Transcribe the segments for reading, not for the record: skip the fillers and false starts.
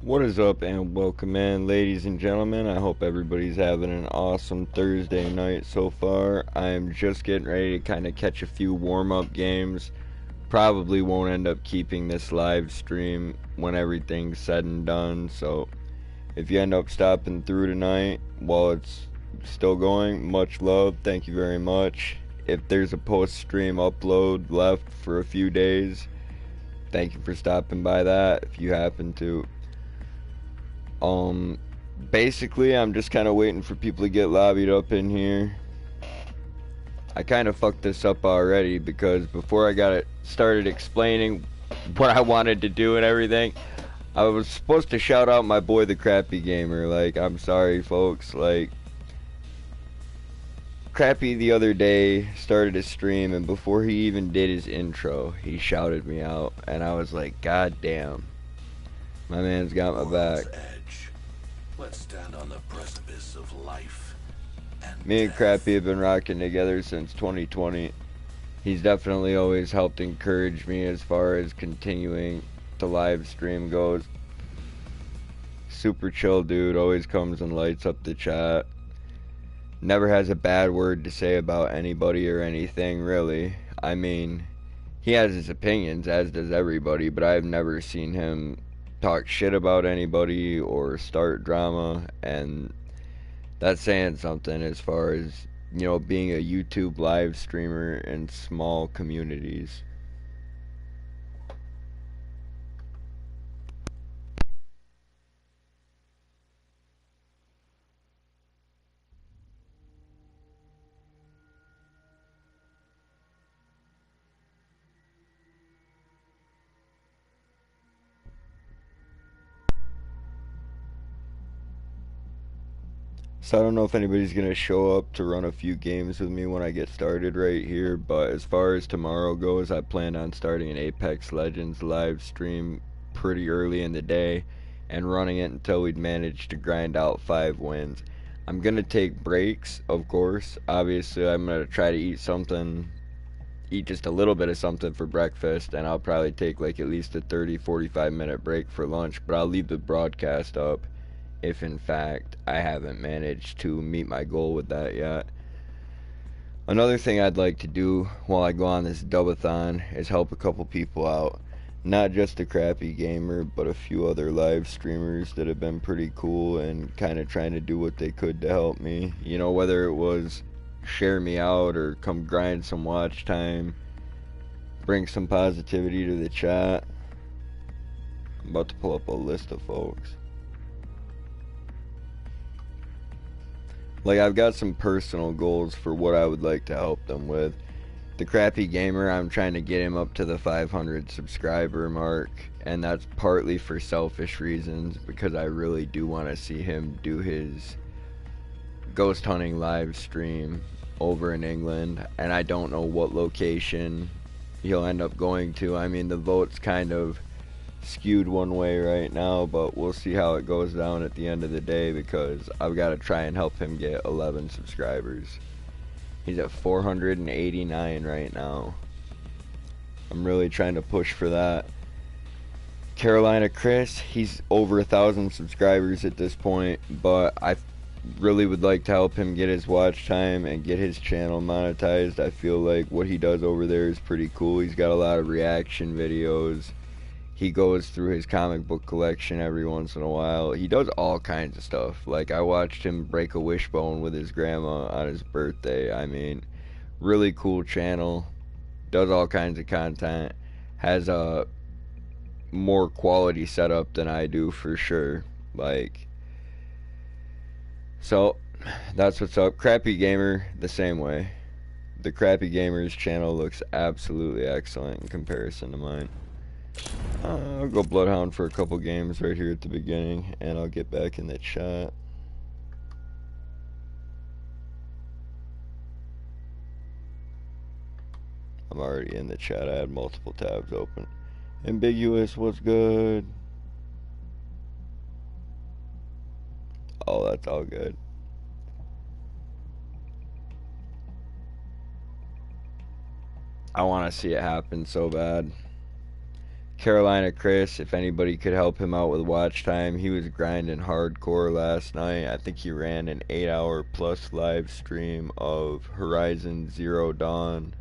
What is up and welcome in, ladies and gentlemen. I hope everybody's having an awesome Thursday night so far. I'm just getting ready to kind of catch a few warm-up games. Probably won't end up keeping this live stream when everything's said and done, so if you end up stopping through tonight while it's still going, much love, thank you very much. If there's a post-stream upload left for a few days, thank you for stopping by that if you happen to. Basically, I'm just kind of waiting for people to get lobbied up in here. I kind of fucked this up already because before I got it started explaining what I wanted to do and everything, I was supposed to shout out my boy the Crappy Gamer. Like, I'm sorry folks, like, Crappy the other day started a stream and before he even did his intro, he shouted me out and I was like, God damn, my man's got my back. Let's stand on the precipice of life and Me and death. Crappy have been rocking together since 2020. He's definitely always helped encourage me as far as continuing the live stream goes. Super chill dude, always comes and lights up the chat. Never has a bad word to say about anybody or anything, really. I mean, he has his opinions, as does everybody, but I've never seen him talk shit about anybody or start drama, and that's saying something as far as, you know, being a YouTube live streamer in small communities. So I don't know if anybody's going to show up to run a few games with me when I get started right here, but as far as tomorrow goes, I plan on starting an Apex Legends live stream pretty early in the day and running it until we'd manage to grind out 5 wins. I'm going to take breaks, of course. Obviously, I'm going to try to eat just a little bit of something for breakfast, and I'll probably take like at least a 30-45 minute break for lunch, but I'll leave the broadcast up if in fact I haven't managed to meet my goal with that yet. Another thing I'd like to do while I go on this dubathon is help a couple people out. Not just a Crappy Gamer, but a few other live streamers that have been pretty cool and kind of trying to do what they could to help me. You know, whether it was share me out or come grind some watch time, bring some positivity to the chat. I'm about to pull up a list of folks. Like, I've got some personal goals for what I would like to help them with. The Crappy Gamer, I'm trying to get him up to the 500 subscriber mark, and that's partly for selfish reasons, because I really do want to see him do his ghost hunting live stream over in England, and I don't know what location he'll end up going to. I mean, the vote's kind of skewed one way right now, but we'll see how it goes down at the end of the day because I've got to try and help him get 11 subscribers. He's at 489 right now. I'm really trying to push for that. Carolina Chris, he's over 1,000 subscribers at this point, but I really would like to help him get his watch time and get his channel monetized. I feel like what he does over there is pretty cool. He's got a lot of reaction videos. He goes through his comic book collection every once in a while. He does all kinds of stuff. Like, I watched him break a wishbone with his grandma on his birthday. I mean, really cool channel. Does all kinds of content. Has a more quality setup than I do for sure. Like, so that's what's up. Crappy Gamer, the same way. The Crappy Gamer's channel looks absolutely excellent in comparison to mine. I'll go Bloodhound for a couple games right here at the beginning, and I'll get back in the chat. I'm already in the chat. I had multiple tabs open. Ambiguous, what's good? Oh, that's all good. I want to see it happen so bad. Carolina Chris, if anybody could help him out with watch time, he was grinding hardcore last night. I think he ran an 8-hour plus live stream of Horizon Zero Dawn.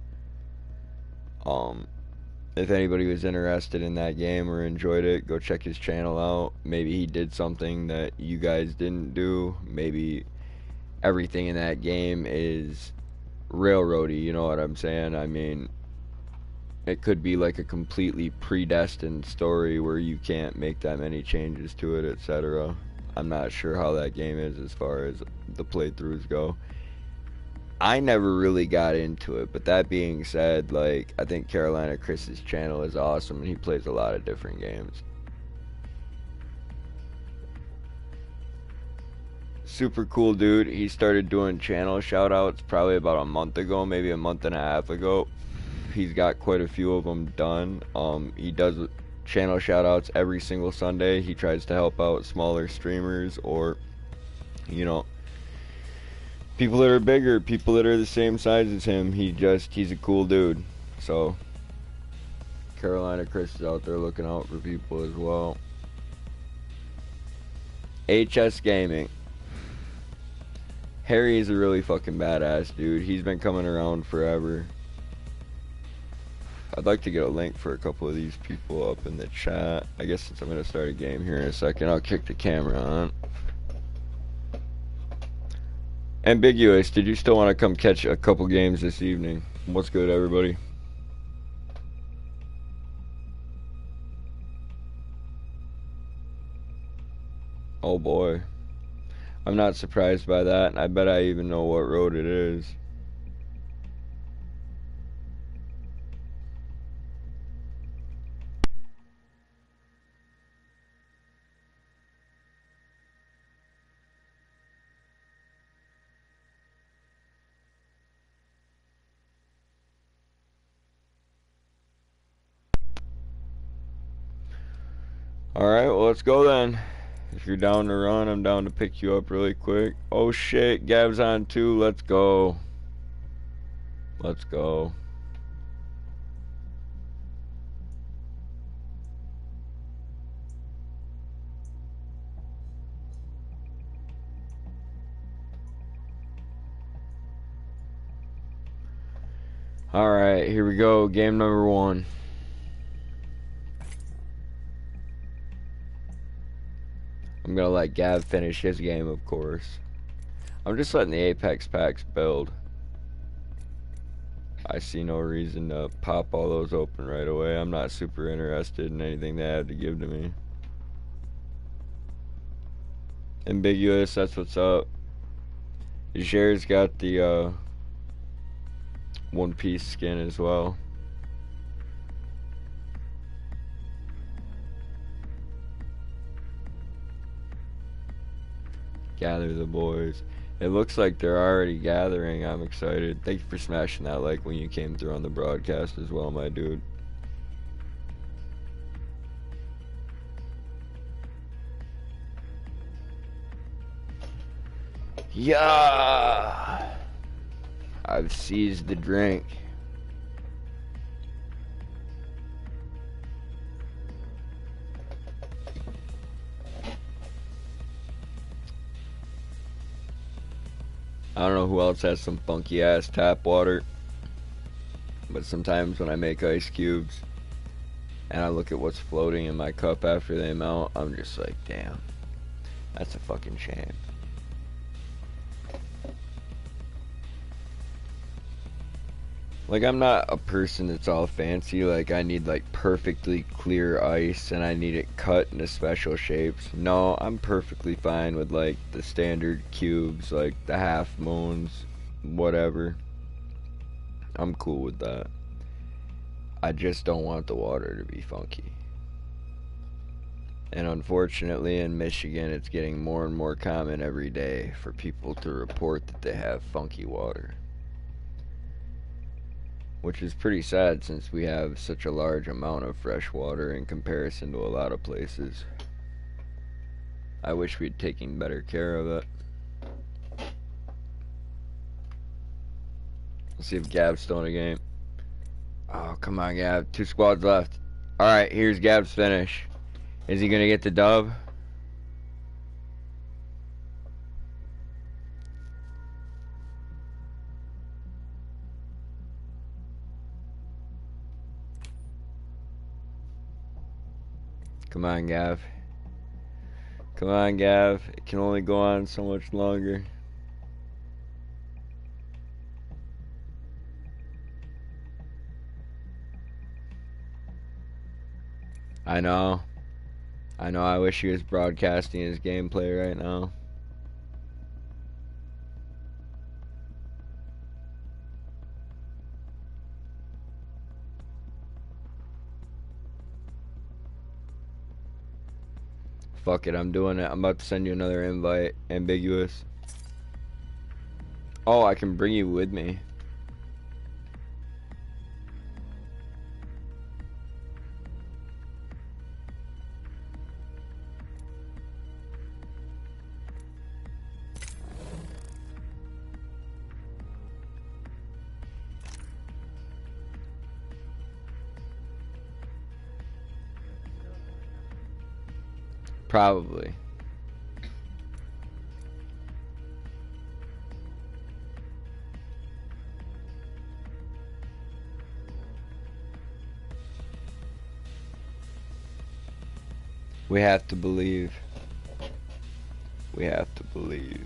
If anybody was interested in that game or enjoyed it, go check his channel out. Maybe he did something that you guys didn't do. Maybe everything in that game is railroady, you know what I'm saying? I mean, it could be like a completely predestined story where you can't make that many changes to it, etc. I'm not sure how that game is as far as the playthroughs go. I never really got into it, but that being said, like, I think Carolina Chris's channel is awesome and he plays a lot of different games. Super cool dude. He started doing channel shout outs probably about a month ago, maybe a month and a half ago. He's got quite a few of them done. He does channel shout outs every single Sunday. He tries to help out smaller streamers or, you know, people that are bigger, people that are the same size as him. He's a cool dude. So Carolina Chris is out there looking out for people as well. HS Gaming. Harry is a really fucking badass dude. He's been coming around forever. I'd like to get a link for a couple of these people up in the chat. I guess since I'm going to start a game here in a second, I'll kick the camera on. Ambiguous, did you still want to come catch a couple games this evening? What's good, everybody? Oh boy. I'm not surprised by that, and I bet I even know what road it is. Alright, well, let's go then. If you're down to run, I'm down to pick you up really quick. Oh shit, Gab's on too. Let's go. Let's go. Alright, here we go. Game number 1. I'm gonna let Gav finish his game, of course. I'm just letting the Apex packs build. I see no reason to pop all those open right away. I'm not super interested in anything they have to give to me. Ambiguous, that's what's up. Jer's got the One Piece skin as well. Gather the boys. It looks like they're already gathering. I'm excited. Thank you for smashing that like when you came through on the broadcast as well, my dude. Yeah! I've seized the drink. I don't know who else has some funky ass tap water, but sometimes when I make ice cubes and I look at what's floating in my cup after they melt, I'm just like, damn, that's a fucking shame. Like, I'm not a person that's all fancy, like I need like perfectly clear ice and I need it cut into special shapes. No, I'm perfectly fine with like the standard cubes, like the half moons, whatever. I'm cool with that. I just don't want the water to be funky. And unfortunately in Michigan it's getting more and more common every day for people to report that they have funky water. Which is pretty sad since we have such a large amount of fresh water in comparison to a lot of places. I wish we'd taken better care of it. Let's see if Gav's still in a game. Oh, come on, Gav. 2 squads left. Alright, here's Gab's finish. Is he gonna get the dub? Come on, Gav. Come on, Gav. It can only go on so much longer. I know. I know, I wish he was broadcasting his gameplay right now. Fuck it, I'm doing it. I'm about to send you another invite. Ambiguous. Oh, I can bring you with me. Probably. We have to believe. We have to believe.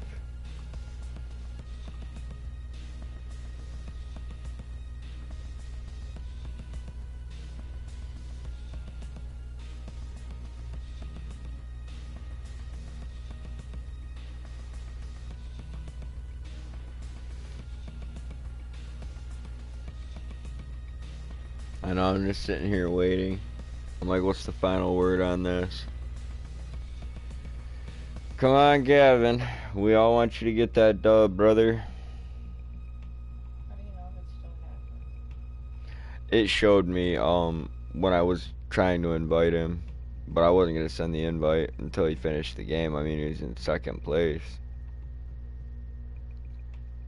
I know, I'm just sitting here waiting. I'm like, what's the final word on this? Come on, Gavin. We all want you to get that dub, brother. How do you know if it's still happening? It showed me when I was trying to invite him, but I wasn't gonna send the invite until he finished the game. I mean, he was in second place.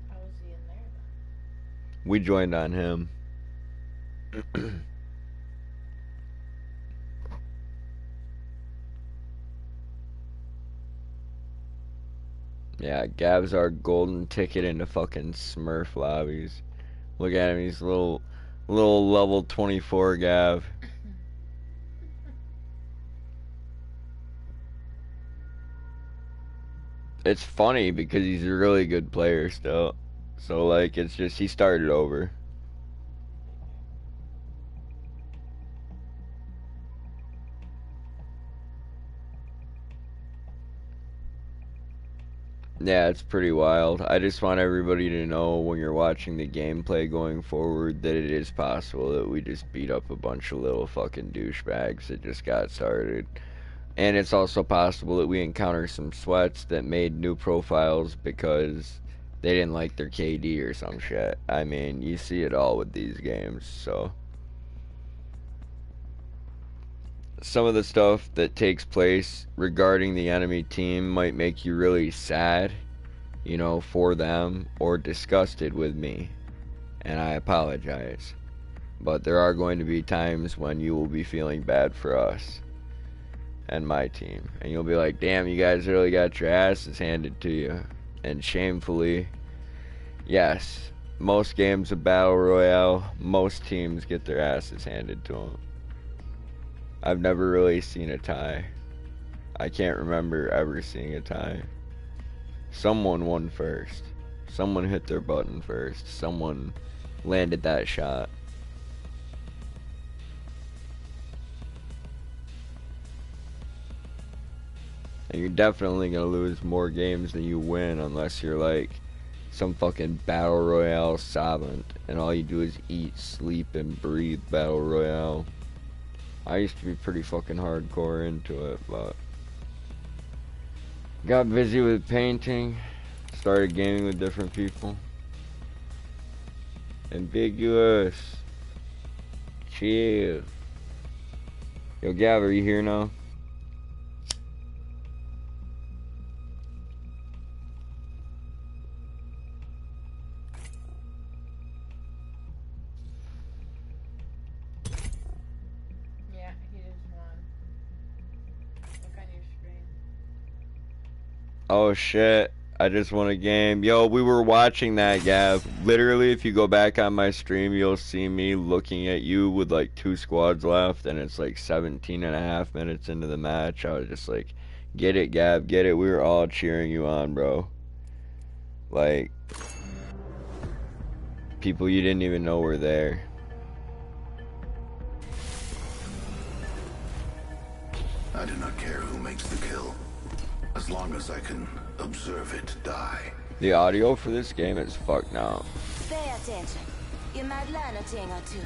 How is he in there then? We joined on him. Yeah, Gav's our golden ticket into fucking Smurf lobbies. Look at him, he's little level 24 Gav. It's funny because he's a really good player still. So like it's just he started over. Yeah, it's pretty wild. I just want everybody to know when you're watching the gameplay going forward that it is possible that we just beat up a bunch of little fucking douchebags that just got started. And it's also possible that we encounter some sweats that made new profiles because they didn't like their KD or some shit. I mean, you see it all with these games, so. Some of the stuff that takes place regarding the enemy team might make you really sad, you know, for them, or disgusted with me. And I apologize. But there are going to be times when you will be feeling bad for us and my team. And you'll be like, damn, you guys really got your asses handed to you. And shamefully, yes, most games of Battle Royale, most teams get their asses handed to them. I've never really seen a tie. I can't remember ever seeing a tie. Someone won first. Someone hit their button first. Someone landed that shot. And you're definitely gonna lose more games than you win unless you're like some fucking Battle Royale savant and all you do is eat, sleep, and breathe Battle Royale. I used to be pretty fucking hardcore into it, but got busy with painting, started gaming with different people. Ambiguous. Chill. Yo, Gav, are you here now? Yeah. Oh shit. I just won a game. Yo, we were watching that, Gav. Literally, if you go back on my stream, you'll see me looking at you with like 2 squads left, and it's like 17.5 minutes into the match. I was just like, get it, Gav, get it. We were all cheering you on, bro. Like, people you didn't even know were there. I do not care who makes the kill, as long as I can observe it die. The audio for this game is fucked now. Pay attention. You might learn a thing or two.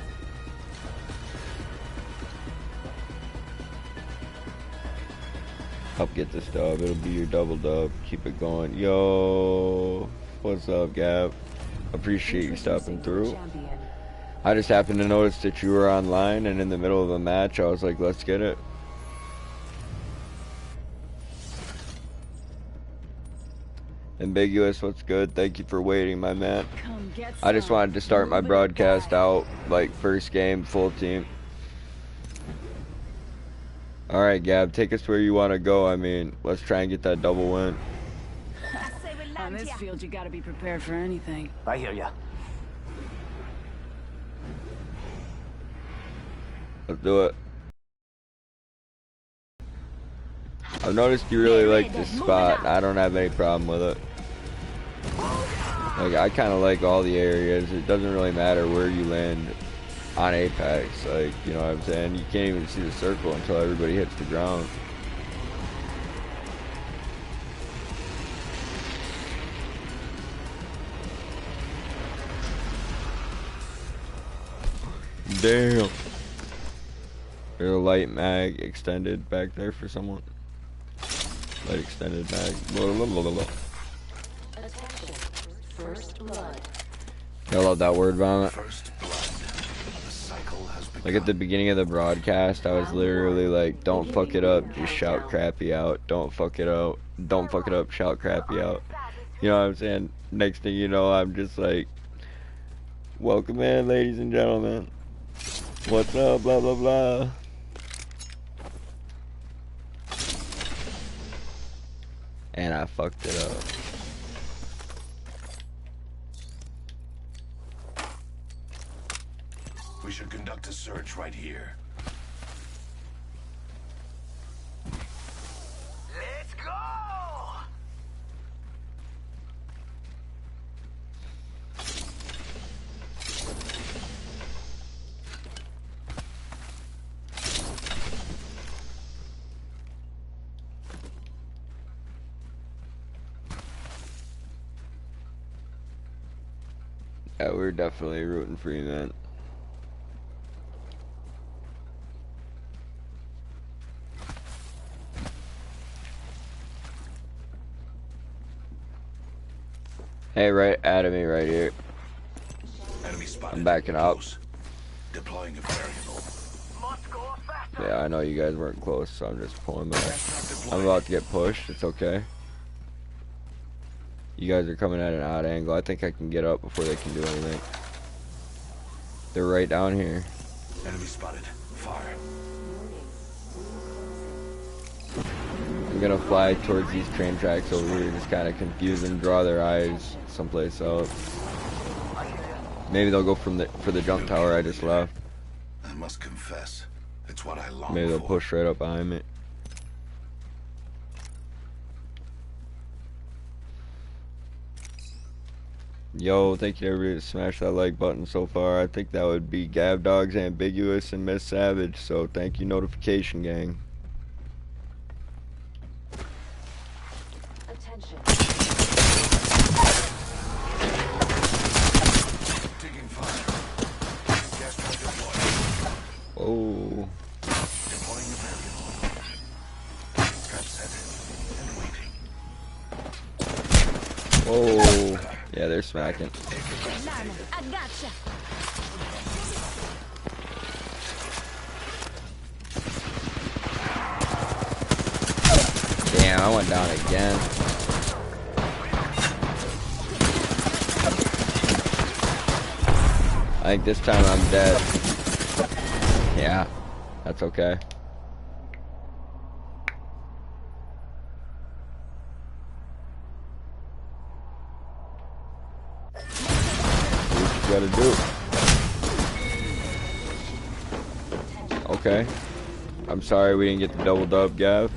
Help get this dub. It'll be your double dub. Keep it going. Yo, what's up, Gav? Appreciate you stopping through. I just happened to notice that you were online, and in the middle of a match, I was like, let's get it. Ambiguous, what's good? Thank you for waiting, my man. I just wanted to start my broadcast out, like, first game, full team. Alright, Gab, take us where you want to go. I mean, let's try and get that double win. On this field, you gotta be prepared for anything. I hear ya. Let's do it. I've noticed you really like this spot, and I don't have any problem with it. Like, I kind of like all the areas. It doesn't really matter where you land on Apex. Like, you know what I'm saying? You can't even see the circle until everybody hits the ground. Damn. There's a light mag extended back there for someone. Light extended mag. Blah, blah, blah, blah, blah. First blood. I love that word vomit. First blood. The cycle has begun. Like at the beginning of the broadcast, I was literally like, don't fuck it up, just shout crappy out. Don't fuck it up. Don't fuck it up, shout crappy out. You know what I'm saying? Next thing you know, I'm just like, welcome in, ladies and gentlemen. What's up, blah, blah, blah. And I fucked it up. We should conduct a search right here. Let's go! Yeah, we're definitely rooting for you, man. Hey, right out of me right here. Enemy spotted. I'm backing up. Close. Deploying a variable. Must go faster. Yeah, I know you guys weren't close, so I'm just pulling back. I'm about to get pushed. It's okay. You guys are coming at an odd angle. I think I can get up before they can do anything. They're right down here. Enemy spotted. Fire. I'm gonna fly towards these train tracks over here, just kind of confuse them, draw their eyes someplace else. Maybe they'll go for the jump tower I just left. I must confess, it's what I long for. Maybe they'll push right up behind me. Yo, thank you everybody to smash that like button so far. I think that would be Gav Dogs, Ambiguous, and Miss Savage. So thank you, notification gang. Attention. Taking fire. Gas trap deployed. Oh. Deploying a variable. Trap set and waiting. Oh. Yeah, they're smacking. I gotcha. Damn, I went down again. I think this time I'm dead. Yeah, that's okay. gotta do. Okay. I'm sorry we didn't get the double dub, Gav.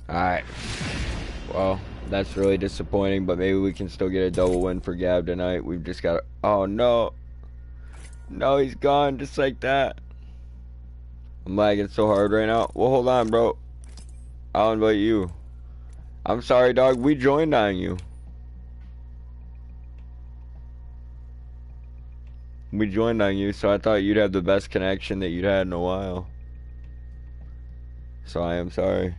Alright. Well, that's really disappointing, but maybe we can still get a double win for Gab tonight. We've just got to... Oh, no. No, he's gone just like that. I'm lagging so hard right now. Well, hold on, bro. I'll invite you. I'm sorry, dog. We joined on you. We joined on you, so I thought you'd have the best connection that you'd had in a while. So I am sorry.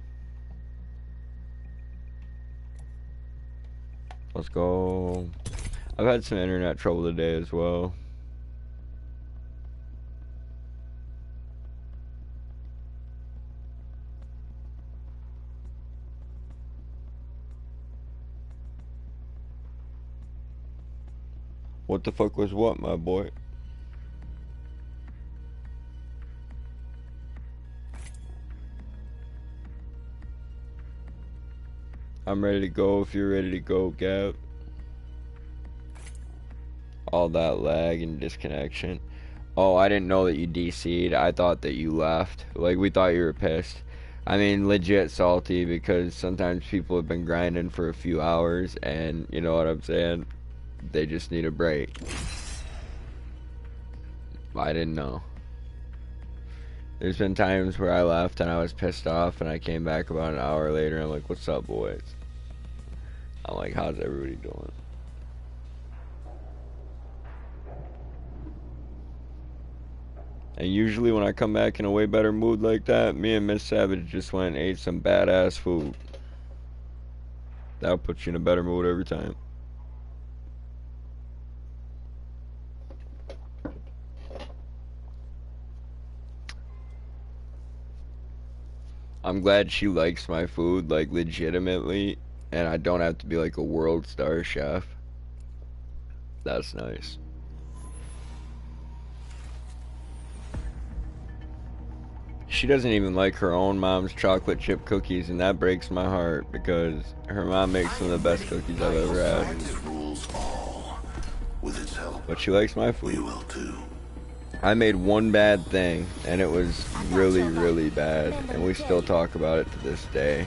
Let's go. I've had some internet trouble today as well. What the fuck was what, my boy? I'm ready to go if you're ready to go, Gab. All that lag and disconnection. Oh, I didn't know that you DC'd. I thought that you left. Like, we thought you were pissed. I mean, legit salty, because sometimes people have been grinding for a few hours, and you know what I'm saying? They just need a break. I didn't know. There's been times where I left and I was pissed off, and I came back about an hour later and I'm like, what's up, boys? I'm like, how's everybody doing? And usually when I come back in a way better mood like that, me and Miss Savage just went and ate some badass food. That'll put you in a better mood every time. I'm glad she likes my food, like, legitimately, and I don't have to be like a world star chef. That's nice. She doesn't even like her own mom's chocolate chip cookies, and that breaks my heart, because her mom makes some of the best cookies I've ever had. But she likes my food. We will too. I made one bad thing, and it was really, really bad, and we still talk about it to this day.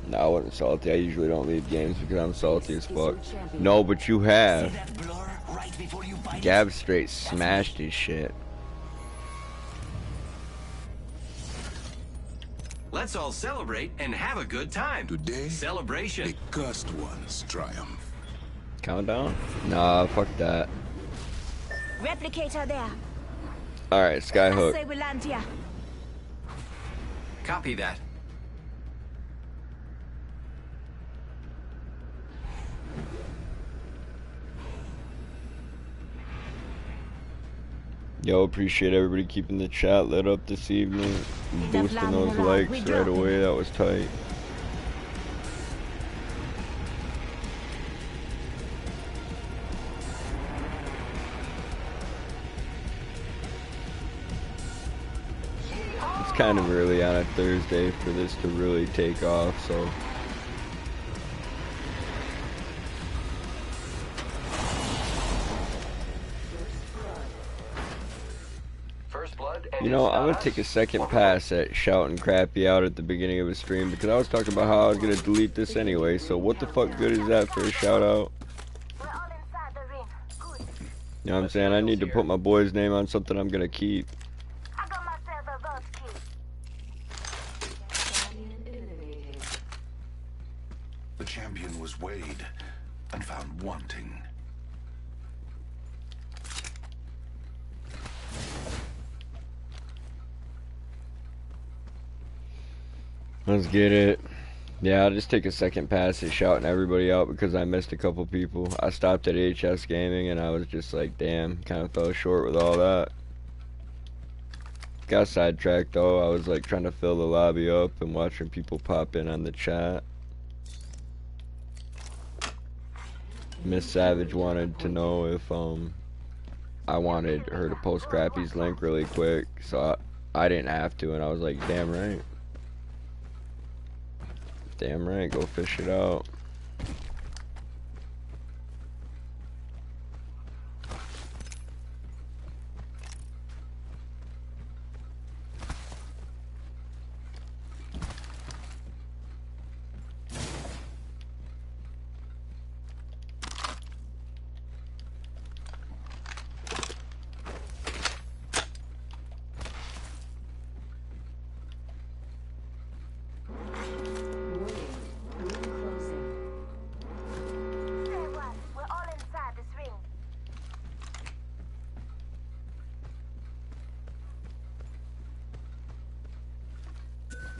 No, I wasn't salty. I usually don't leave games because I'm salty as fuck. No, but you have. Gab straight smashed his shit. Let's all celebrate and have a good time. Today, celebration. the cursed ones triumph. Countdown? Nah, fuck that. Replicator there. Alright, Skyhook. Say we land here. Copy that. Yo, appreciate everybody keeping the chat lit up this evening. Boosting those likes right away. That was tight. It's kind of early on a Thursday for this to really take off, so... You know, I'm gonna take a second pass at shouting Crappy out at the beginning of a stream, because I was talking about how I was gonna delete this anyway, so what the fuck good is that for a shout out? You know what I'm saying? I need to put my boy's name on something I'm gonna keep. The champion was weighed and found wanting. Let's get it. Yeah, I'll just take a second pass at shouting everybody out because I missed a couple people. I stopped at HS Gaming and I was just like, damn, kind of fell short with all that. Got sidetracked though. I was like trying to fill the lobby up and watching people pop in on the chat. Miss Savage wanted to know if I wanted her to post Crappy's link really quick, so I didn't have to, and I was like, damn right. Damn right, go fish it out.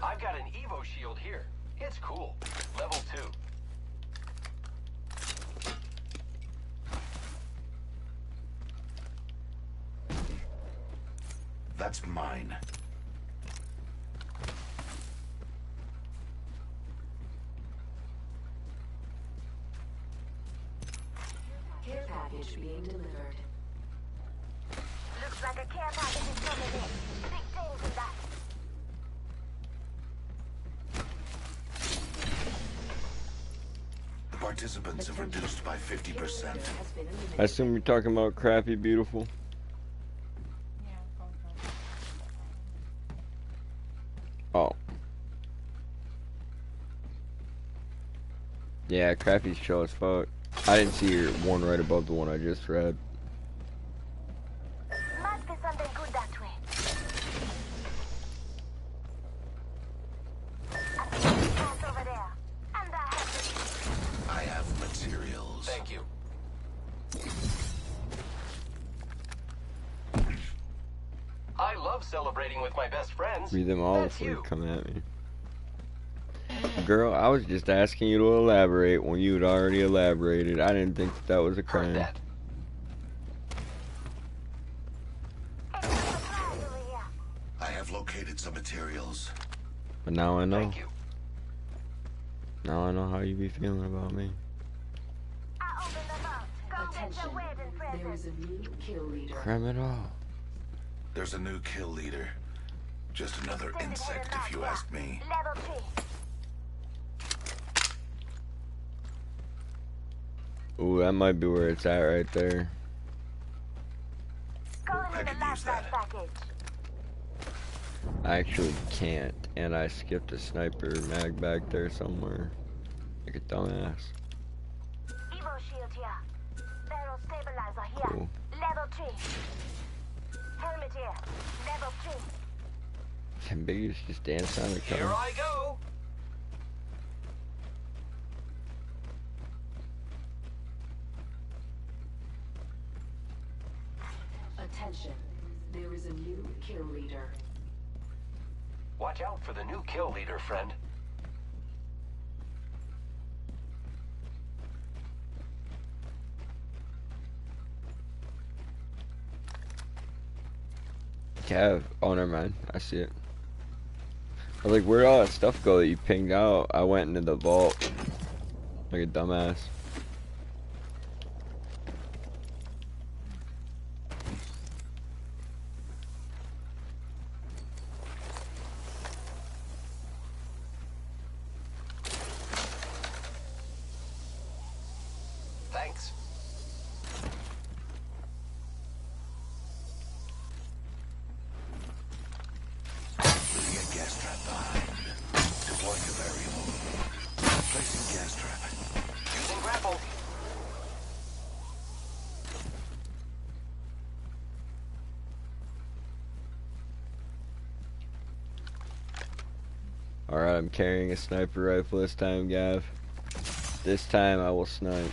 I've got an Evo shield here. It's cool. Level 2. That's mine. Care package being delivered. Looks like a care package is coming in. Big things in that. The participants have reduced by 50%. I assume you're talking about Crappy Beautiful. Yeah, phone Oh. Yeah, Crappy's chill as fuck. I didn't see your one right above the one I just read. Must be something good that way. Pass over there. And I have materials. Thank you. I love celebrating with my best friends. Read them all That's before you you. come at me. Girl, I was just asking you to elaborate when you had already elaborated. I didn't think that was a Heard crime. that. I have located some materials. But now I know. Thank you. Now I know how you be feeling about me. I open them up. Come get Attention. your wedding There is present. a new kill leader. Cram it all. There's a new kill leader. Just another insect, if you ask me. Level 3. Ooh, that might be where it's at right there. Going I in the can last use that. package. I actually can't, and I skipped a sniper mag back there somewhere. Like a dumbass. Evo shield here. Barrel stabilizer here. Cool. Level 3. Helmet here. Level 3. Can Biggie's just dance on the Here cover? I go. Attention. There is a new kill leader. Watch out for the new kill leader, friend. Cav. Oh, never mind. I see it. I was like, where'd all that stuff go that you pinged out? I went into the vault. Like a dumbass. Thanks. Leaving a gas trap behind. Deploying a variable. Placing gas trap. Using grapple. Alright, I'm carrying a sniper rifle this time, Gav. This time I will snipe.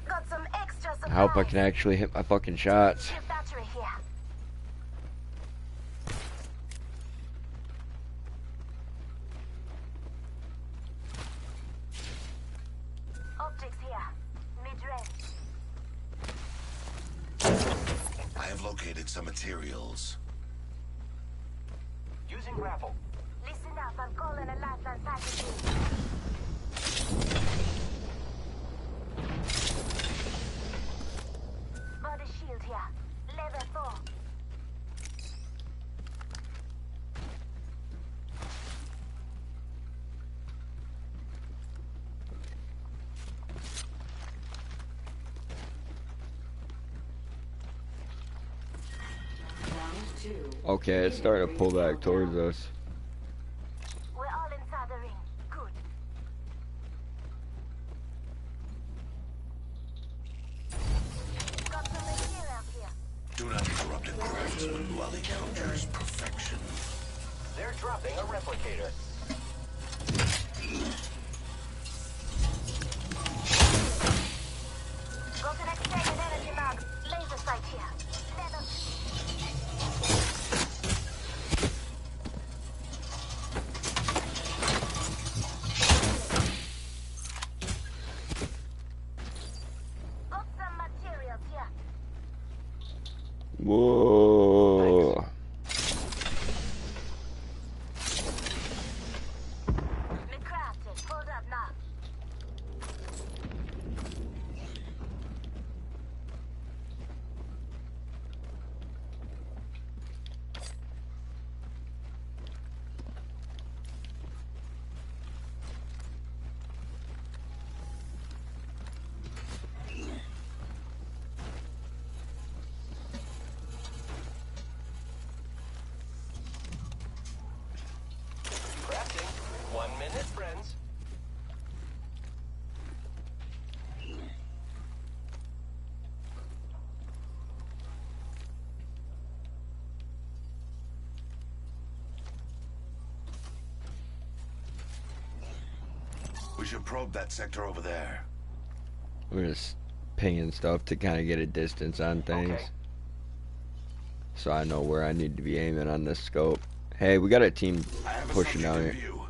Got some extra supplies. I hope I can actually hit my fucking shots. Chip battery here. Optics here. Mid-range. I have located some materials. Using grapple. Listen up, I'm calling a lifeline package. Body shield here. Level 4. Round 2. Okay, it's starting to pull back towards us. We're all inside the ring. Good. Got some materials here. Do not interrupt a craftsman while he captures perfection. They're dropping a replicator. Got an extended energy mag. Laser sight here. Level 3. Got some materials here. Whoa. Me crafted. Hold up now. Crafting. 1 minute, friends. We should probe that sector over there. We're just pinging stuff to kind of get a distance on things. Okay. So I know where I need to be aiming on this scope. Hey, we got a team I have a pushing subject down in here. view.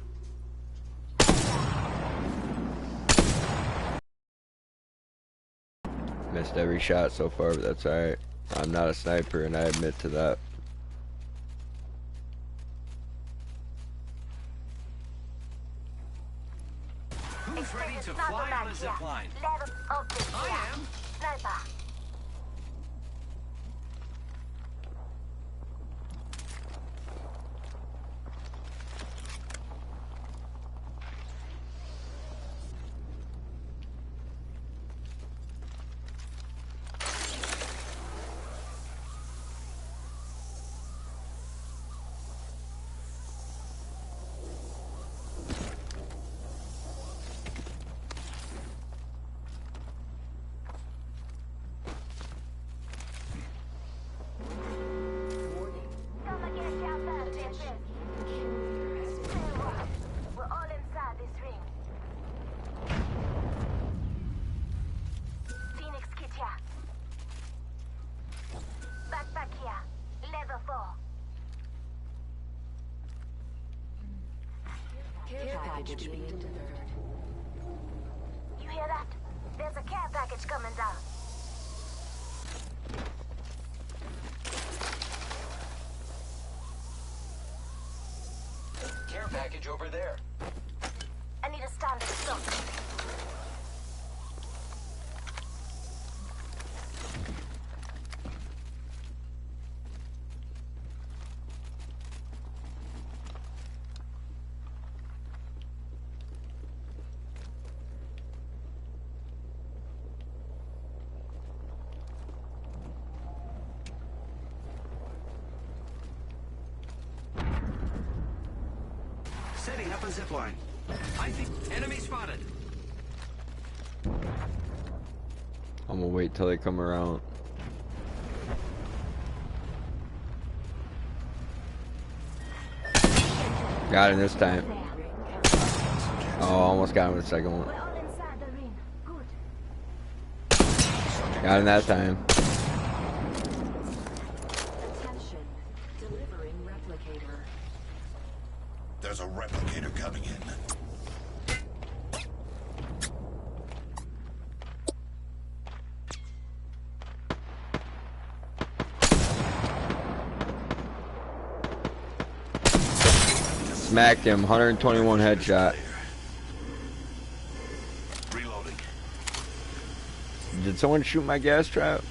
Missed every shot so far, but that's alright. I'm not a sniper, and I admit to that. Who's ready to fly on a zip line? Level object I here. am. Sniper. Come and get out there, bitches. Tell you what, we're all inside this ring. Phoenix kit here. Backpack here. Level 4. Care package being delivered. You hear that? There's a care package coming down. Care package over there. I need a standard stock. Setting up a zip line. I think enemy spotted. I'm gonna wait till they come around. Got him this time. Oh, almost got him with the second one. We're all inside the ring. Good. Got him that time. Attention. Delivering replicator. There's a replicator coming in. Smacked him, 121 headshot. Reloading. Did someone shoot my gas trap?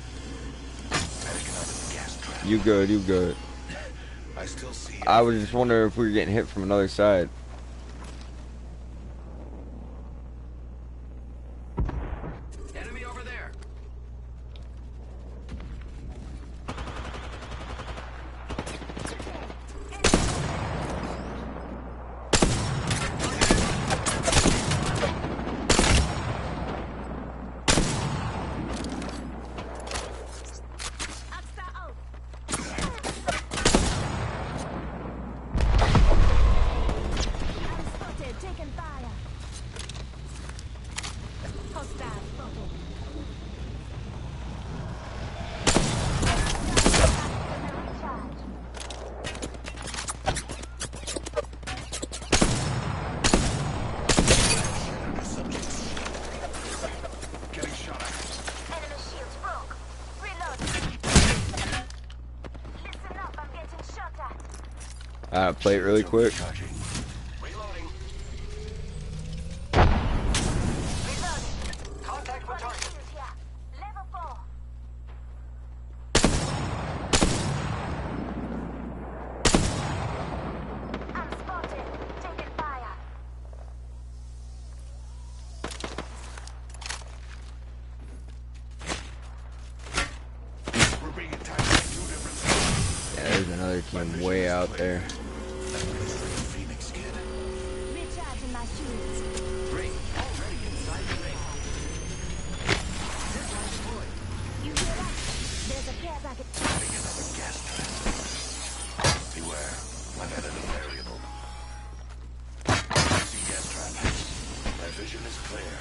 Medic another gas trap. You good, you good. I still see. I was just wondering if we were getting hit from another side. Enemy over there. Getting shot at. Enemy shields broke. Reload. Listen up, I'm getting shot at. Play it really quick. Charging. Reloading. Reloading. Contact with target. Shield here. Level 4. I'm spotted. Taking fire. We're being attacked by 2 different sides. Yeah, there's another team way out there. That place like a Phoenix kid. Recharging my shields. Ring already inside the ring. Zipline deployed. You hear that? There's a care packet. Getting another gas trap. Beware. I've added a variable. I see gas trap. My vision is clear.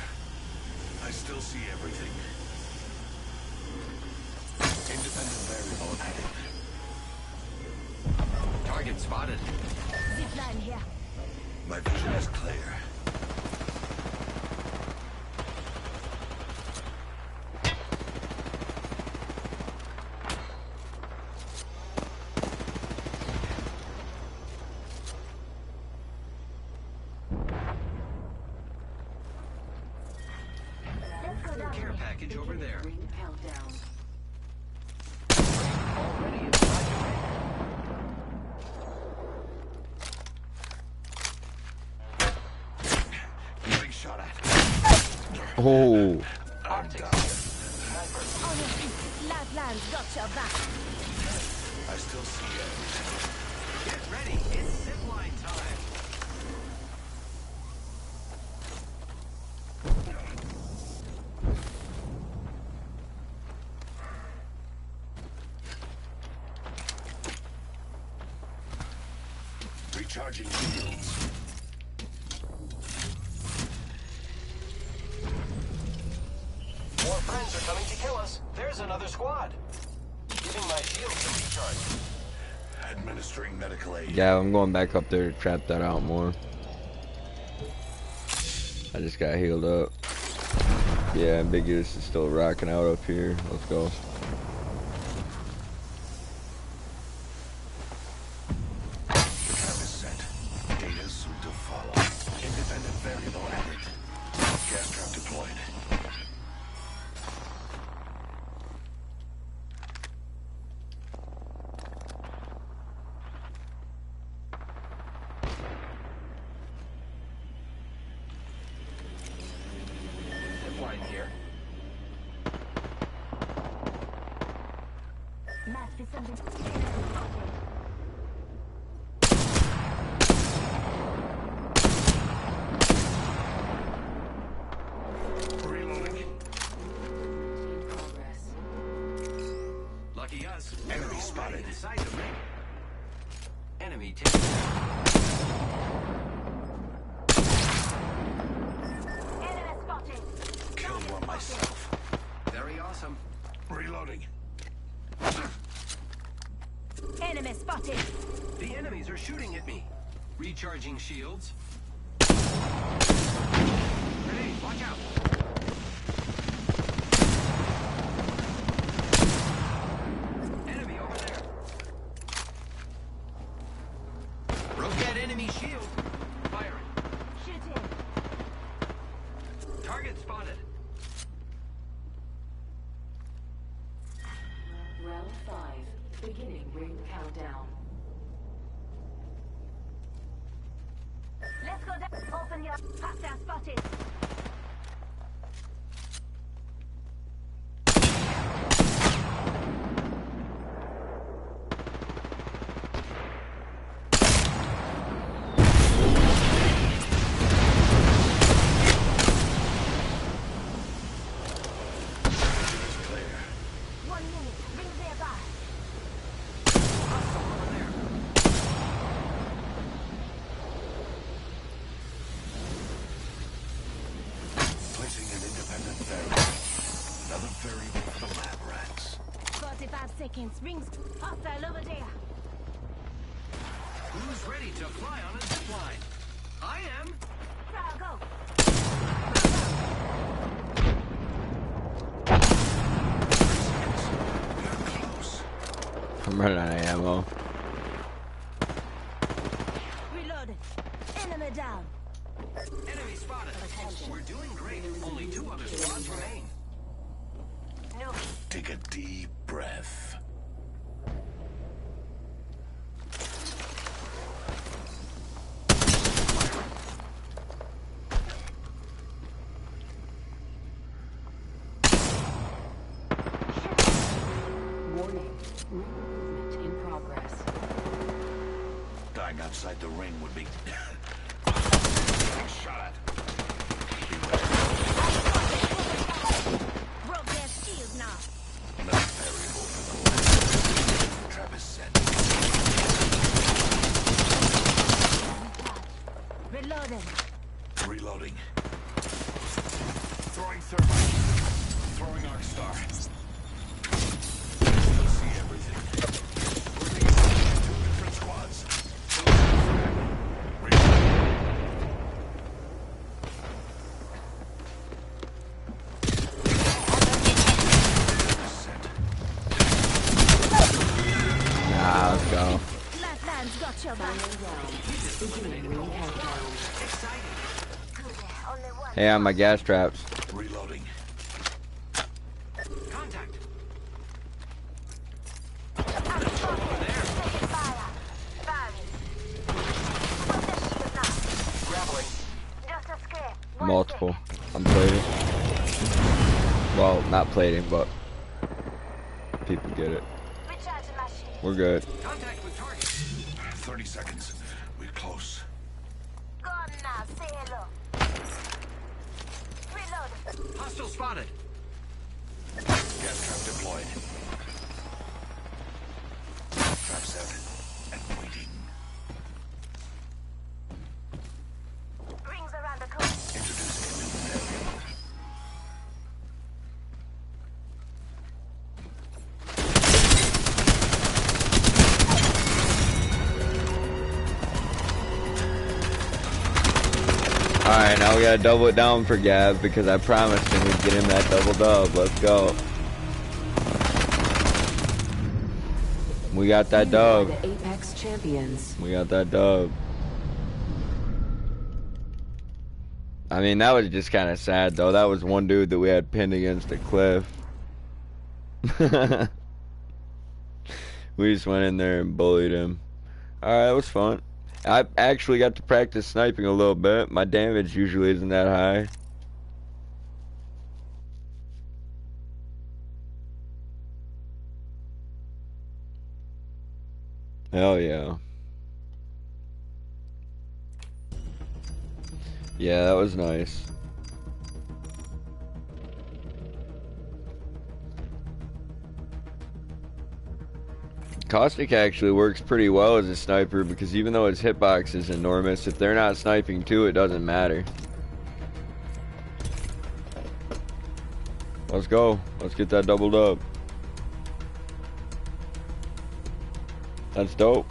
I still see everything. Independent variable added. Target spotted. Zipline here. My vision is clear. Let's go down. Care package over there. Ring countdown. Already inside the ring. Getting shot at. Oh, I'm down. On your feet. Lifelines got your back. I still see everything. Get ready. It's zipline time. Recharging shields. More friends are coming to kill us. There's another squad. Giving my shields a recharge. Administering medical aid. yeah, I'm going back up there to trap that out more. I just got healed up. Yeah, Big Goose is still rocking out up here. Let's go. The trap is set. Data soon to follow. Independent variable added. Gas trap deployed. Zipline here. Must be something. Reloading. In progress. Lucky us. Enemy We're spotted. already inside the ring. Enemy taken down. Enemy spotted. Killed one myself. Very awesome. Reloading. Enemy spotted. The enemies are shooting at me. Recharging shields. Grenade, watch out. Enemy over there. Roquette Enemy shield. Firing. Shooting. Target spotted. Round 5. Beginning ring countdown. Let's go down. Open your. Hostile spotted. Placing an independent variable. Another variable for the lab rats. 45 seconds. Rings. Hostile over there. Who's ready to fly on a zip line? I am. Trial go. We're close. I'm running out of ammo. Reloaded. Enemy down. Enemy spotted. We're doing great. Only 2 other squads remain. No. Take a deep breath. Warning. Ring movement in progress. Dying outside the ring would be shot at. Broke their shield now. Another variable for the lab. Trap is set. Reloaded. Reloading. Throwing thermite. Throwing arc star. See everything. Working as 2 different squads. Ah, let's go. Lifelines got your back. Beginning ring countdown. Only one. Hey, on my gas traps. Reloading. Contact. Taking fire. Firing. Put the shield now. Grappling. Just a scare. One Multiple. second. I'm plating. Well, not plating, but people get it. Recharging my shield. We're good. Contact with target. 30 seconds. We're close. Gone now. Say hello. Reloaded. Hostile spotted. Gas trap deployed. Trap set. And waiting. Rings around the corner. Introducing a new variable. Alright, now we gotta double it down for Gav because I promised him we'd get him that double dub. Let's go. We got that dub. The Apex champions. We got that dub. I mean, that was just kind of sad though. That was one dude that we had pinned against a cliff. We just went in there and bullied him. Alright, that was fun. I actually got to practice sniping a little bit. My damage usually isn't that high. Hell yeah. Yeah, that was nice. Caustic actually works pretty well as a sniper because even though his hitbox is enormous, if they're not sniping too, it doesn't matter. Let's go. Let's get that doubled up. That's dope.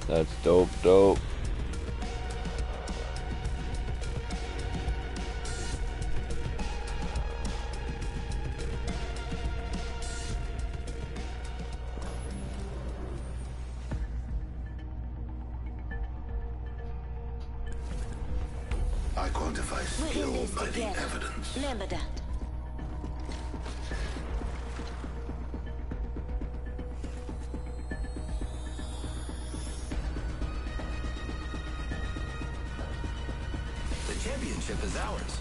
That's dope. identify We're in skill this by the together. evidence. Remember that. The championship is ours.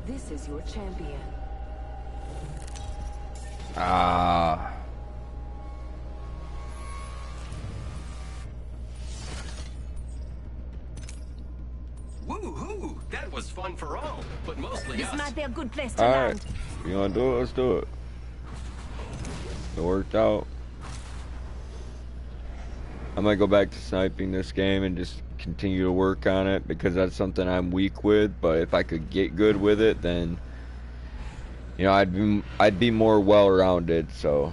This is your champion. Ah. Woohoo! That was fun for all, but mostly This us. might be a good place to Alright. land. You wanna do it? Let's do it. It worked out. I might go back to sniping this game and just continue to work on it because that's something I'm weak with, but if I could get good with it, then you know, I'd be more well-rounded, so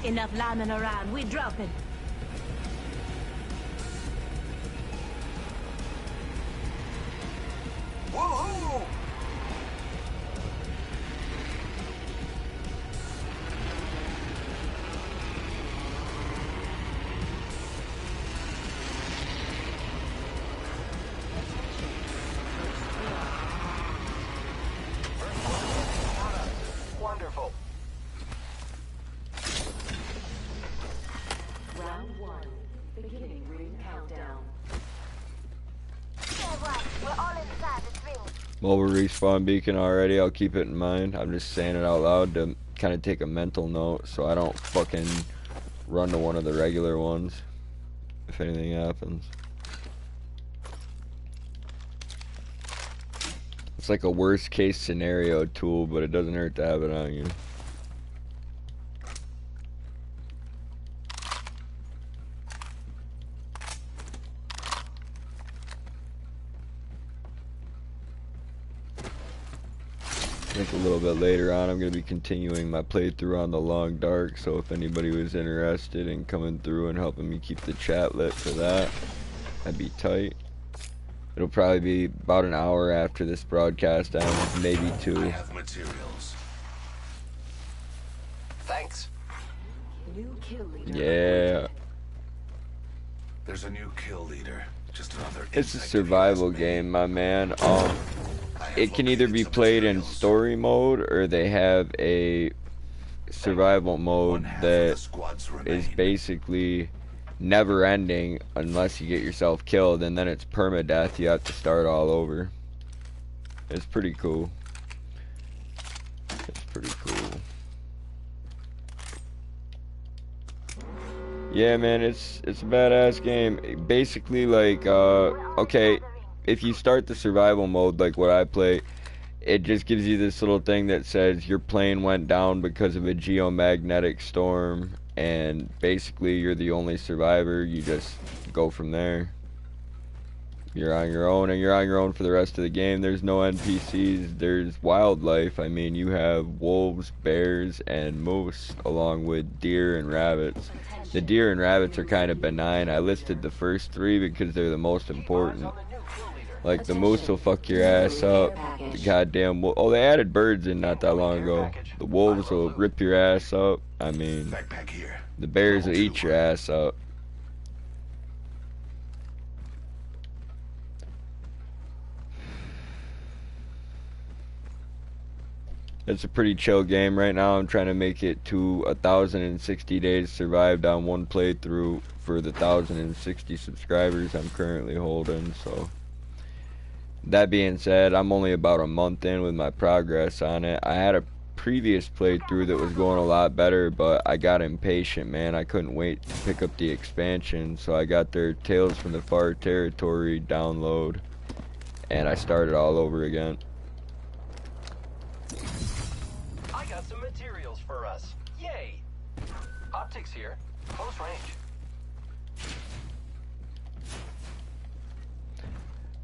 Enough lambing around. We dropping. Woohoo! Wonderful. Round 1. Beginning ring countdown. We're all inside this ring. mobile respawn beacon already. I'll keep it in mind. I'm just saying it out loud to kind of take a mental note so I don't fucking run to one of the regular ones if anything happens. It's like a worst case scenario tool, but it doesn't hurt to have it on you. I think a little bit later on I'm going to be continuing my playthrough on the Long Dark, so if anybody was interested in coming through and helping me keep the chat lit for that, that'd be tight. It'll probably be about an hour after this broadcast ends, maybe I 2. have materials. Thanks. New kill leader. Yeah, appointed. There's a new kill leader. Just another it's a insect survival resume. game, my man. I have It can either located be some played in materials. story mode, or they have a survival One mode half of the that squads is remain. basically never ending unless you get yourself killed, and then it's permadeath. You have to start all over. It's pretty cool. It's pretty cool. Yeah, man, it's a badass game. Basically, like, okay, if you start the survival mode like what I play, it just gives you this little thing that says your plane went down because of a geomagnetic storm, and basically you're the only survivor. You just go from there. You're on your own, and you're on your own for the rest of the game. There's no NPCs. There's wildlife. I mean, you have wolves, bears, and moose, along with deer and rabbits. The deer and rabbits are kind of benign. I listed the first 3 because they're the most important. On the new kill leader. Like, the moose will fuck your ass up. The goddamn oh, they added birds in not that long ago. The wolves will rip your ass up. I mean, Backpack here. the bears will Level eat 2. your ass up. It's a pretty chill game right now. I'm trying to make it to 1,060 days survived on one playthrough for the 1,060 subscribers I'm currently holding. So that being said, I'm only about a month in with my progress on it. I had a previous playthrough that was going a lot better, but I got impatient, man. I couldn't wait to pick up the expansion, so I got their Tales from the Far Territory download, and I started all over again. I got some materials for us. Yay! Optics here. Close range.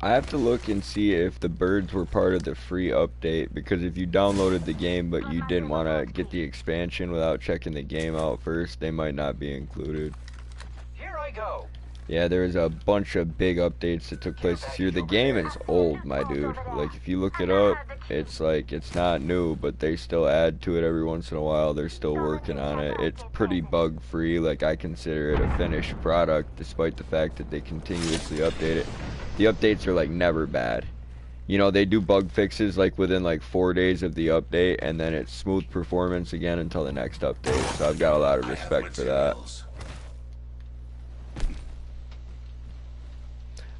I have to look and see if the birds were part of the free update, because if you downloaded the game but you didn't want to get the expansion without checking the game out first, they might not be included. Here I go. Yeah, there's a bunch of big updates that took place this year. The game is old, my dude. Like, if you look it up, it's like, it's not new, but they still add to it every once in a while. They're still working on it. It's pretty bug-free. Like, I consider it a finished product, despite the fact that they continuously update it. The updates are, like, never bad. You know, they do bug fixes, like, within, like, 4 days of the update, and then it's smooth performance again until the next update. So I've got a lot of respect for that.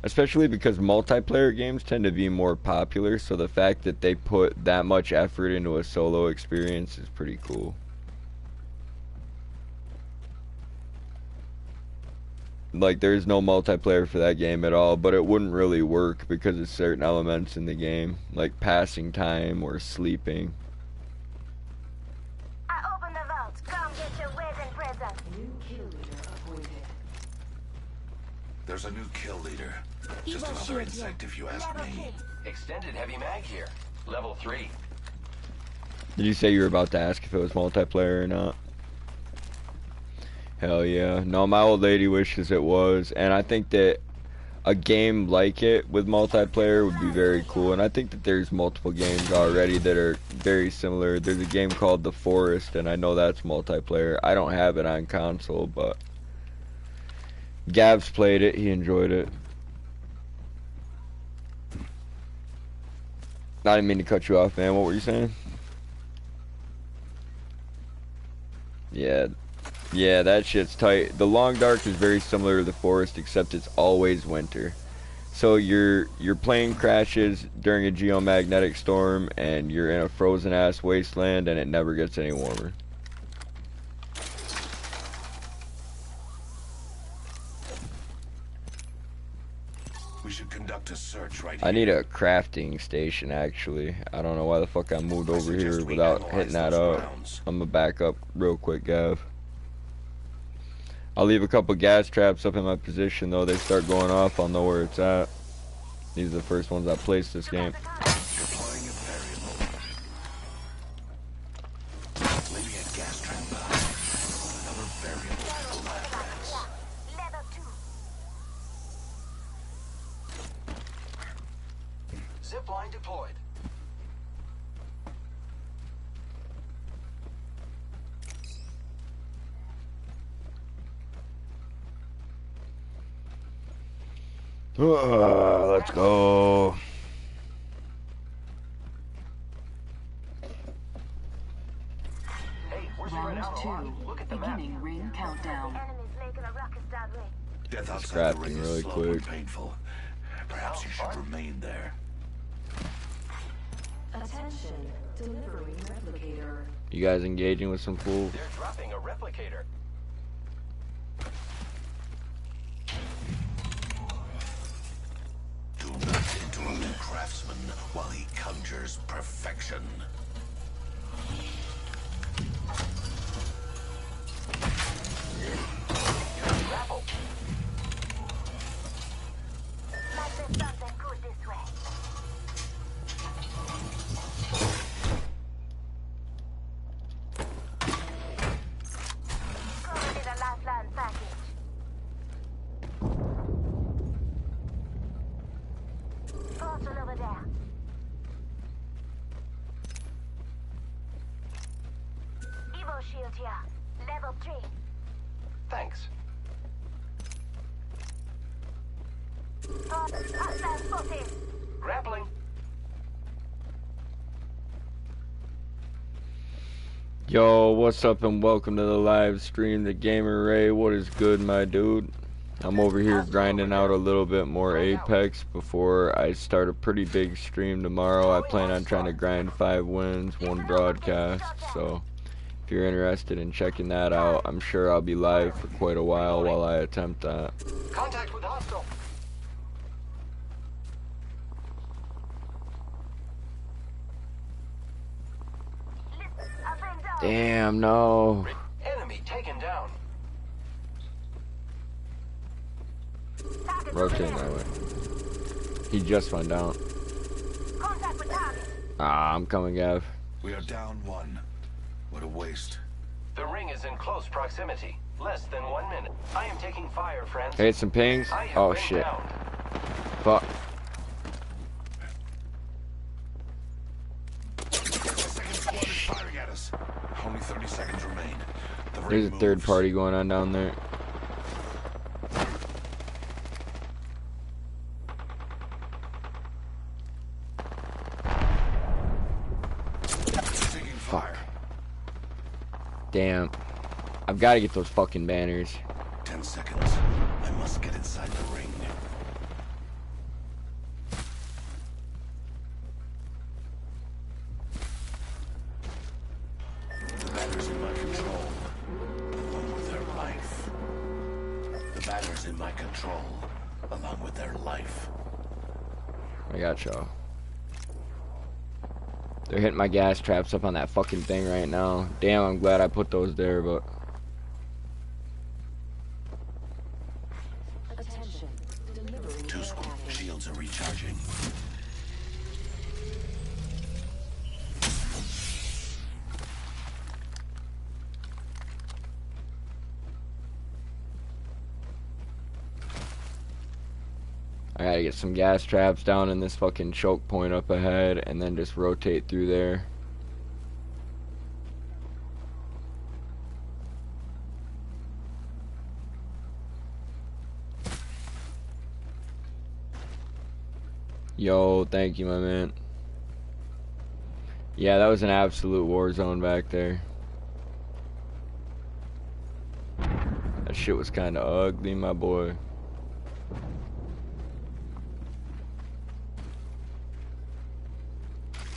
Especially because multiplayer games tend to be more popular, so the fact that they put that much effort into a solo experience is pretty cool. Like, there's no multiplayer for that game at all, but it wouldn't really work because of certain elements in the game, like passing time or sleeping. I open the vault. Come get your wedding present. New kill leader appointed. There's a new kill leader. Just another insect if you ask me. Extended heavy mag here. Level 3. Did you say you were about to ask if it was multiplayer or not? Hell yeah. No, my old lady wishes it was, and I think that a game like it with multiplayer would be very cool, and I think that there's multiple games already that are very similar. There's a game called The Forest, and I know that's multiplayer. I don't have it on console, but Gav's played it. He enjoyed it. I didn't mean to cut you off, man. What were you saying? Yeah, that shit's tight. The Long Dark is very similar to The Forest, except it's always winter. So your plane crashes during a geomagnetic storm, and you're in a frozen-ass wasteland, and it never gets any warmer. We should conduct a search right here. I need a crafting station, actually. I don't know why the fuck I moved over here without hitting that up. I'm gonna back up real quick, Gav. I'll leave a couple gas traps up in my position, though. They start going off, I'll know where it's at. These are the first ones I placed this game. Deploying a variable. Maybe a gas trap. Another variable. Level 2. Zipline deployed. Let's go. Hey, we're spread Round out a lot. 2. Look at the map. Beginning ring countdown. Enemies making a ruckus that way. Death outside Scrapping the ring is really slow quick. and painful. Perhaps you should remain there. Attention. Delivering replicator. You guys engaging with some fools? They're dropping a replicator. Do not interrupt a craftsman while he conjures perfection. Grapple. Might be something good this way. Gonna need a lifeline package. Portal over there. Evo shield here. Level 3. Thanks. Hostile spotted. Grappling. Yo, what's up and welcome to the live stream, the Gamer Ray. What is good, my dude? I'm over here grinding out a little bit more Apex before I start a pretty big stream tomorrow. I plan on trying to grind 5 wins, 1 broadcast, so if you're interested in checking that out, I'm sure I'll be live for quite a while I attempt that. Contact with hostile. I've been down. Damn, no. Enemy taken down. Target Rotating over that there. way. He just went down. Contact with target. Ah, I'm coming, Gav. We are down 1. What a waste. The ring is in close proximity. Less than 1 minute. I am taking fire, friends. Hit some pings. I have Oh been shit. downed. Fuck. 2nd squad is firing at us. Only 30 seconds remain. The There's a ring third moves. party going on down there. Taking fire. Damn. I've got to get those fucking banners. 10 seconds. I must get inside the ring. The batter's in my control, along with their life. The batter's in my control, along with their life. I got y'all. They're hitting my gas traps up on that fucking thing right now. Damn, I'm glad I put those there, but... Attention. Delivering 2 care squad package. shields are recharging. I gotta get some gas traps down in this fucking choke point up ahead and then just rotate through there. Yo, thank you, my man. Yeah, that was an absolute war zone back there. That shit was kinda ugly, my boy.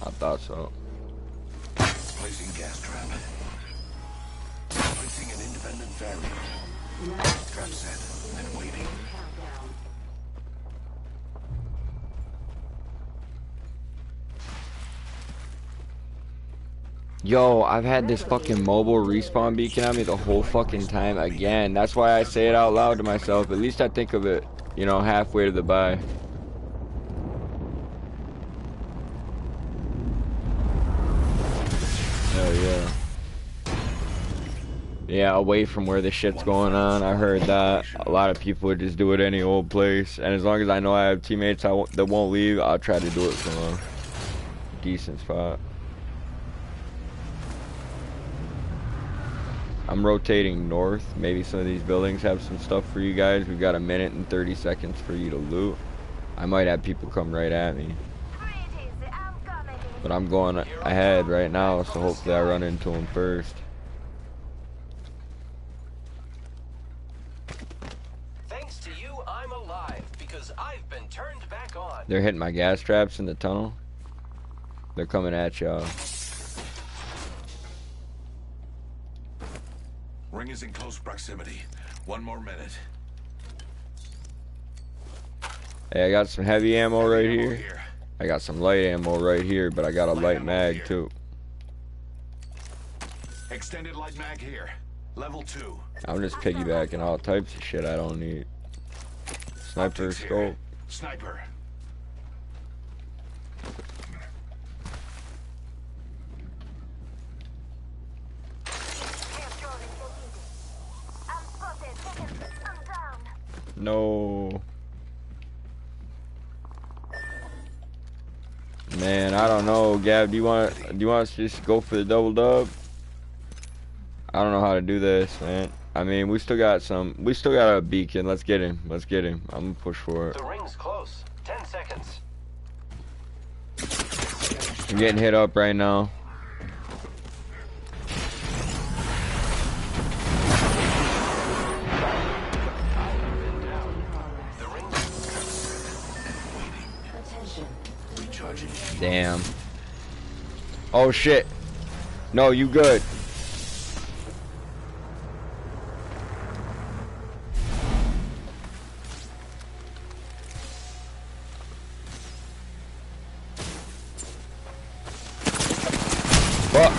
I thought so. Placing gas trap. Placing an independent variable. Trap set and waiting. Countdown. Yo, I've had this fucking mobile respawn beacon on me the whole fucking time again. That's why I say it out loud to myself. At least I think of it, you know, halfway to the buy. Hell yeah. Yeah, away from where the shit's going on. I heard that a lot of people would just do it any old place. And as long as I know I have teammates that won't leave, I'll try to do it from a decent spot. I'm rotating north. Maybe some of these buildings have some stuff for you guys. We've got 1 minute and 30 seconds for you to loot. I might have people come right at me. But I'm going ahead right now, so hopefully I run into them first. Thanks to you, I'm alive because I've been turned back on. They're hitting my gas traps in the tunnel. They're coming at y'all. Ring is in close proximity. 1 more minute. Hey, I got some heavy ammo right here. I got some light ammo right here, but I got a light mag too. Extended light mag here. Level 2. I'm just piggybacking all types of shit I don't need. Sniper Optics here. scope. Sniper. I'm spotted. I'm down. No. Man, I don't know, Gab. Do you want us to just go for the double dub? I don't know how to do this, man. I mean, we still got a beacon. Let's get him. Let's get him. I'm gonna push for it. The ring's close. 10 seconds. I'm getting hit up right now. The ring's Attention. Recharging. Damn. Oh shit. No, you good. Fuck.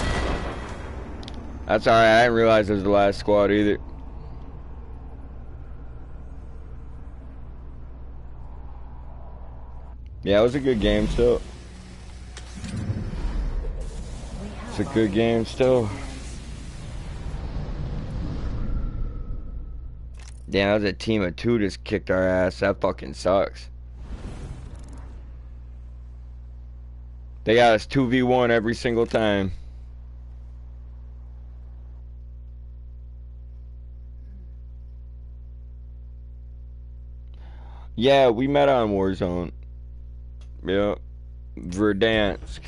That's alright. I didn't realize it was the last squad either. Yeah, it was a good game still. It's a good game still. Damn, that was a team of 2 just kicked our ass. That fucking sucks. They got us 2v1 every single time. Yeah, we met on Warzone. Yep. Verdansk.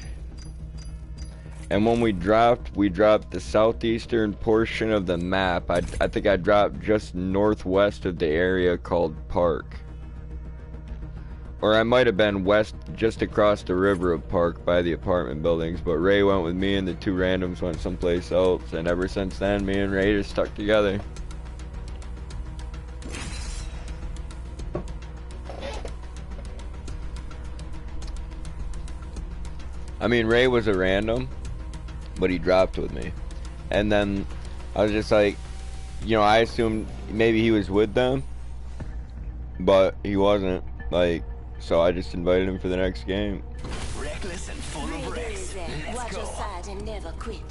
And when we dropped the southeastern portion of the map. I think I dropped just northwest of the area called Park. Or I might have been west, just across the river of Park by the apartment buildings. But Ray went with me and the 2 randoms went someplace else. And ever since then, me and Ray just stuck together. I mean, Ray was a random, but he dropped with me. And then I was just like, you know, I assumed maybe he was with them, but he wasn't. Like, so I just invited him for the next game. Reckless and full of wrecks. Let's Watch your go. side and never quit.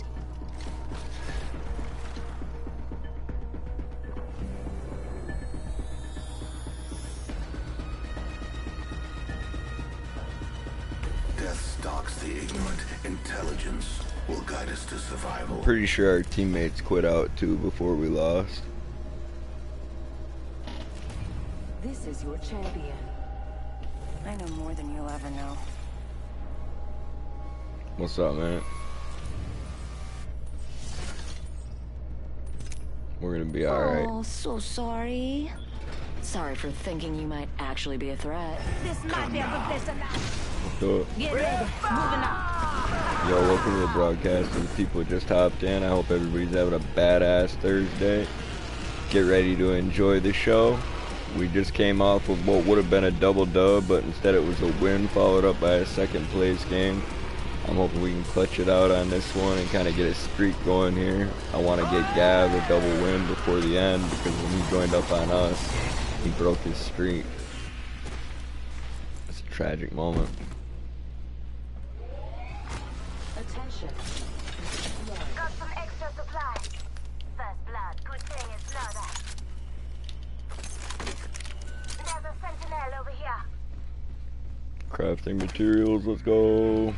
Death stalks the ignorant. Intelligence will guide us to survival. Pretty sure our teammates quit out too before we lost. This is your champion. I know more than you'll ever know. What's up, man? We're gonna be alright. Oh, so sorry. Sorry for thinking you might actually be a threat. This might be a good place to land. Do it. Get ready. Moving up. Yo, welcome to the broadcast. And people just hopped in. I hope everybody's having a badass Thursday. Get ready to enjoy the show. We just came off of what would have been a double dub, but instead it was a win followed up by a second place game. I'm hoping we can clutch it out on this one and kind of get a streak going here. I want to get Gav a double win before the end because when he joined up on us, he broke his streak. It's a tragic moment. Attention. Got some extra supplies. First blood, good thing it's not that. There's a sentinel over here. Crafting materials, let's go.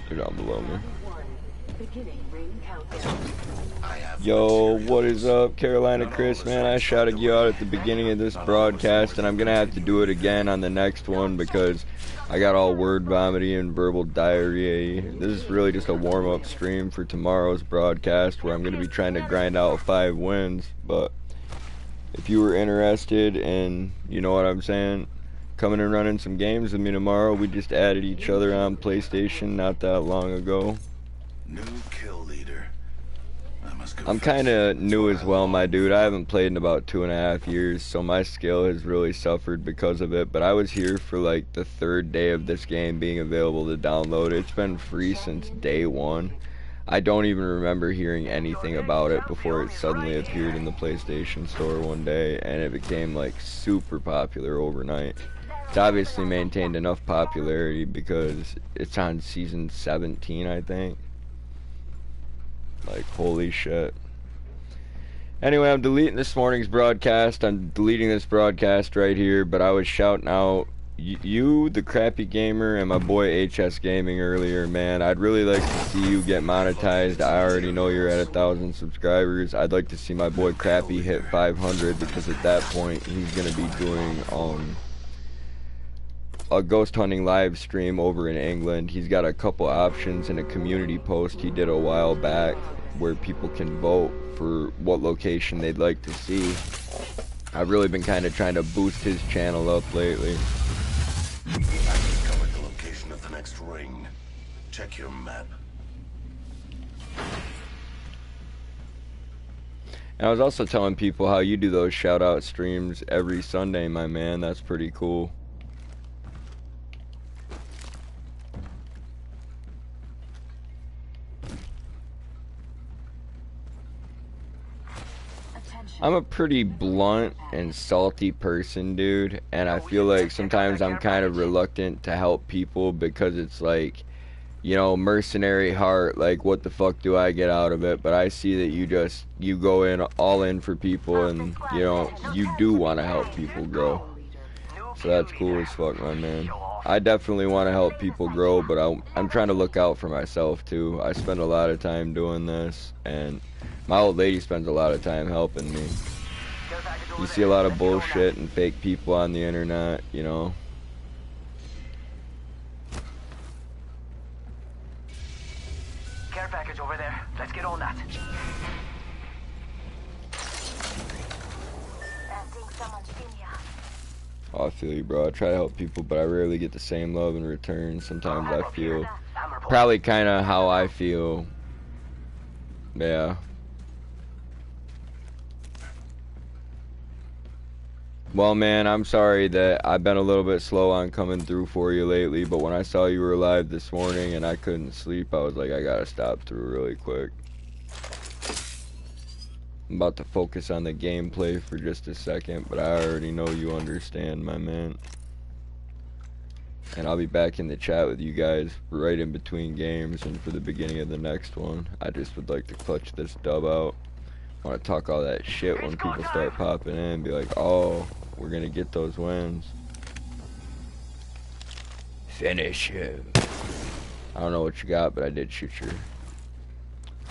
They're down below me. Beginning ring countdown. Yo, what is up, Carolina Chris, man? I shouted you out at the beginning of this broadcast, and I'm gonna have to do it again on the next one because I got all word vomiting and verbal diarrhea. This is really just a warm-up stream for tomorrow's broadcast where I'm gonna be trying to grind out 5 wins. But if you were interested in, you know what I'm saying, coming and running some games with me tomorrow, we just added each other on PlayStation not that long ago. New kill leader. I'm kind of new as well, my dude. I haven't played in about 2.5 years, so my skill has really suffered because of it. But I was here for like the 3rd day of this game being available to download. It's been free since day 1. I don't even remember hearing anything about it before it suddenly appeared in the PlayStation Store one day, and it became like super popular overnight. It's obviously maintained enough popularity because it's on season 17, I think. Like, holy shit. Anyway, I'm deleting this morning's broadcast. I'm deleting this broadcast right here, but I was shouting out you, the Crappy Gamer, and my boy HS Gaming earlier, man. I'd really like to see you get monetized. I already know you're at 1,000 subscribers. I'd like to see my boy Crappy hit 500 because at that point, he's going to be doing, a ghost hunting live stream over in England. He's got a couple options in a community post he did a while back where people can vote for what location they'd like to see. I've really been kind of trying to boost his channel up lately. I discovered the location of the next ring. Check your map. And I was also telling people how you do those shout out streams every Sunday, my man. That's pretty cool. I'm a pretty blunt and salty person, dude, and I feel like sometimes I'm kind of reluctant to help people because it's like, you know, mercenary heart, like what the fuck do I get out of it? But I see that you go in all in for people, and you know, you do want to help people grow. So that's cool as fuck, my man. I definitely want to help people grow, but I'm trying to look out for myself too. I spend a lot of time doing this, and my old lady spends a lot of time helping me. You see a lot of bullshit and fake people on the internet, you know. Care package over there. Let's get on that. I think someone's in here. Oh, I feel you, bro. I try to help people, but I rarely get the same love in return. Sometimes I feel probably kind of how I feel. Yeah. Well, man, I'm sorry that I've been a little bit slow on coming through for you lately, but when I saw you were live this morning and I couldn't sleep, I was like, I gotta stop through really quick. I'm about to focus on the gameplay for just a second, but I already know you understand, my man. And I'll be back in the chat with you guys right in between games and for the beginning of the next one. I just would like to clutch this dub out. I want to talk all that shit when people start popping in and be like, oh, we're gonna get those wins. Finish him. I don't know what you got, but I did shoot your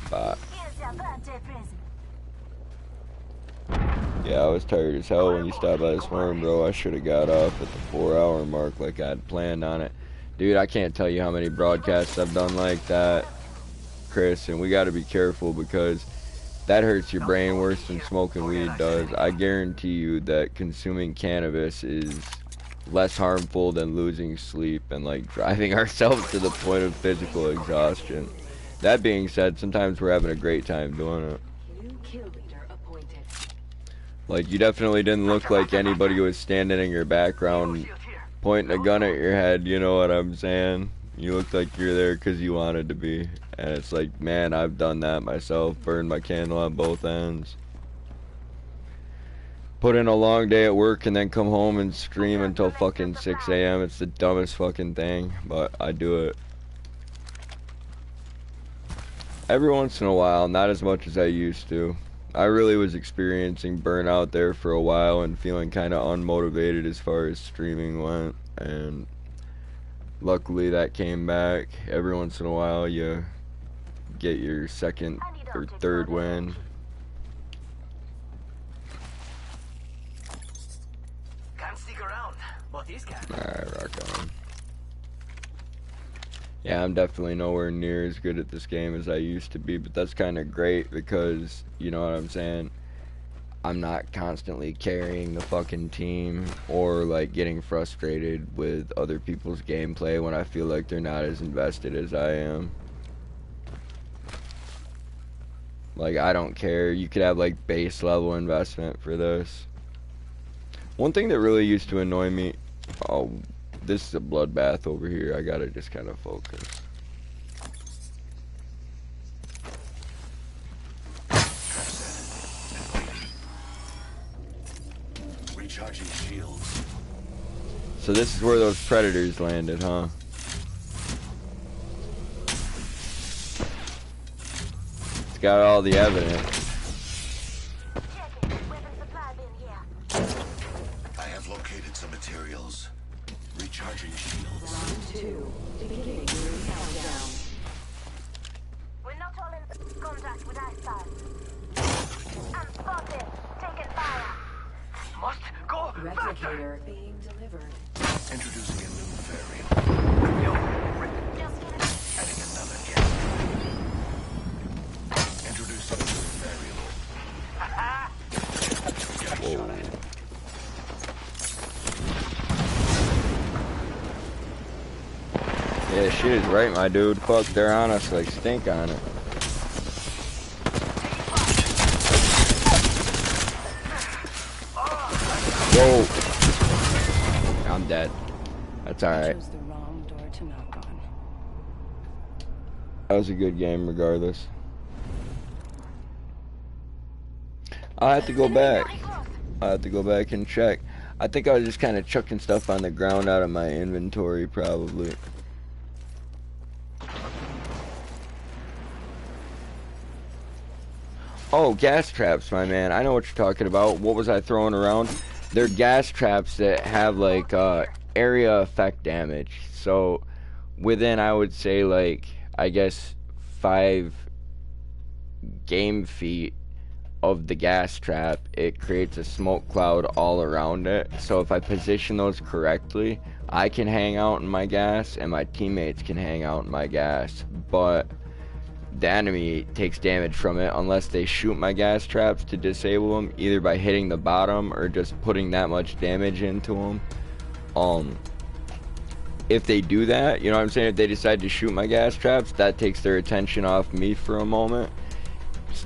bot. Here's your birthday present. Yeah, I was tired as hell when you stopped by this morning, bro. I should have got off at the 4-hour mark like I'd planned on it. Dude, I can't tell you how many broadcasts I've done like that, Chris, and we got to be careful because that hurts your brain worse than smoking weed does. I guarantee you that consuming cannabis is less harmful than losing sleep and like driving ourselves to the point of physical exhaustion. That being said, sometimes we're having a great time doing it. New kill leader appointed. Like, you definitely didn't look like anybody was standing in your background pointing a gun at your head, you know what I'm saying? You looked like you're there because you wanted to be. And it's like, man, I've done that myself. Burned my candle on both ends. Put in a long day at work and then come home and stream until fucking 6 a.m. It's the dumbest fucking thing, but I do it. Every once in a while, not as much as I used to. I really was experiencing burnout there for a while and feeling kind of unmotivated as far as streaming went, and luckily that came back. Every once in a while you get your second or third win. Can't stick around, but these can. Alright, rock on. Yeah, I'm definitely nowhere near as good at this game as I used to be, but that's kind of great because, you know what I'm saying, I'm not constantly carrying the fucking team or like getting frustrated with other people's gameplay when I feel like they're not as invested as I am. Like, I don't care. You could have like base level investment for this. One thing that really used to annoy me, oh, this is a bloodbath over here. I gotta just kind of focus. Recharging shields. So this is where those predators landed, huh? It's got all the evidence. Checking. Weapon supply bin here. I have located some materials. Recharging shields. Round 2. Beginning your countdown. We're not all in contact with eyesight. I'm spotted. Taking fire. Must go faster. Replicator being delivered. Introducing a new variable. Yo, Just get it. Adding another gas. Introducing a new variable. Whoa. Yeah, shit is right, my dude. Fuck, they're on us like stink on it. Whoa. I'm dead. That's alright. Chose the wrong door to knock on. That was a good game regardless. I have to go back. I have to go back and check. I think I was just kind of chucking stuff on the ground out of my inventory probably. Oh, gas traps, my man. I know what you're talking about. What was I throwing around? They're gas traps that have like area effect damage. So within, I would say, like, I guess 5 game feet of the gas trap, it creates a smoke cloud all around it. So if I position those correctly, I can hang out in my gas and my teammates can hang out in my gas, but the enemy takes damage from it unless they shoot my gas traps to disable them, either by hitting the bottom or just putting that much damage into them. If they do that, you know what I'm saying, if they decide to shoot my gas traps, that takes their attention off me for a moment.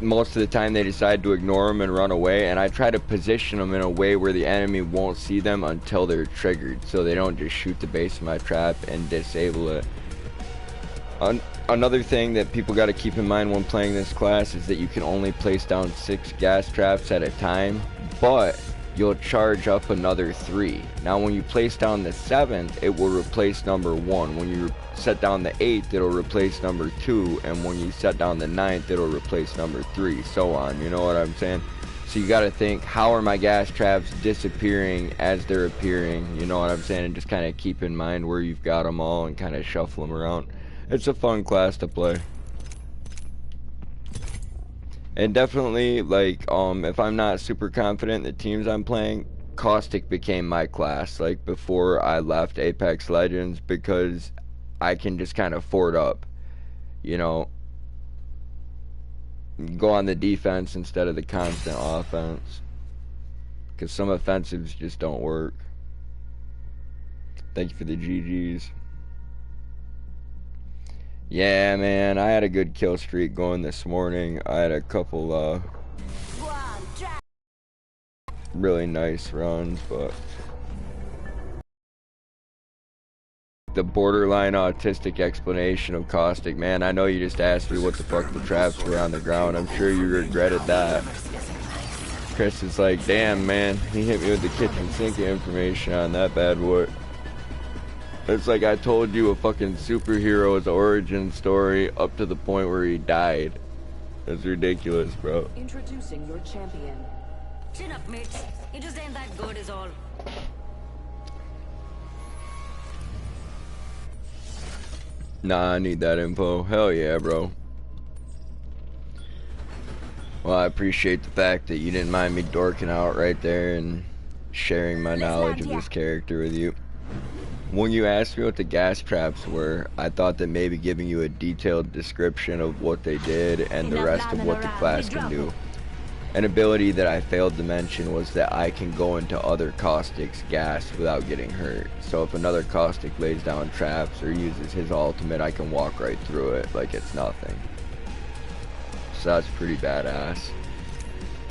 Most of the time they decide to ignore them and run away, and I try to position them in a way where the enemy won't see them until they're triggered, so they don't just shoot the base of my trap and disable it. Another thing that people got to keep in mind when playing this class is that you can only place down 6 gas traps at a time, but you'll charge up another 3. Now when you place down the 7th, it will replace number 1. When you set down the 8th, it'll replace number 2, and when you set down the 9th, it'll replace number 3, so on. You know what I'm saying? So you got to think, how are my gas traps disappearing as they're appearing? You know what I'm saying? And just kind of keep in mind where you've got them all and kind of shuffle them around. It's a fun class to play. And definitely, like, if I'm not super confident in the teams I'm playing, Caustic became my class, like, before I left Apex Legends, because I can just kind of fort up, you know, go on the defense instead of the constant offense, because some offensives just don't work. Thank you for the GGs. Yeah, man, I had a good kill streak going this morning. I had a couple really nice runs, but the borderline autistic explanation of Caustic, man, I know you just asked me what the fuck the traps were on the ground. I'm sure you regretted that. Chris is like, damn, man, he hit me with the kitchen sink information on that bad boy. It's like I told you a fucking superhero's origin story up to the point where he died. That's ridiculous, bro. Introducing your champion. Chin up, mates. He just ain't that good is all. Nah, I need that info. Hell yeah, bro. Well, I appreciate the fact that you didn't mind me dorking out right there and sharing my knowledge of this character with you. When you asked me what the gas traps were, I thought that maybe giving you a detailed description of what they did and the rest of what the class can do. An ability that I failed to mention was that I can go into other Caustic's gas without getting hurt. So if another Caustic lays down traps or uses his ultimate, I can walk right through it like it's nothing. So that's pretty badass.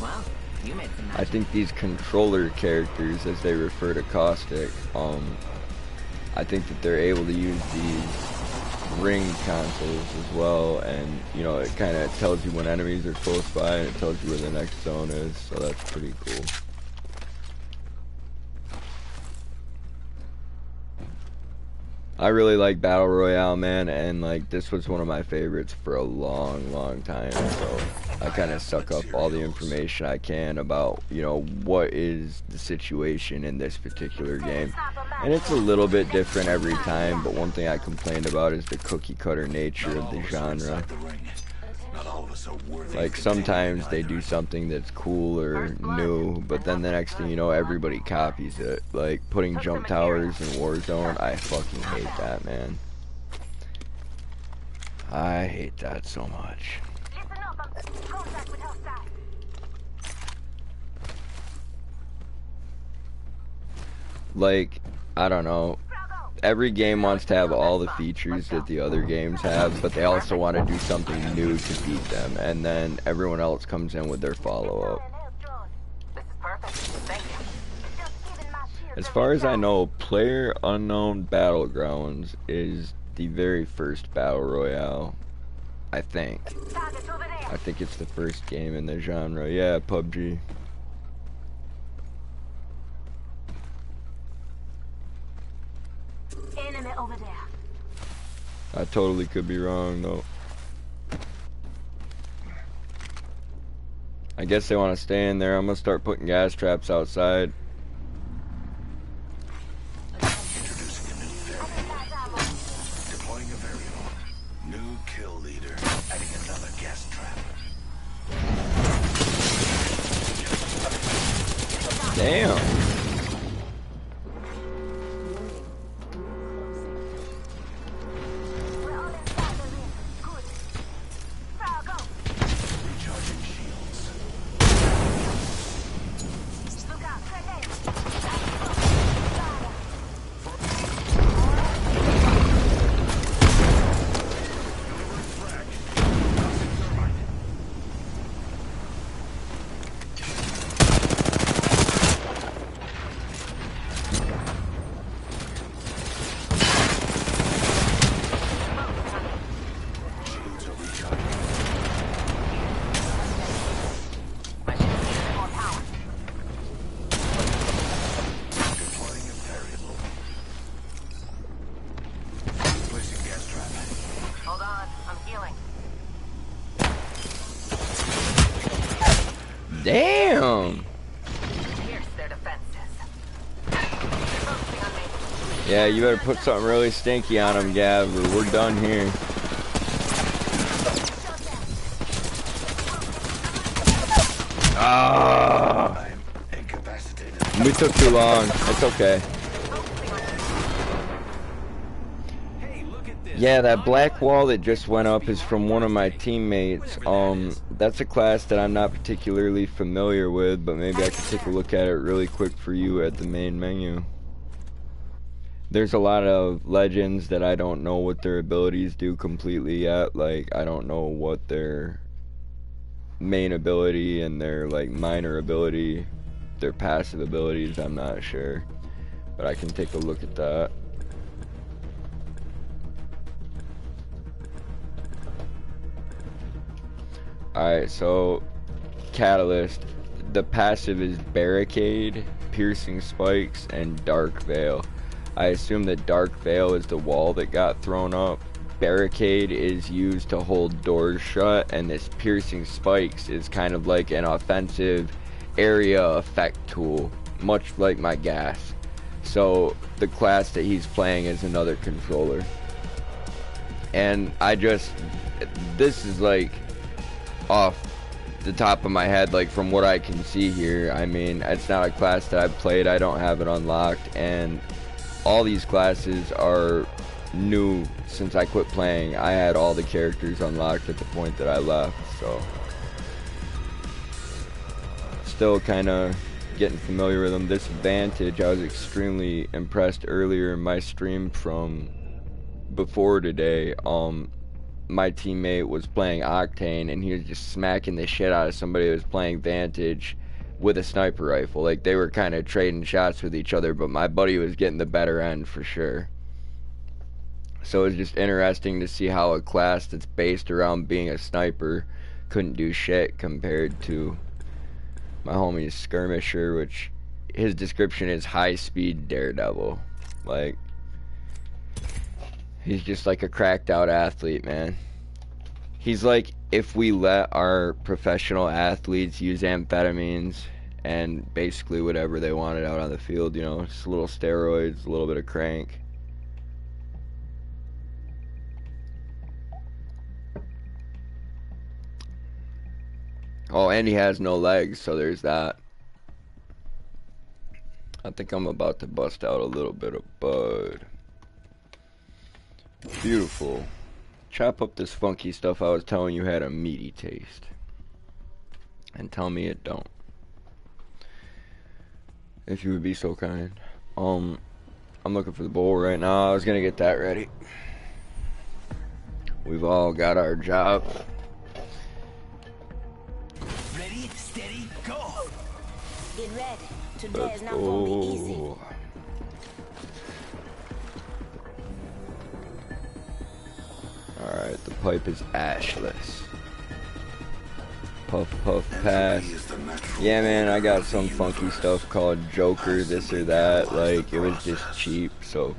Wow, you made some I think these controller characters, as they refer to Caustic, I think that they're able to use these ring consoles as well, and you know, it kind of tells you when enemies are close by and it tells you where the next zone is, so that's pretty cool. I really like Battle Royale, man, and like this was one of my favorites for a long time, so I kind of suck up all the information I can about, you know, what is the situation in this particular game. And it's a little bit different every time, but one thing I complained about is the cookie cutter nature of the genre. Like sometimes they do something that's cool or new, but then the next thing you know, everybody copies it. Like putting jump towers in Warzone, I fucking hate that, man. I hate that so much. Like, I don't know. Every game wants to have all the features that the other games have, but they also want to do something new to beat them, and then everyone else comes in with their follow-up. As far as I know, PlayerUnknown Battlegrounds is the very first Battle Royale, I think. I think it's the first game in the genre. Yeah, PUBG. Enemy over there. I totally could be wrong though. I guess they want to stay in there. I'm gonna start putting gas traps outside. Introducing a new variable. Deploying a variable. New kill leader. Adding another gas trap. Damn. We're all inside the ring. Good. Frau, go. Recharging shields. Look out, grenade. Shields are recharging. My shields need more power. Deploying a variable. Placing gas trap. Hold on, I'm healing. Damn. Pierce their defenses. Focusing on me. Yeah, you better put something really stinky on them, Gav, or we're done here. Ah, I'm incapacitated. we took too long. It's okay. Yeah, that black wall that just went up is from one of my teammates. That's a class that I'm not particularly familiar with, but maybe I could take a look at it really quick for you at the main menu. There's a lot of legends that I don't know what their abilities do completely yet. Like, I don't know what their main ability and their, like, minor ability, their passive abilities, I'm not sure. But I can take a look at that. Alright, so Catalyst, the passive is Barricade, Piercing Spikes, and Dark Veil. I assume that Dark Veil is the wall that got thrown up. Barricade is used to hold doors shut, and this Piercing Spikes is kind of like an offensive area effect tool, much like my gas. So the class that he's playing is another controller. And this is like off the top of my head, like from what I can see here. I mean, it's not a class that I've played, I don't have it unlocked, and all these classes are new since I quit playing. I had all the characters unlocked at the point that I left, so still kind of getting familiar with them. This Vantage, I was extremely impressed earlier in my stream from before today. My teammate was playing Octane, and he was just smacking the shit out of somebody who was playing Vantage with a sniper rifle. Like, they were kind of trading shots with each other, but my buddy was getting the better end for sure. So it's just interesting to see how a class that's based around being a sniper couldn't do shit compared to my homie's Skirmisher, which his description is high-speed daredevil. Like, he's just like a cracked out athlete, man. He's like if we let our professional athletes use amphetamines and basically whatever they wanted out on the field, you know, just a little steroids, a little bit of crank. Oh, and he has no legs, so there's that. I think I'm about to bust out a little bit of bud. Beautiful. Chop up this funky stuff I was telling you had a meaty taste. And tell me it don't. If you would be so kind. I'm looking for the bowl right now. I was gonna get that ready. We've all got our job. Ready, steady, go! Get ready. Today is not gonna be easy. Alright, the pipe is ashless. Puff, puff, pass. Yeah, man, I got some funky stuff called Joker, this or that. Like, it was just cheap, so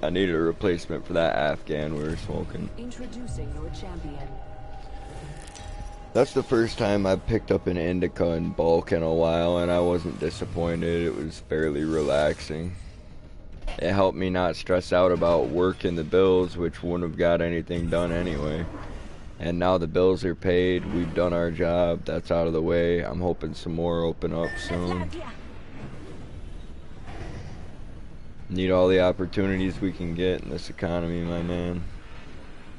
I needed a replacement for that Afghan we were smoking. Introducing your champion. That's the first time I've picked up an indica in bulk in a while, and I wasn't disappointed. It was fairly relaxing. It helped me not stress out about work and the bills, which wouldn't have got anything done anyway. And now the bills are paid, we've done our job, that's out of the way. I'm hoping some more open up soon. Need all the opportunities we can get in this economy, my man.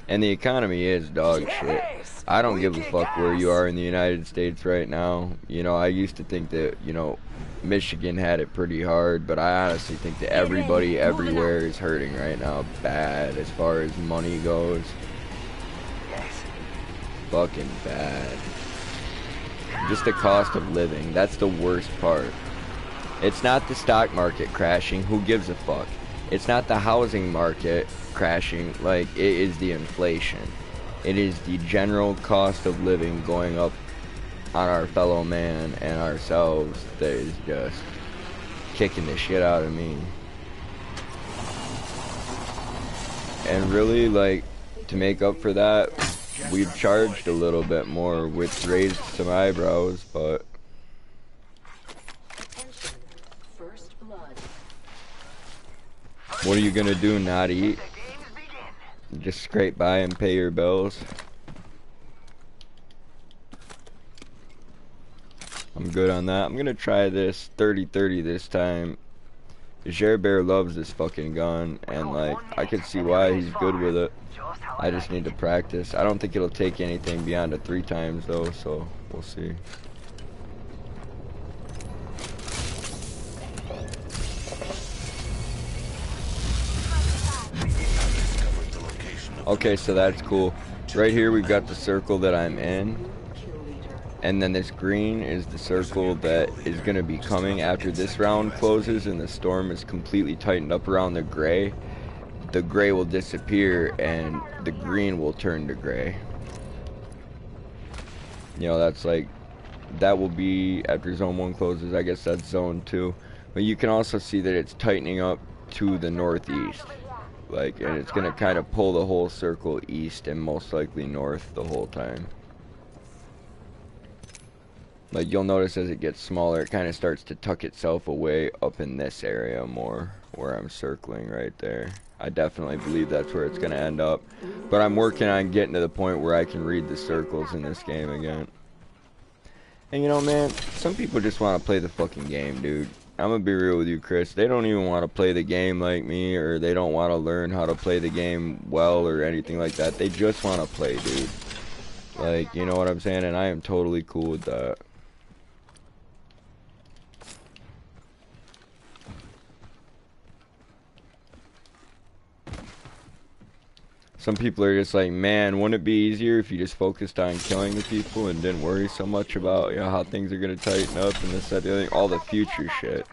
And the economy is dog shit. I don't give a fuck where you are in the United States right now. You know, I used to think that, you know, Michigan had it pretty hard, but I honestly think that everybody everywhere is hurting right now bad as far as money goes. Fucking bad. Just the cost of living, that's the worst part. It's not the stock market crashing, who gives a fuck? It's not the housing market crashing, like, it is the inflation. It is the general cost of living going up on our fellow man and ourselves that is just kicking the shit out of me. And really, like, to make up for that, we've charged a little bit more, which raised some eyebrows, but what are you gonna do, not eat? Just scrape by and pay your bills? I'm good on that. I'm gonna try this 30-30 this time. Jer Bear loves this fucking gun, and like, I can see why he's good with it. I just need to practice. I don't think it'll take anything beyond a 3 times though, so we'll see. Okay, so that's cool. Right here we've got the circle that I'm in, and then this green is the circle that is going to be coming after this round closes and the storm is completely tightened up around the gray. The gray will disappear and the green will turn to gray. You know, that's like, that will be after zone 1 closes. I guess that's zone 2. But you can also see that it's tightening up to the northeast. Like, and it's gonna kind of pull the whole circle east and most likely north the whole time. Like, you'll notice as it gets smaller, it kind of starts to tuck itself away up in this area more, where I'm circling right there. I definitely believe that's where it's gonna end up. But I'm working on getting to the point where I can read the circles in this game again. And you know, man, some people just want to play the fucking game, dude. I'm gonna be real with you, Chris. They don't even want to play the game like me, or they don't want to learn how to play the game well or anything like that. They just want to play, dude. Like, you know what I'm saying? And I am totally cool with that. Some people are just like, man, wouldn't it be easier if you just focused on killing the people and didn't worry so much about, you know, how things are gonna tighten up and this, that, the other thing, all the future shit.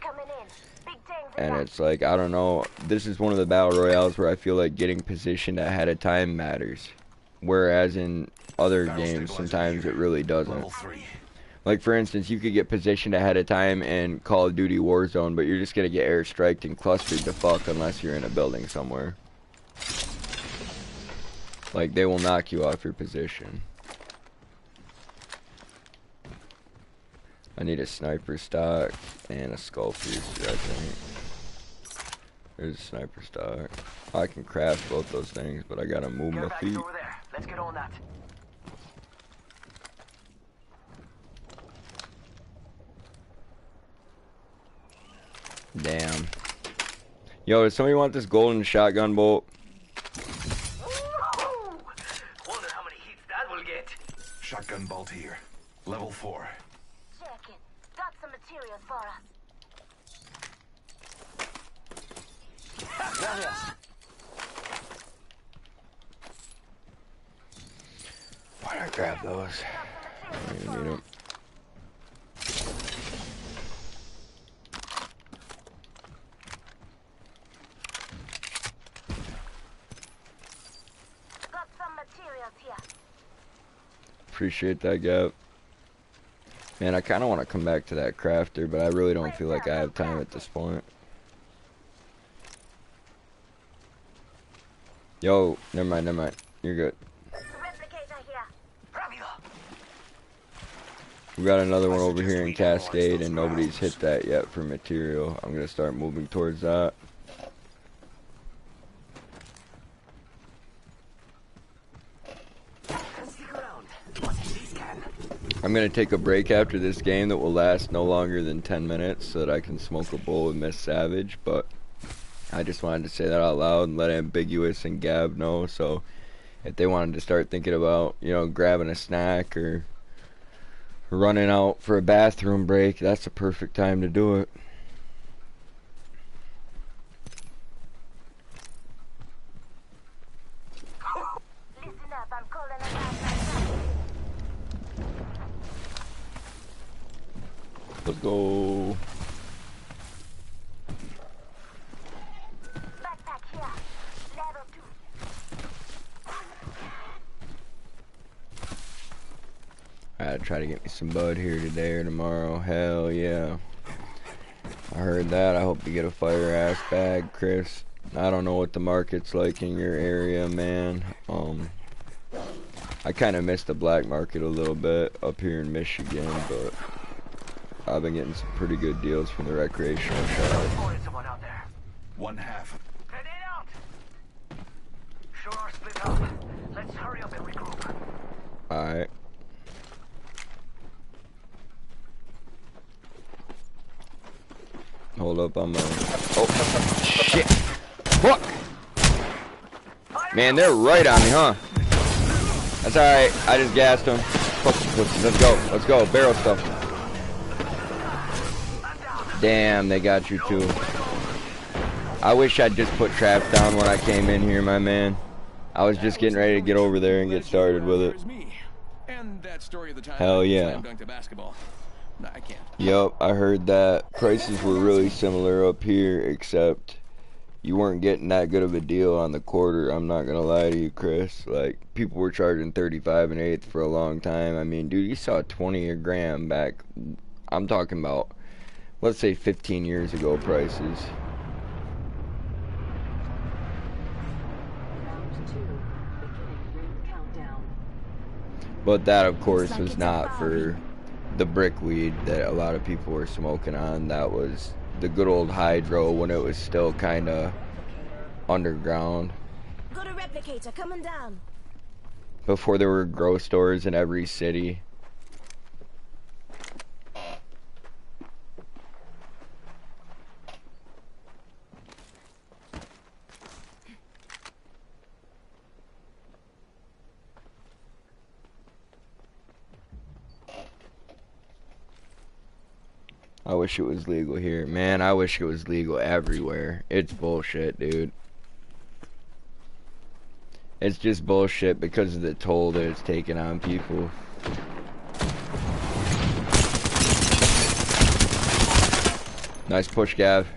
And it's like, I don't know, this is one of the battle royales where I feel like getting positioned ahead of time matters, whereas in other games sometimes it really doesn't. Like, for instance, you could get positioned ahead of time in Call of Duty Warzone, but you're just gonna get airstriked and clustered to fuck unless you're in a building somewhere. Like, they will knock you off your position. I need a sniper stock and a skull piece, I think. There's a sniper stock. I can craft both those things, but I gotta move my feet. Over there. Let's get on that. Damn. Yo, does somebody want this golden shotgun bolt? Wonder how many hits that will get. Shotgun bolt here. Level 4. Check it. Got some materials for us. Why'd I grab those? I don't even need them. Got some materials here. Appreciate that, Gap. Man, I kind of want to come back to that crafter, but I really don't feel like I have time at this point. Yo, never mind. You're good. Replicator here. We got another one over here in Cascade, and nobody's hit that yet for material. I'm gonna start moving towards that. I'm gonna take a break after this game that will last no longer than 10 minutes so that I can smoke a bowl with Miss Savage, but I just wanted to say that out loud and let Ambiguous and Gab know, so if they wanted to start thinking about, you know, grabbing a snack or running out for a bathroom break, that's the perfect time to do it. Listen up, I'm calling a Let's go. backpack here. Level 2. I gotta try to get me some bud here today or tomorrow. Hell yeah. I heard that. I hope you get a fire ass bag, Chris. I don't know what the market's like in your area, man. I kind of missed the black market a little bit up here in Michigan, but I've been getting some pretty good deals from the recreational shop. Someone out there. One half. Grenade out! Sure are split up. Let's hurry up and regroup. Alright. Hold up, I'm oh, shit. Fuck! Man, they're right on me, huh? That's alright, I just gassed them. Fuck you pussies, let's go, barrel stuff. Damn, they got you too. I wish I'd just put traps down when I came in here, my man. I was just getting ready to get over there and get started with it. Hell yeah. Yup, I heard that prices were really similar up here, except you weren't getting that good of a deal on the quarter. I'm not gonna lie to you, Chris. Like, people were charging 35 1/8 for a long time. I mean, dude, you saw 20 a gram back. I'm talking about, let's say 15 years ago prices. Round 2, beginning ring countdown. But that, of course, was not for the brick weed that a lot of people were smoking on. That was the good old hydro when it was still kind of underground. Got a replicator coming down. Before there were grow stores in every city. I wish it was legal here. Man, I wish it was legal everywhere. It's bullshit, dude. It's just bullshit because of the toll that it's taking on people. Nice push, Gav.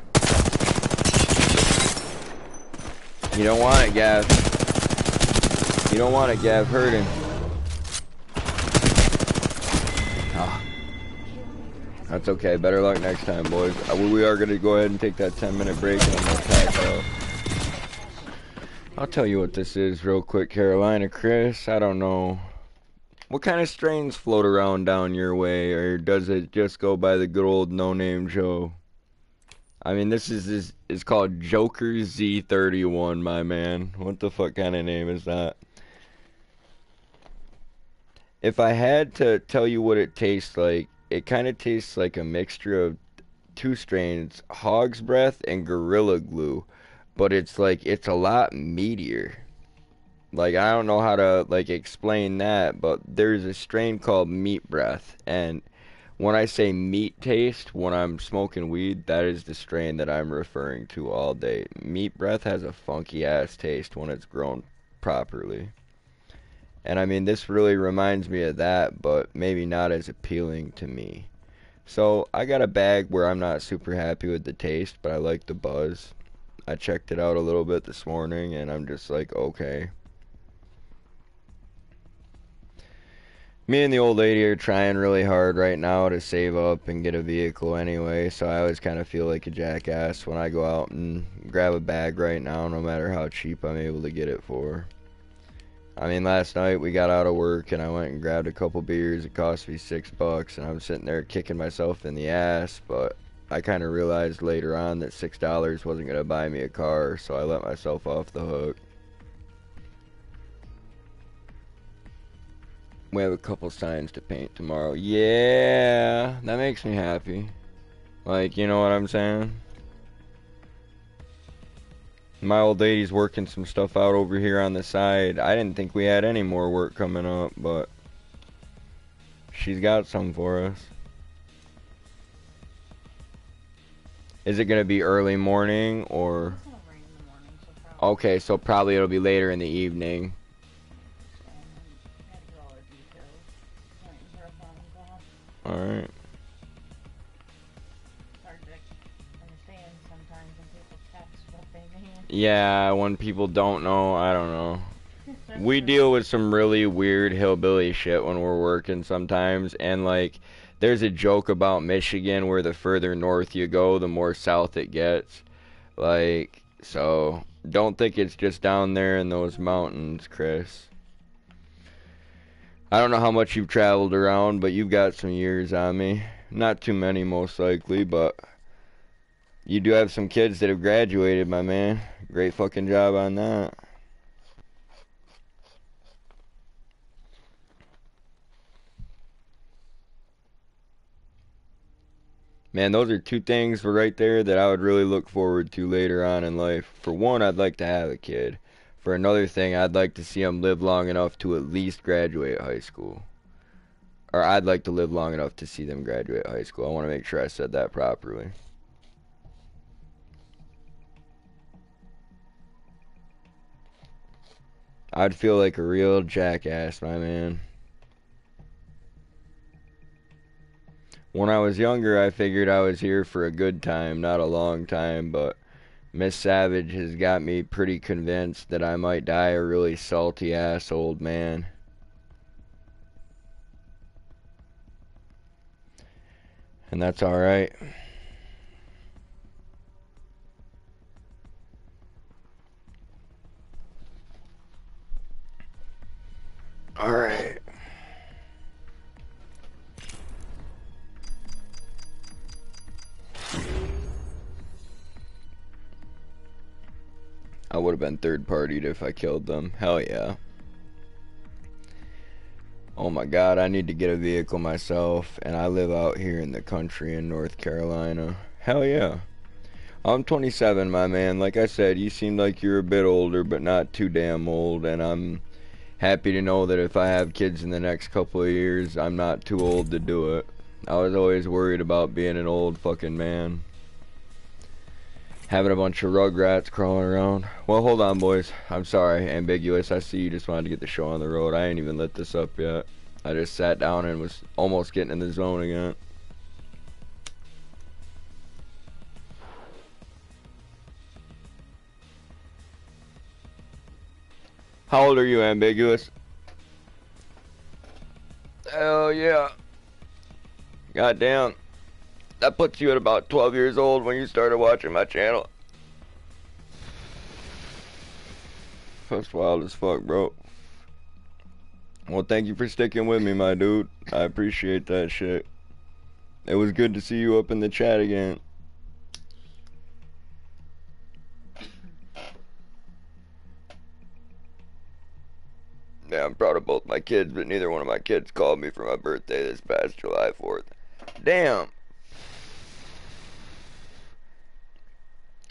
You don't want it, Gav. You don't want it, Gav. Hurt him. Ah. That's okay. Better luck next time, boys. We are going to go ahead and take that 10-minute break and I'm going to pack out. I'll tell you what this is real quick, Carolina Chris. I don't know. What kind of strains float around down your way, or does it just go by the good old no-name Joe? I mean, this is called Joker Z31, my man. What the fuck kind of name is that? If I had to tell you what it tastes like, it kind of tastes like a mixture of two strains, Hog's Breath and Gorilla Glue. But it's like, it's a lot meatier. Like, I don't know how to, like, explain that, but there's a strain called Meat Breath. And when I say meat taste, when I'm smoking weed, that is the strain that I'm referring to all day. Meat Breath has a funky-ass taste when it's grown properly. And I mean, this really reminds me of that, but maybe not as appealing to me. So, I got a bag where I'm not super happy with the taste, but I like the buzz. I checked it out a little bit this morning, and I'm just like, okay. Me and the old lady are trying really hard right now to save up and get a vehicle anyway, so I always kind of feel like a jackass when I go out and grab a bag right now, no matter how cheap I'm able to get it for. I mean, last night we got out of work and I went and grabbed a couple beers. It cost me $6 and I'm sitting there kicking myself in the ass, but I kind of realized later on that $6 wasn't going to buy me a car, so I let myself off the hook. We have a couple signs to paint tomorrow. Yeah, that makes me happy. Like, you know what I'm saying? My old lady's working some stuff out over here on the side. I didn't think we had any more work coming up, but she's got some for us. Is it going to be early morning or? It's gonna rain in the morning, so probably. Okay, so probably it'll be later in the evening. Had to get all the details. Waiting for a phone call. Alright. Hard to understand sometimes when people text what they mean. Yeah, when people don't know, I don't know. We deal with some really weird hillbilly shit when we're working sometimes, and like, there's a joke about Michigan where the further north you go, the more south it gets. Like, so, don't think it's just down there in those mountains, Chris. I don't know how much you've traveled around, but you've got some years on me. Not too many, most likely, but you do have some kids that have graduated, my man. Great fucking job on that. Man, those are two things right there that I would really look forward to later on in life. For one, I'd like to have a kid. For another thing, I'd like to see them live long enough to at least graduate high school. Or I'd like to live long enough to see them graduate high school. I want to make sure I said that properly. I'd feel like a real jackass, my man. When I was younger, I figured I was here for a good time, not a long time, but Miss Savage has got me pretty convinced that I might die a really salty-ass old man. And that's alright. Alright. I would have been third-partied if I killed them. Hell yeah. Oh my god, I need to get a vehicle myself, and I live out here in the country in North Carolina. Hell yeah. I'm 27, my man. Like I said, you seem like you're a bit older, but not too damn old, and I'm happy to know that if I have kids in the next couple of years, I'm not too old to do it. I was always worried about being an old fucking man. Having a bunch of rugrats crawling around. Well, hold on, boys. I'm sorry, ambiguous. I see you just wanted to get the show on the road. I ain't even lit this up yet. I just sat down and was almost getting in the zone again. How old are you, ambiguous? Hell yeah. Goddamn. That puts you at about 12 years old when you started watching my channel. That's wild as fuck, bro. Well, thank you for sticking with me, my dude. I appreciate that shit. It was good to see you up in the chat again. Yeah, I'm proud of both my kids, but neither one of my kids called me for my birthday this past July 4th. Damn.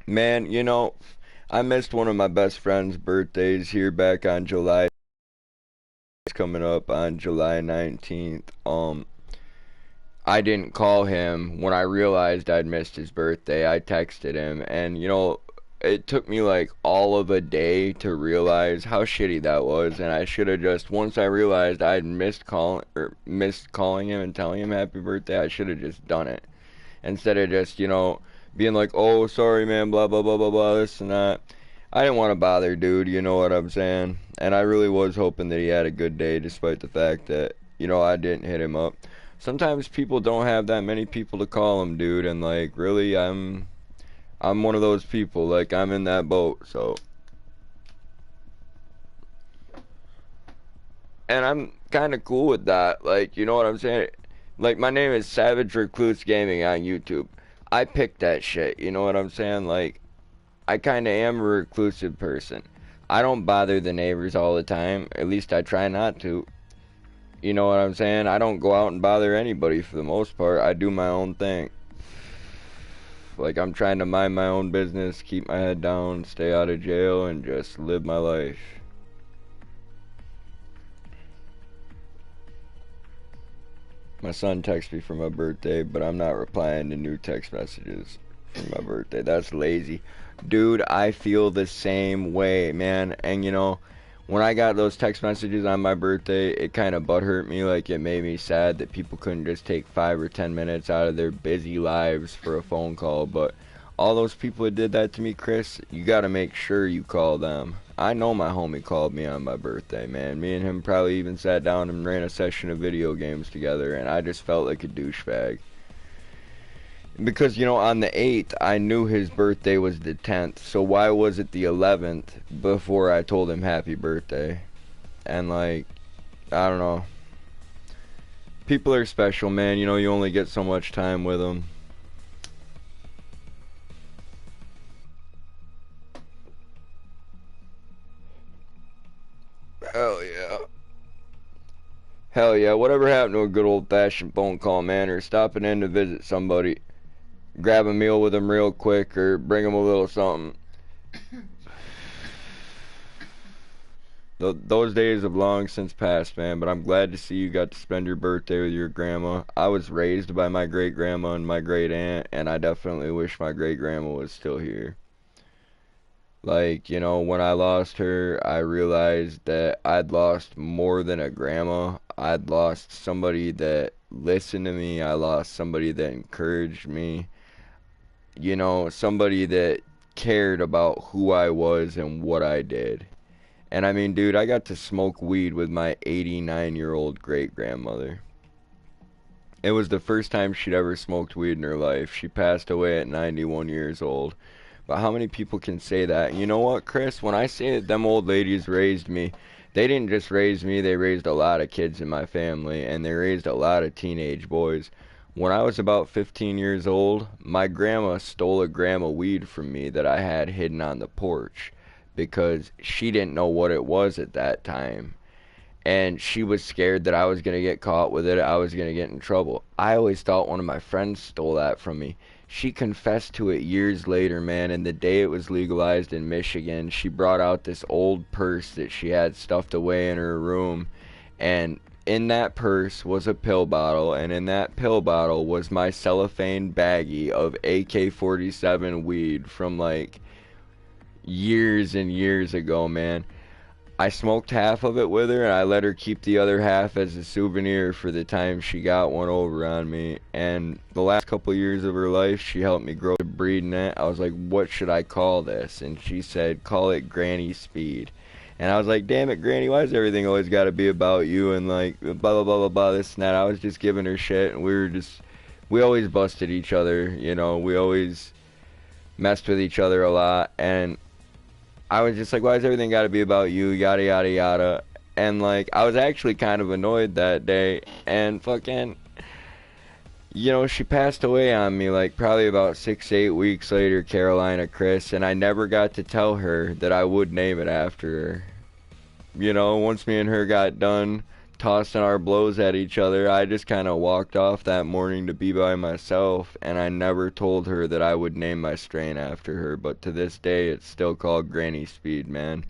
Man, you know, I missed one of my best friend's birthdays here back on July. It's coming up on July 19th. I didn't call him when I realized I'd missed his birthday. I texted him, and you know, it took me like all of a day to realize how shitty that was, and I should have just, once I realized I'd missed calling him and telling him happy birthday, I should have just done it. Instead of just, you know, being like, oh, sorry, man, blah, blah, blah, blah, blah, this and that. I didn't want to bother, dude, you know what I'm saying? And I really was hoping that he had a good day, despite the fact that, you know, I didn't hit him up. Sometimes people don't have that many people to call him, dude, and, like, really, I'm one of those people, like, I'm in that boat, so. And I'm kind of cool with that. Like, you know what I'm saying? Like, my name is Savage-Recluse-Gaming on YouTube. I picked that shit, you know what I'm saying? Like, I kind of am a reclusive person. I don't bother the neighbors all the time. At least I try not to. You know what I'm saying? I don't go out and bother anybody for the most part. I do my own thing. Like, I'm trying to mind my own business, keep my head down, stay out of jail, and just live my life. My son texts me for my birthday, but I'm not replying to new text messages for my birthday. That's lazy. Dude, I feel the same way, man. And you know, when I got those text messages on my birthday, it kind of butthurt me. Like, it made me sad that people couldn't just take 5 or 10 minutes out of their busy lives for a phone call. But all those people that did that to me, Chris, you gotta make sure you call them. I know my homie called me on my birthday, man. Me and him probably even sat down and ran a session of video games together, and I just felt like a douchebag. Because, you know, on the 8th, I knew his birthday was the 10th, so why was it the 11th before I told him happy birthday? And, like, I don't know. People are special, man. You know, you only get so much time with them. Hell yeah. Hell yeah. Whatever happened to a good old-fashioned phone call, man, or stopping in to visit somebody. Grab a meal with them real quick, or bring them a little something. Those days have long since passed, man, but I'm glad to see you got to spend your birthday with your grandma. I was raised by my great-grandma and my great-aunt, and I definitely wish my great-grandma was still here. Like, you know, when I lost her, I realized that I'd lost more than a grandma. I'd lost somebody that listened to me. I lost somebody that encouraged me. You know, somebody that cared about who I was and what I did. And I mean, dude, I got to smoke weed with my 89-year-old great-grandmother. It was the first time she'd ever smoked weed in her life. She passed away at 91 years old. But how many people can say that? You know what, Chris? When I say that them old ladies raised me, they didn't just raise me, they raised a lot of kids in my family, and they raised a lot of teenage boys. When I was about 15 years old, my grandma stole a gram of weed from me that I had hidden on the porch because she didn't know what it was at that time. And she was scared that I was going to get caught with it, I was going to get in trouble. I always thought one of my friends stole that from me. She confessed to it years later, man, and the day it was legalized in Michigan, she brought out this old purse that she had stuffed away in her room, and in that purse was a pill bottle, and in that pill bottle was my cellophane baggie of AK-47 weed from, like, years and years ago, man. I smoked half of it with her, and I let her keep the other half as a souvenir for the time she got one over on me. And the last couple years of her life, she helped me grow the breed in it. I was like, what should I call this? And she said, call it Granny Speed. And I was like, damn it, Granny, why does everything always got to be about you? And like, blah, blah, blah, blah, blah, this and that. I was just giving her shit, and we always busted each other, you know. We always messed with each other a lot, and I was just like, why does everything got to be about you, yada, yada, yada. And, like, I was actually kind of annoyed that day. And fucking, you know, she passed away on me, like, probably about 6 to 8 weeks later, Carolina Chris. And I never got to tell her that I would name it after her. You know, once me and her got done tossing our blows at each other, I just kind of walked off that morning to be by myself, and I never told her that I would name my strain after her. But to this day, it's still called Granny Speed, man.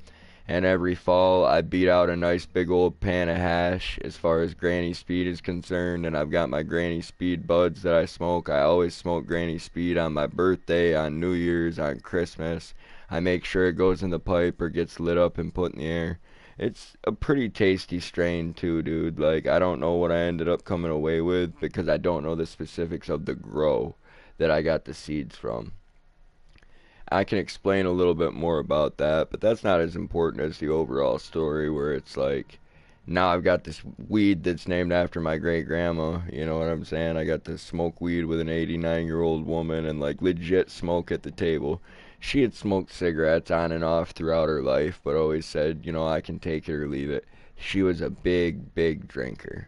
And every fall, I beat out a nice big old pan of hash as far as Granny Speed is concerned, and I've got my Granny Speed buds that I smoke. I always smoke Granny Speed on my birthday, on New Year's, on Christmas. I make sure it goes in the pipe or gets lit up and put in the air. It's a pretty tasty strain too, dude. Like, I don't know what I ended up coming away with because I don't know the specifics of the grow that I got the seeds from. I can explain a little bit more about that, but that's not as important as the overall story, where it's like, now I've got this weed that's named after my great-grandma, you know what I'm saying? I got to smoke weed with an 89-year-old woman and, like, legit smoke at the table. She had smoked cigarettes on and off throughout her life, but always said, you know, I can take it or leave it. she was a big drinker.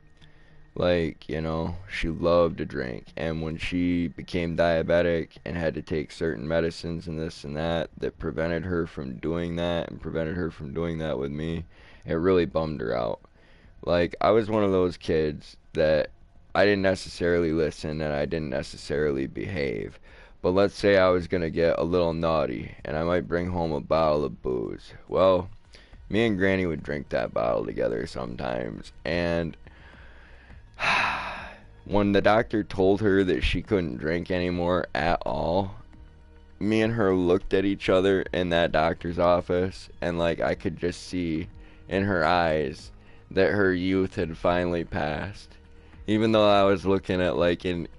Like, you know, she loved to drink. And when she became diabetic and had to take certain medicines and this and that prevented her from doing that and prevented her from doing that with me, it really bummed her out. Like, I was one of those kids that I didn't necessarily listen and I didn't necessarily behave. But let's say I was going to get a little naughty and I might bring home a bottle of booze. Well, me and Granny would drink that bottle together sometimes. And when the doctor told her that she couldn't drink anymore at all, me and her looked at each other in that doctor's office, and like I could just see in her eyes that her youth had finally passed. Even though I was looking at like an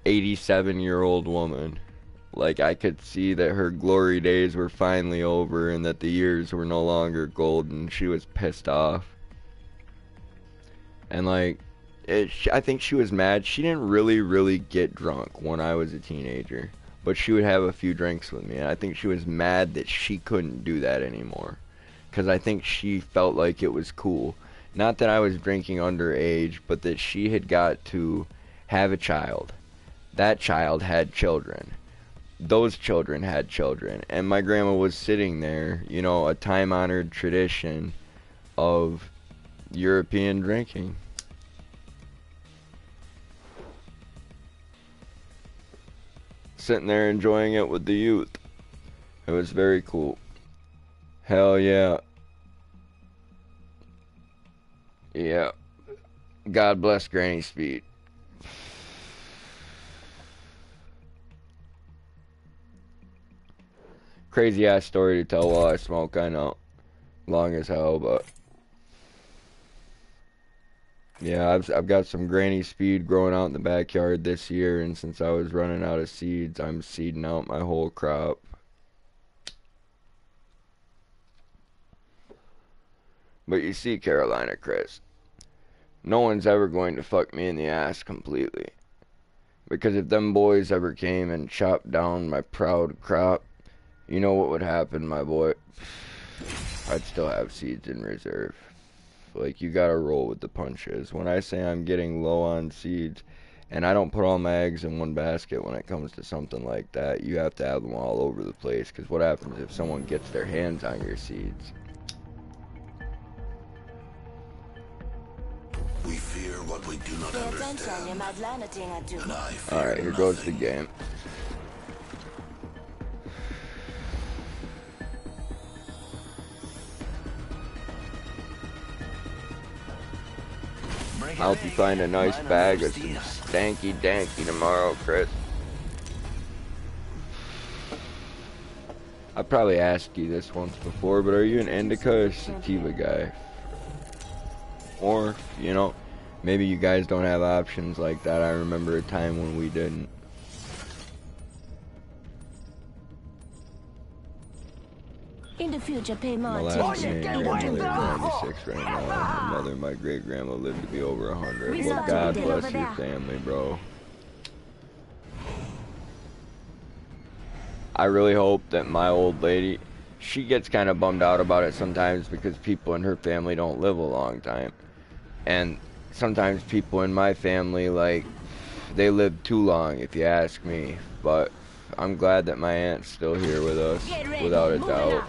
87-year-old woman, like I could see that her glory days were finally over and that the years were no longer golden. She was pissed off. And like, I think she was mad. She didn't really get drunk when I was a teenager, but she would have a few drinks with me, and I think she was mad that she couldn't do that anymore, because I think she felt like it was cool. Not that I was drinking underage, but that she had got to have a child. That child had children. Those children had children, and my grandma was sitting there, you know, a time-honored tradition of European drinking. Sitting there enjoying it with the youth. It was very cool. Hell yeah. Yeah. God bless Granny Speed. Crazy ass story to tell while I smoke, I know. Long as hell, but yeah, I've got some Granny Speed growing out in the backyard this year, and since I was running out of seeds, I'm seeding out my whole crop. But you see, Carolina Chris, no one's ever going to fuck me in the ass completely. Because if them boys ever came and chopped down my proud crop, you know what would happen, my boy? I'd still have seeds in reserve. Like, you gotta roll with the punches. When I say I'm getting low on seeds, and I don't put all my eggs in one basket when it comes to something like that, you have to have them all over the place, because what happens if someone gets their hands on your seeds? We fear what we do not understand. And I fear Alright, here goes the game. I hope you find a nice bag of some stanky danky tomorrow, Chris. I probably asked you this once before, but are you an indica or sativa guy? Or, you know, maybe you guys don't have options like that. I remember a time when we didn't. In the future, pay My more last attention. name, grandmother 96 right now. My mother and my great-grandma lived to be over 100. Well, God bless your family, bro. I really hope that my old lady, she gets kind of bummed out about it sometimes because people in her family don't live a long time. And sometimes people in my family, like, they live too long, if you ask me. But I'm glad that my aunt's still here with us, without a doubt.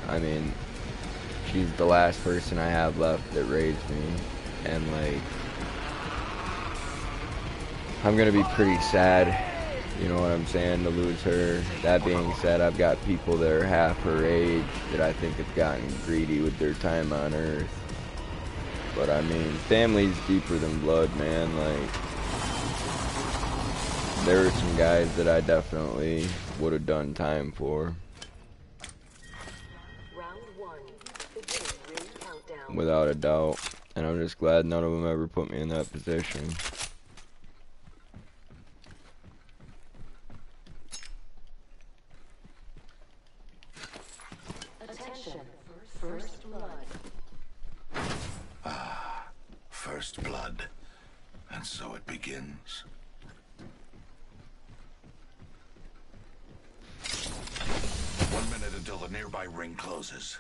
I mean, she's the last person I have left that raised me, and like, I'm gonna be pretty sad, you know what I'm saying, to lose her. That being said, I've got people that are half her age that I think have gotten greedy with their time on Earth. But I mean, family's deeper than blood, man. Like, there were some guys that I definitely would have done time for. Without a doubt. And I'm just glad none of them ever put me in that position. Attention. First blood. Ah, first blood. And so it begins. One minute until the nearby ring closes.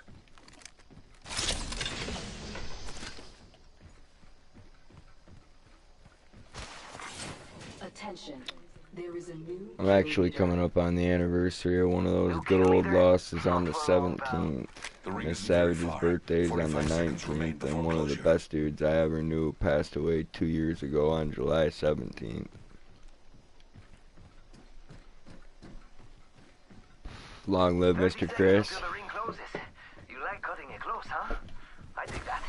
Attention. There is a new I'm actually kill leader. coming up on the anniversary of one of those good old losses on the 17th. Miss Savage's birthday's on the 19th, and one of the best dudes I ever knew passed away 2 years ago on July 17th. Long live Mr. Chris. Until the ring closes. You like cutting it close, huh? I dig that.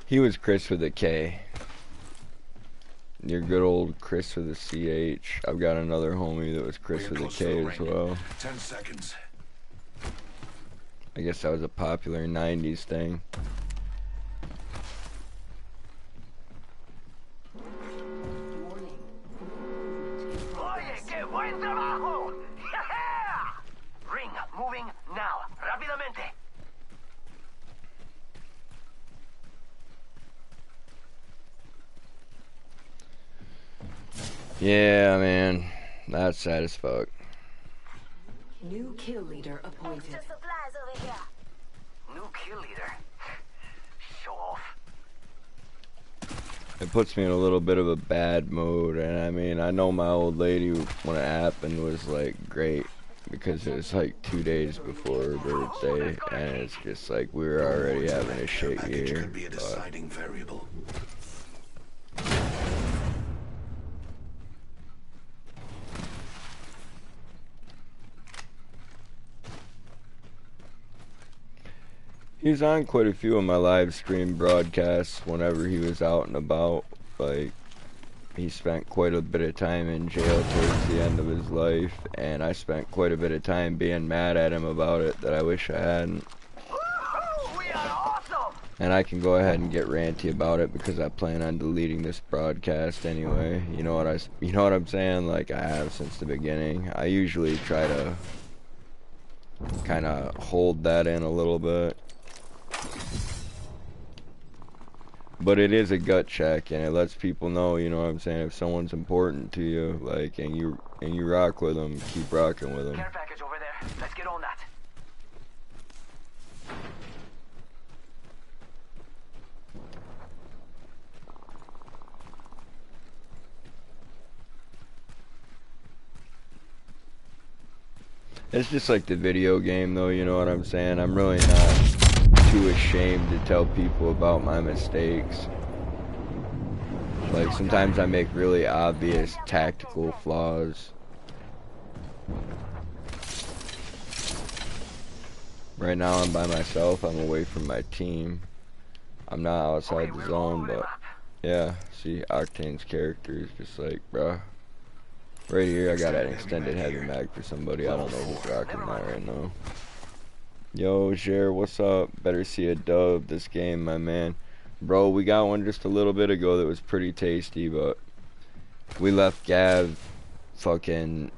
He was Chris with a K. Your good old Chris with a CH. I've got another homie that was Chris with a K as well. 10 seconds. I guess that was a popular 90s thing. Warning. Oye, qué buen trabajo! Yeah! Ring moving now. Rápidamente. Yeah, man. That's sad as fuck. New kill leader appointed. Extra supplies over here. New kill leader. Show off. It puts me in a little bit of a bad mood, and I mean, I know my old lady, when it happened, was like great, because it was like 2 days before her birthday, and it's just like we were already having a shit Package year. could be a But deciding variable. he was on quite a few of my live stream broadcasts whenever he was out and about. Like, he spent quite a bit of time in jail towards the end of his life, and I spent quite a bit of time being mad at him about it that I wish I hadn't. Woohoo! We are awesome! And I can go ahead and get ranty about it because I plan on deleting this broadcast anyway. You know what I'm saying? Like I have since the beginning. I usually try to kind of hold that in a little bit. But it is a gut check, and it lets people know, you know what I'm saying, if someone's important to you, like, and you rock with them, keep rocking with them. Care package over there. Let's get on that. It's just like the video game, though, you know what I'm saying? I'm really not too ashamed to tell people about my mistakes. Like, sometimes I make really obvious tactical flaws. Right now I'm by myself, I'm away from my team. I'm not outside the zone, but yeah, see, Octane's character is just like, bruh. Right here, I got an extended heavy mag for somebody. I don't know who's rocking that right now. Yo, Jer, what's up? Better see a dub this game, my man. Bro, we got one just a little bit ago that was pretty tasty, but we left Gav fucking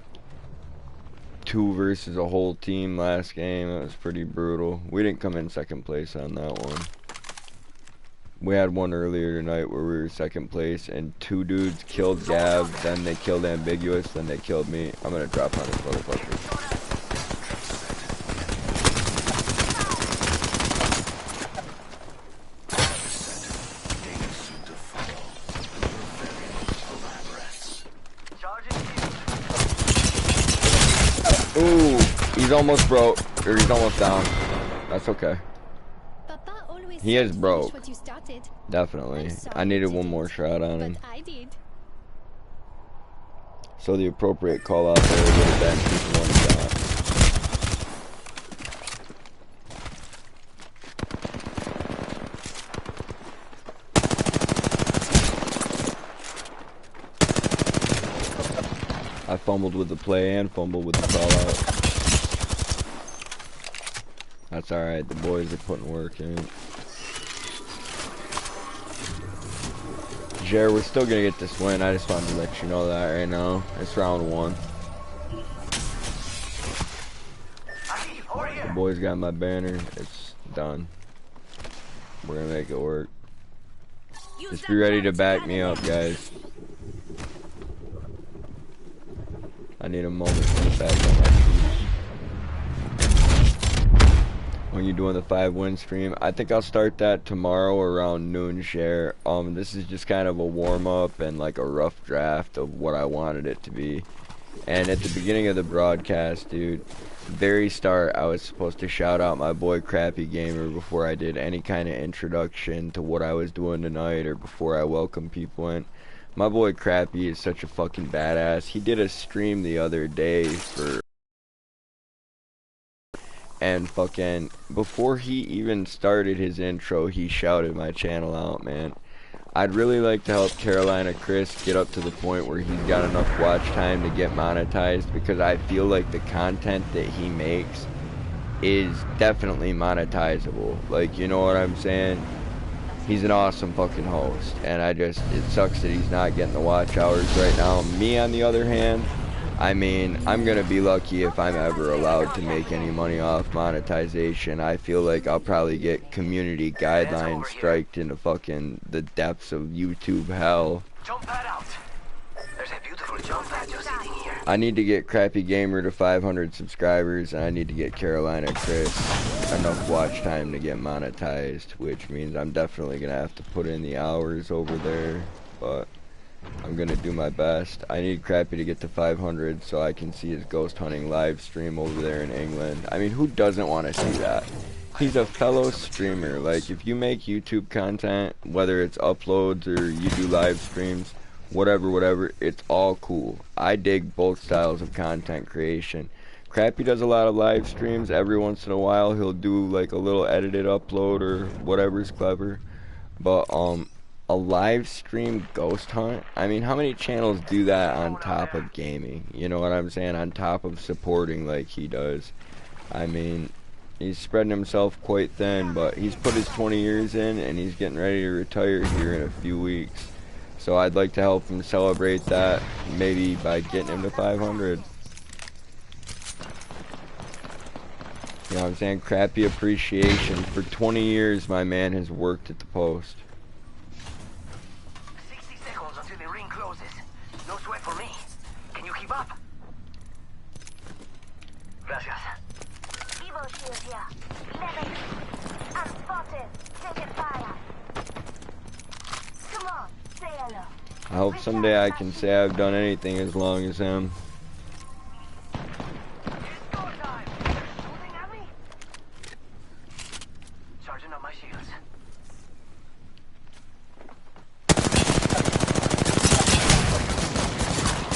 2 versus a whole team last game. It was pretty brutal. We didn't come in second place on that one. We had one earlier tonight where we were second place and 2 dudes killed Gav, then they killed Ambiguous, then they killed me. I'm gonna drop on this motherfucker. Ooh, he's almost broke, or he's almost down. That's okay. He is broke. Definitely. I needed one more shot on him. So the appropriate call out there would have been just one shot. I fumbled with the play and fumbled with the call out. That's alright, the boys are putting work in. Jer, we're still gonna get this win. I just wanted to let you know that right now. It's round 1. The boys got my banner. It's done. We're gonna make it work. Just be ready to back me up, guys. I need a moment to get back on my feet. when you're doing the 5-win stream. I think I'll start that tomorrow around noon share. This is just kind of a warm-up and like a rough draft of what I wanted it to be. And at the beginning of the broadcast, dude, very start, I was supposed to shout out my boy Crappy Gamer before I did any kind of introduction to what I was doing tonight or before I welcomed people in. My boy Crappy is such a fucking badass. He did a stream the other day for... And fucking, before he even started his intro, he shouted my channel out, man. I'd really like to help Carolina Chris get up to the point where he's got enough watch time to get monetized, because I feel like the content that he makes is definitely monetizable. Like, you know what I'm saying? He's an awesome fucking host, and it sucks that he's not getting the watch hours right now. Me, on the other hand, I mean, I'm gonna be lucky if I'm ever allowed to make any money off monetization. I feel like I'll probably get community guidelines striked into fucking the depths of YouTube hell. Jump pad out. There's a beautiful jump pad just sitting here. I need to get Crappy Gamer to 500 subscribers, and I need to get Carolina Chris enough watch time to get monetized, which means I'm definitely gonna have to put in the hours over there, but I'm gonna do my best. I need Crappy to get to 500 so I can see his ghost hunting live stream over there in England. I mean, who doesn't want to see that? He's a fellow streamer. Like, if you make YouTube content, whether it's uploads or you do live streams, whatever, it's all cool. I dig both styles of content creation. Crappy does a lot of live streams. Every once in a while he'll do like a little edited upload or whatever's clever, but a live stream ghost hunt, I mean, how many channels do that on top of gaming? You know what I'm saying? On top of supporting like he does. I mean, he's spreading himself quite thin, but he's put his 20 years in and he's getting ready to retire here in a few weeks. So I'd like to help him celebrate that, maybe by getting him to 500. You know what I'm saying? Crappy appreciation. For 20 years, my man has worked at the post. 60 seconds until the ring closes. No sweat for me. Can you keep up? Gracias. Evo shield here. Level. I'm spotted. Taking fire. Come on, say hello. I hope someday I can say I've done anything as long as him. It's go time. Shooting at me? Charging up my shields.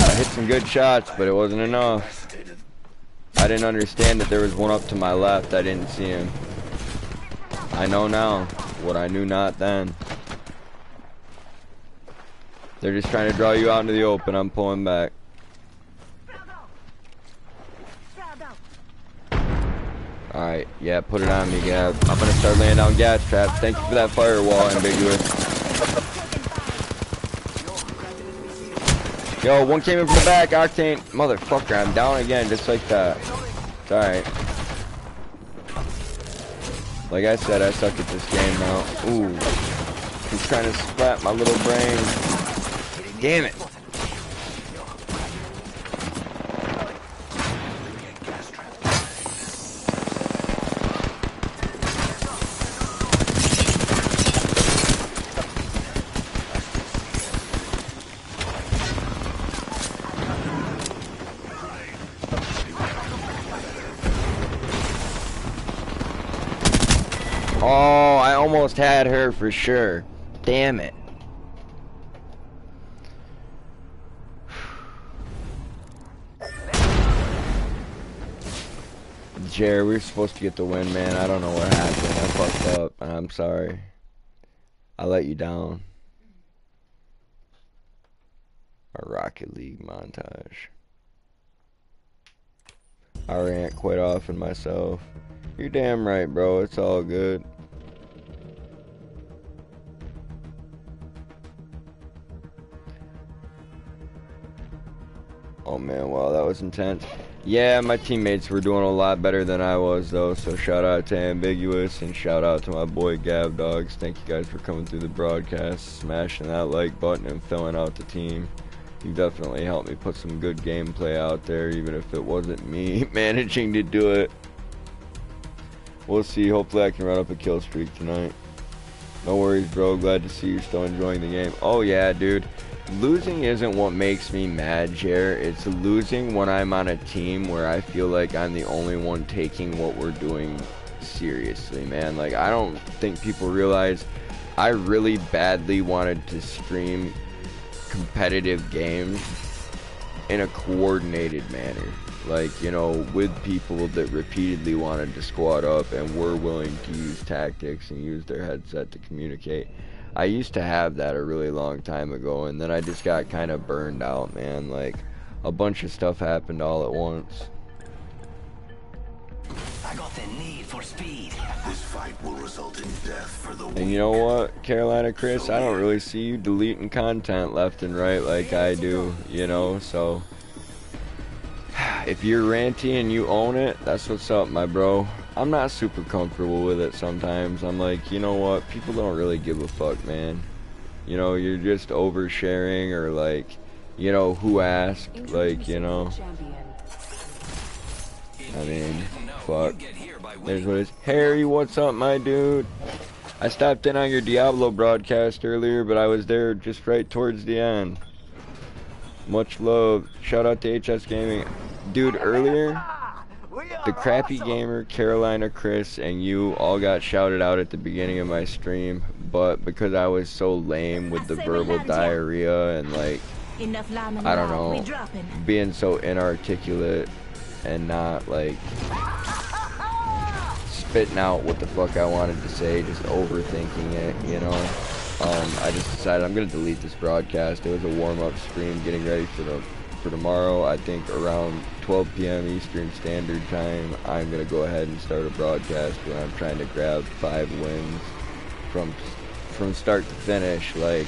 I hit some good shots, but it wasn't enough. I didn't understand that there was one up to my left. I didn't see him. I know now what I knew not then. They're just trying to draw you out into the open. I'm pulling back. Alright, yeah, put it on me, Gab. I'm gonna start laying down gas traps. Thank you for that firewall, Ambiguous. Yo, one came in from the back, Octane. Motherfucker, I'm down again, just like that. It's alright. Like I said, I suck at this game now. Ooh. He's trying to splat my little brain. Damn it. Oh, I almost had her for sure. Damn it. Jerry, we were supposed to get the win, man. I don't know what happened. I fucked up, and I'm sorry. I let you down. A Rocket League montage. I rant quite often myself. You're damn right, bro. It's all good. Oh man, wow, that was intense. Yeah, my teammates were doing a lot better than I was though, so shout out to Ambiguous and shout out to my boy Gav Dogs. Thank you guys for coming through the broadcast, smashing that like button and filling out the team. You definitely helped me put some good gameplay out there, even if it wasn't me managing to do it. We'll see. Hopefully I can run up a kill streak tonight. No worries, bro. Glad to see you're still enjoying the game. Oh, yeah, dude. Losing isn't what makes me mad, Jer. It's losing when I'm on a team where I feel like I'm the only one taking what we're doing seriously, man. Like, I don't think people realize I really badly wanted to stream competitive games in a coordinated manner. Like, you know, with people that repeatedly wanted to squad up and were willing to use tactics and use their headset to communicate. I used to have that a really long time ago, and then I just got kind of burned out, man. Like, a bunch of stuff happened all at once. I got the need for speed. This fight will result in death for the weak. And you know what, Carolina Chris, I don't really see you deleting content left and right like I do, you know, so if you're ranty and you own it, that's what's up, my bro. I'm not super comfortable with it sometimes. I'm like, you know what, people don't really give a fuck, man. You know, you're just oversharing, or like, you know, who asked, like, you know. I mean, fuck. There's what it is. Harry, what's up, my dude? I stopped in on your Diablo broadcast earlier, but I was there just right towards the end. Much love. Shout out to HS Gaming. Dude, earlier, the Crappy Gamer, Carolina Chris, and you all got shouted out at the beginning of my stream, but because I was so lame with the verbal diarrhea and, like, I don't know, being so inarticulate and not, like, spitting out what the fuck I wanted to say, just overthinking it, you know. I just decided I'm gonna delete this broadcast. It was a warm-up stream getting ready for tomorrow. I think around 12 p.m. Eastern Standard Time, I'm gonna go ahead and start a broadcast where I'm trying to grab 5 wins from start to finish, like,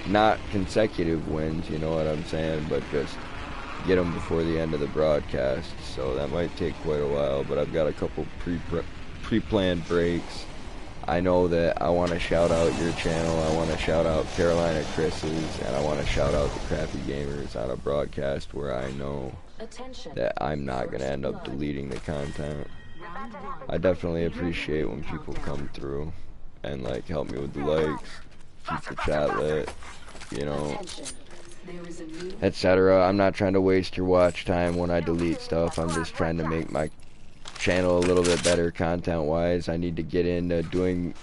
not consecutive wins, you know what I'm saying, but just get them before the end of the broadcast. So that might take quite a while, but I've got a couple pre-planned breaks. I know that I want to shout out your channel, I want to shout out Carolina Chris's, and I want to shout out the Crappy Gamers on a broadcast where I know that I'm not going to end up deleting the content. I definitely appreciate when people come through and, like, help me with the likes, keep the chat lit, you know, etc. I'm not trying to waste your watch time when I delete stuff. I'm just trying to make my channel a little bit better content wise. I need to get into doing,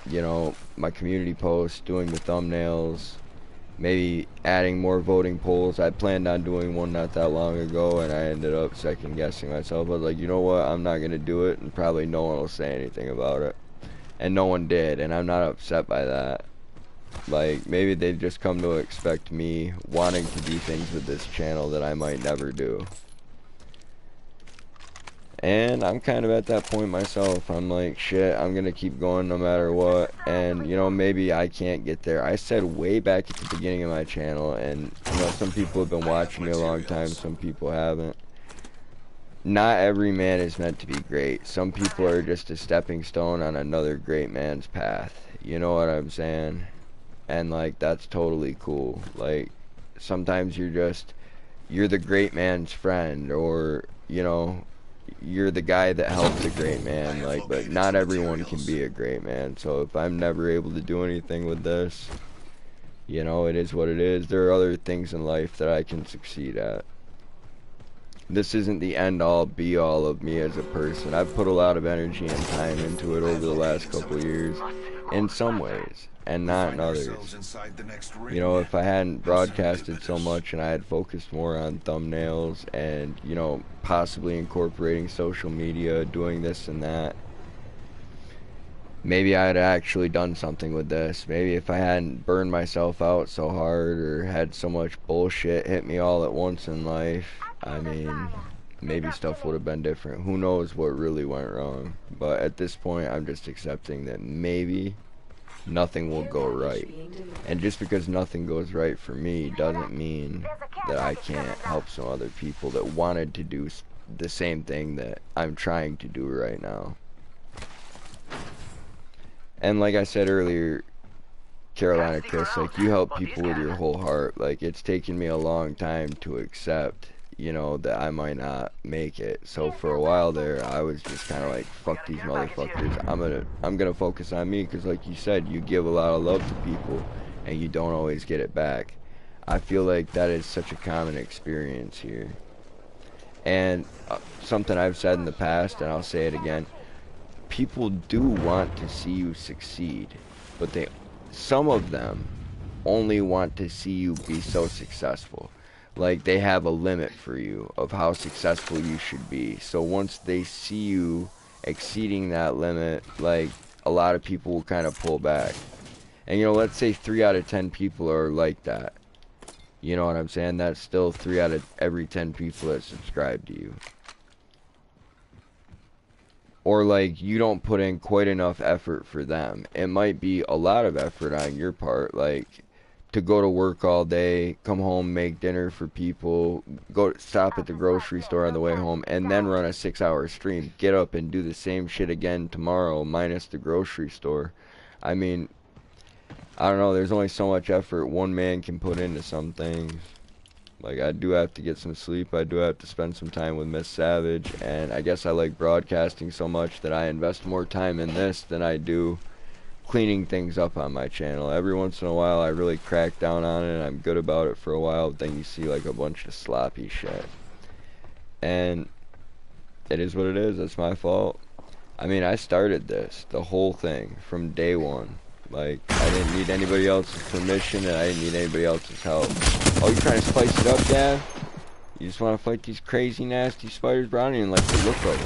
you know, my community posts, doing the thumbnails, maybe adding more voting polls. I planned on doing one not that long ago, and I ended up second guessing myself. I was like, you know what, I'm not gonna do it, and probably no one will say anything about it. And no one did, and I'm not upset by that. Like, maybe they've just come to expect me wanting to do things with this channel that I might never do. And I'm kind of at that point myself. I'm like, shit, I'm gonna keep going no matter what. And, you know, maybe I can't get there. I said way back at the beginning of my channel, and, you know, some people have been watching me a long time, some people haven't. Not every man is meant to be great. Some people are just a stepping stone on another great man's path. You know what I'm saying? And, like, that's totally cool. Like, sometimes you're the great man's friend, or, you know, you're the guy that helps a great man, like, but not everyone can be a great man. So if I'm never able to do anything with this, you know, it is what it is. There are other things in life that I can succeed at. This isn't the end-all, be-all of me as a person. I've put a lot of energy and time into it over the last couple years, in some ways, and not in others. You know, if I hadn't broadcasted so much and I had focused more on thumbnails and, you know, possibly incorporating social media, doing this and that, maybe I'd actually done something with this. Maybe if I hadn't burned myself out so hard or had so much bullshit hit me all at once in life, I mean, maybe stuff would have been different. Who knows what really went wrong. But at this point, I'm just accepting that maybe nothing will go right. And just because nothing goes right for me doesn't mean that I can't help some other people that wanted to do the same thing that I'm trying to do right now. And like I said earlier, Carolina Chris, like, you help people with your whole heart. Like, it's taken me a long time to accept, you know, that I might not make it. So for a while there, I was just kind of like, fuck these motherfuckers. I'm gonna focus on me, because like you said, you give a lot of love to people and you don't always get it back. I feel like that is such a common experience here. And something I've said in the past, and I'll say it again, people do want to see you succeed, but some of them only want to see you be so successful. Like, they have a limit for you of how successful you should be. So once they see you exceeding that limit, like, a lot of people will kind of pull back. And, you know, let's say 3 out of 10 people are like that. You know what I'm saying? That's still 3 out of every 10 people that subscribe to you. Or, like, you don't put in quite enough effort for them. It might be a lot of effort on your part, like, to go to work all day, come home, make dinner for people, stop at the grocery store on the way home, and then run a 6-hour stream. Get up and do the same shit again tomorrow, minus the grocery store. I mean, I don't know, there's only so much effort one man can put into some things. Like, I do have to get some sleep, I do have to spend some time with Miss Savage, and I guess I like broadcasting so much that I invest more time in this than I do cleaning things up on my channel. Every once in a while I really crack down on it and I'm good about it for a while, but then you see like a bunch of sloppy shit. And it is what it is, that's my fault. I mean, I started this, the whole thing, from day one. Like, I didn't need anybody else's permission and I didn't need anybody else's help. Oh, you're trying to spice it up, Dad? You just want to fight these crazy, nasty spiders, bro? I don't even like the look of them.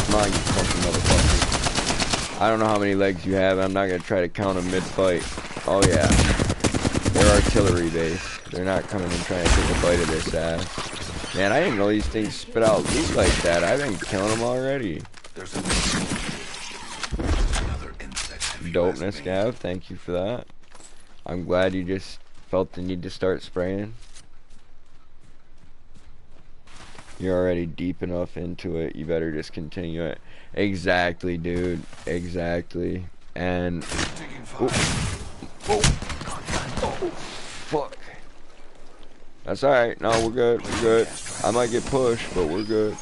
Come on, you fucking motherfucker. I don't know how many legs you have. I'm not going to try to count them mid-fight. Oh, yeah. They're artillery based. They're not coming and trying to take a bite of this ass. Man, I didn't know these things spit out loot like that. I've been killing them already. There's another insect. Dopeness, Gav. Thank you for that. I'm glad you just felt the need to start spraying. You're already deep enough into it. You better just continue it. Exactly, dude. Exactly. And... oh, fuck. That's alright. No, we're good. We're good. I might get pushed, but we're good.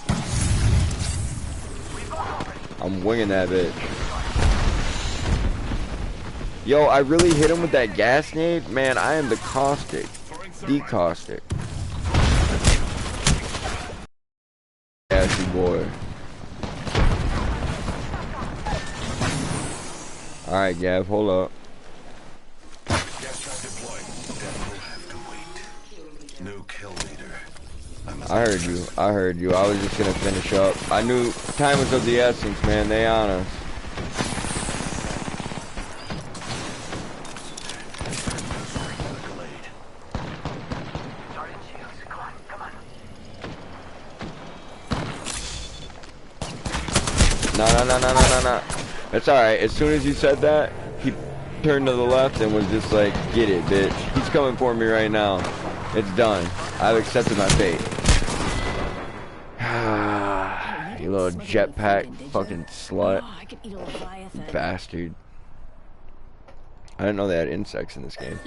I'm winging that bitch. Yo, I really hit him with that gas nade? Man, I am the caustic. The caustic. Gassy boy. Alright, Gav, hold up. I heard you. I heard you. I was just gonna finish up. I knew time was of the essence, man. They on us. No. It's alright. As soon as you said that, he turned to the left and was just like, get it, bitch. He's coming for me right now. It's done. I've accepted my fate. You little jetpack fucking slut. Bastard. I didn't know they had insects in this game.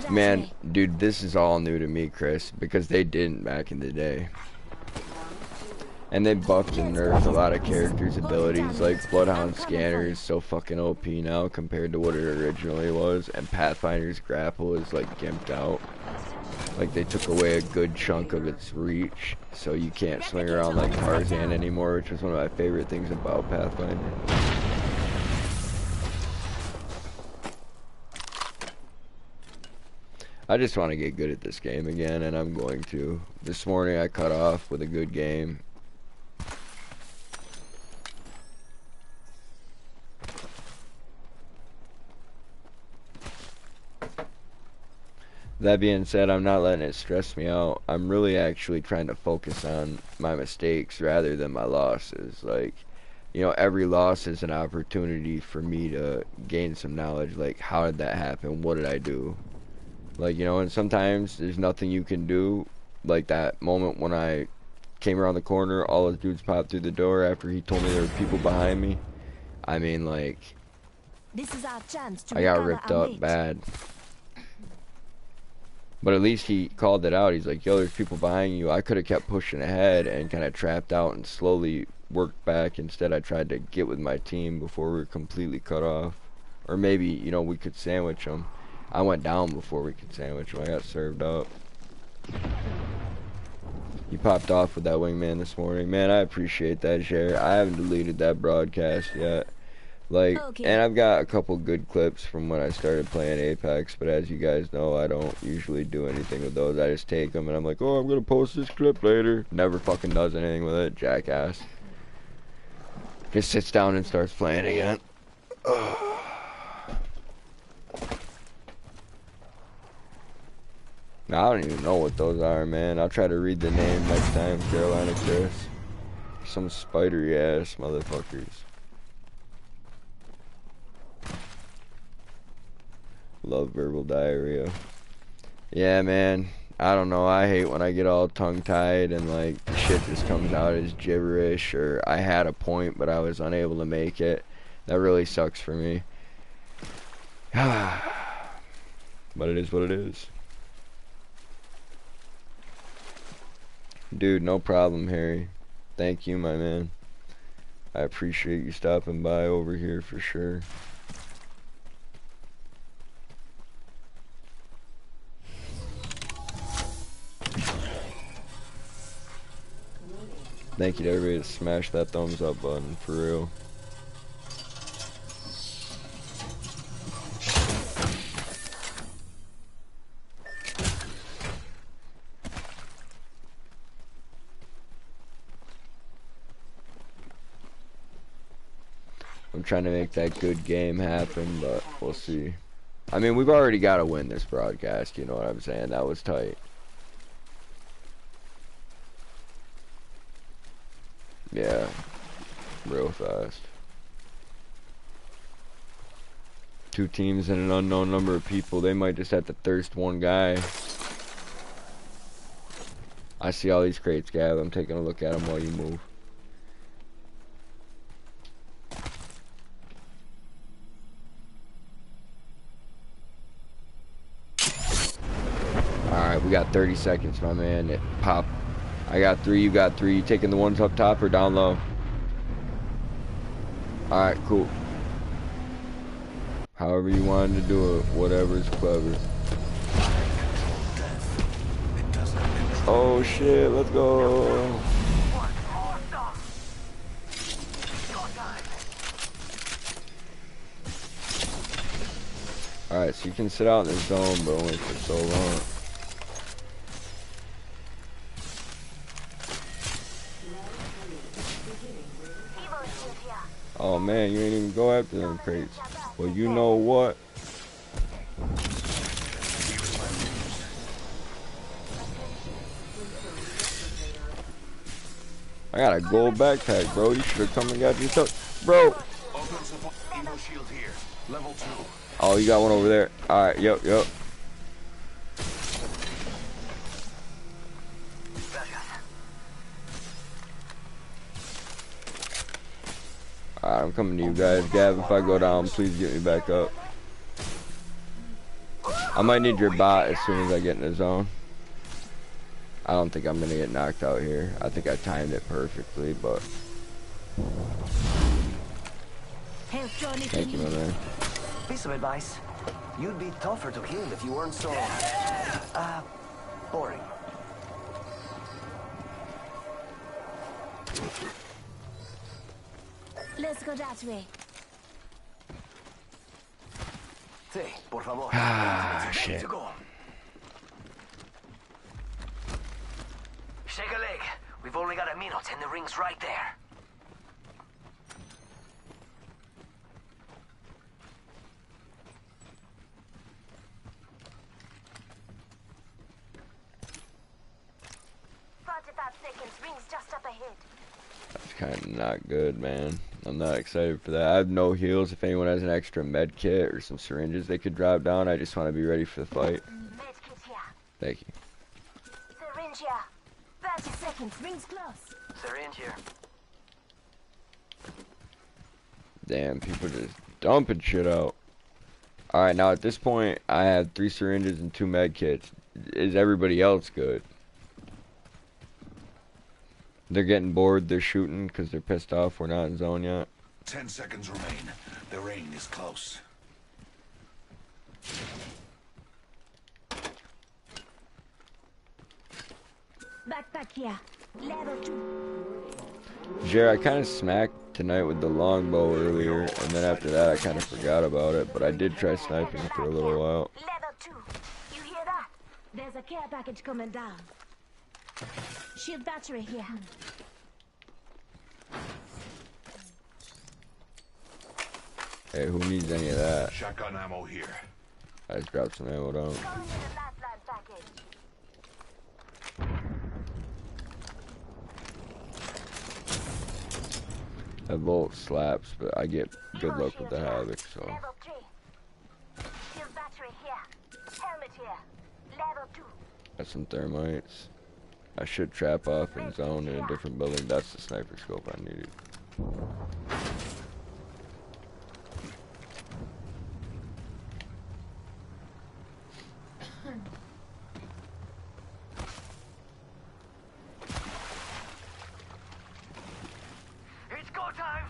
Man, dude, this is all new to me, Chris, because they didn't back in the day. And they buffed and nerfed a lot of characters' abilities, like Bloodhound Scanner is so fucking OP now compared to what it originally was, and Pathfinder's Grapple is like gimped out. Like, they took away a good chunk of its reach, so you can't swing around like Tarzan anymore, which is one of my favorite things about Pathfinder. I just want to get good at this game again, and I'm going to. This morning I cut off with a good game. That being said, I'm not letting it stress me out. I'm really actually trying to focus on my mistakes rather than my losses. Like, you know, every loss is an opportunity for me to gain some knowledge. Like, how did that happen? What did I do? Like, you know, and sometimes there's nothing you can do. Like that moment when I came around the corner, all those dudes popped through the door after he told me there were people behind me. I mean, like, This is our chance to I got recover ripped our up mate. bad. But at least he called it out. He's like, yo, there's people behind you. I could have kept pushing ahead and kind of trapped out and slowly worked back. Instead, I tried to get with my team before we were completely cut off. Or maybe, you know, we could sandwich them. I went down before we could sandwich them. I got served up. You popped off with that wingman this morning. Man, I appreciate that share. I haven't deleted that broadcast yet. Like, Okay. and I've got a couple good clips from when I started playing Apex, but as you guys know, I don't usually do anything with those. I just take them and I'm like, oh, I'm gonna post this clip later. Never fucking does anything with it, jackass. Just sits down and starts playing again. I don't even know what those are, man. I'll try to read the name next time, Carolina Chris. Some spidery ass motherfuckers. Love verbal diarrhea. Yeah, man. I don't know. I hate when I get all tongue-tied and like shit just comes out as gibberish, or I had a point but I was unable to make it. That really sucks for me. But it is what it is. Dude, no problem, Harry. Thank you, my man. I appreciate you stopping by over here for sure. Thank you to everybody that smashed that thumbs up button, for real. I'm trying to make that good game happen, but we'll see. I mean, we've already got to win this broadcast, you know what I'm saying? That was tight. Yeah, real fast. 2 teams and an unknown number of people. They might just have to thirst one guy. I see all these crates, Gav. I'm taking a look at them while you move. Alright, we got 30 seconds, my man. It pop. I got 3, you got 3. You taking the ones up top or down low? Alright, cool. However you wanted to do it, whatever's clever. Oh shit, let's go. Alright, so you can sit out in the zone, but only for so long. Oh man, you ain't even go after them crates. Well, you know what? I got a gold backpack, bro. You should have come and got yourself, bro. Oh, you got one over there. All right, yep. Alright, I'm coming to you guys. Gav, if I go down, please get me back up. I might need your bot as soon as I get in the zone. I don't think I'm gonna get knocked out here. I think I timed it perfectly, but... Thank you, my man. Piece of advice. You'd be tougher to kill if you weren't so... boring. Let's go that way. Sí, por favor. Ah, shit. Shake a leg. We've only got a minute and the ring's right there. Rings just up ahead. That's kind of not good, man. I'm not excited for that. I have no heals. If anyone has an extra med kit or some syringes they could drop down, I just want to be ready for the fight. Med kit here. Thank you. Syringe here. 30 seconds. Rings close. Syringe here. Damn, people just dumping shit out. Alright, now at this point, I have 3 syringes and 2 med kits. is everybody else good? They're getting bored, they're shooting because they're pissed off we're not in zone yet. 10 seconds remain. The ring is close. Backpack here. Level 2. Jer, I kind of smacked tonight with the longbow earlier, and then after that I kind of forgot about it, but I did try sniping for a little while. Level 2. You hear that? There's a care package coming down. Shield battery here. Hey, who needs any of that? Shotgun ammo here. I just grabbed some ammo down. Going in a lifeline package. That bolt slaps, but I get good luck with the Havoc, so. Level 3. Shield battery here. Helmet here. Level 2. Got some thermites. I should trap off in zone in a different building. That's the sniper scope I needed. It's go time!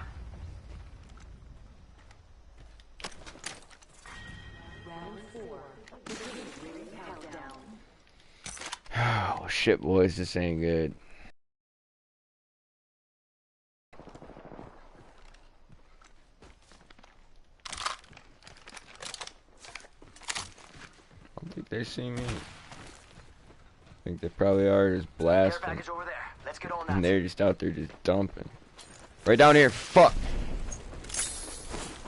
Round 4. Beginning countdown. Oh shit, boys, this ain't good. I don't think they see me. I think they probably are just Care blasting. package over there. Let's get on And that. they're just out there just dumping. Right down here, fuck!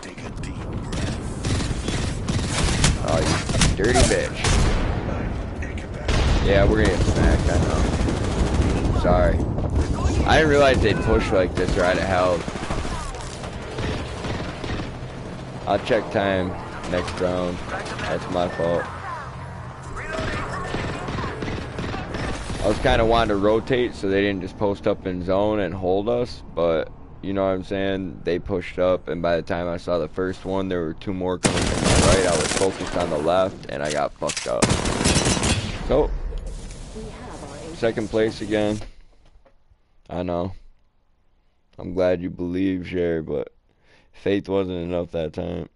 Take a deep breath. Oh, you dirty bitch. Take it back. Yeah, we're gonna get smacked, I know. Sorry. I didn't realize they'd push like this or I'd have held. I'll check time next round. That's my fault. I was kind of wanting to rotate so they didn't just post up in zone and hold us, but you know what I'm saying? They pushed up, and by the time I saw the first one, there were two more coming from the right. I was focused on the left, and I got fucked up. So, second place again. I know. I'm glad you believe, Jer, but faith wasn't enough that time.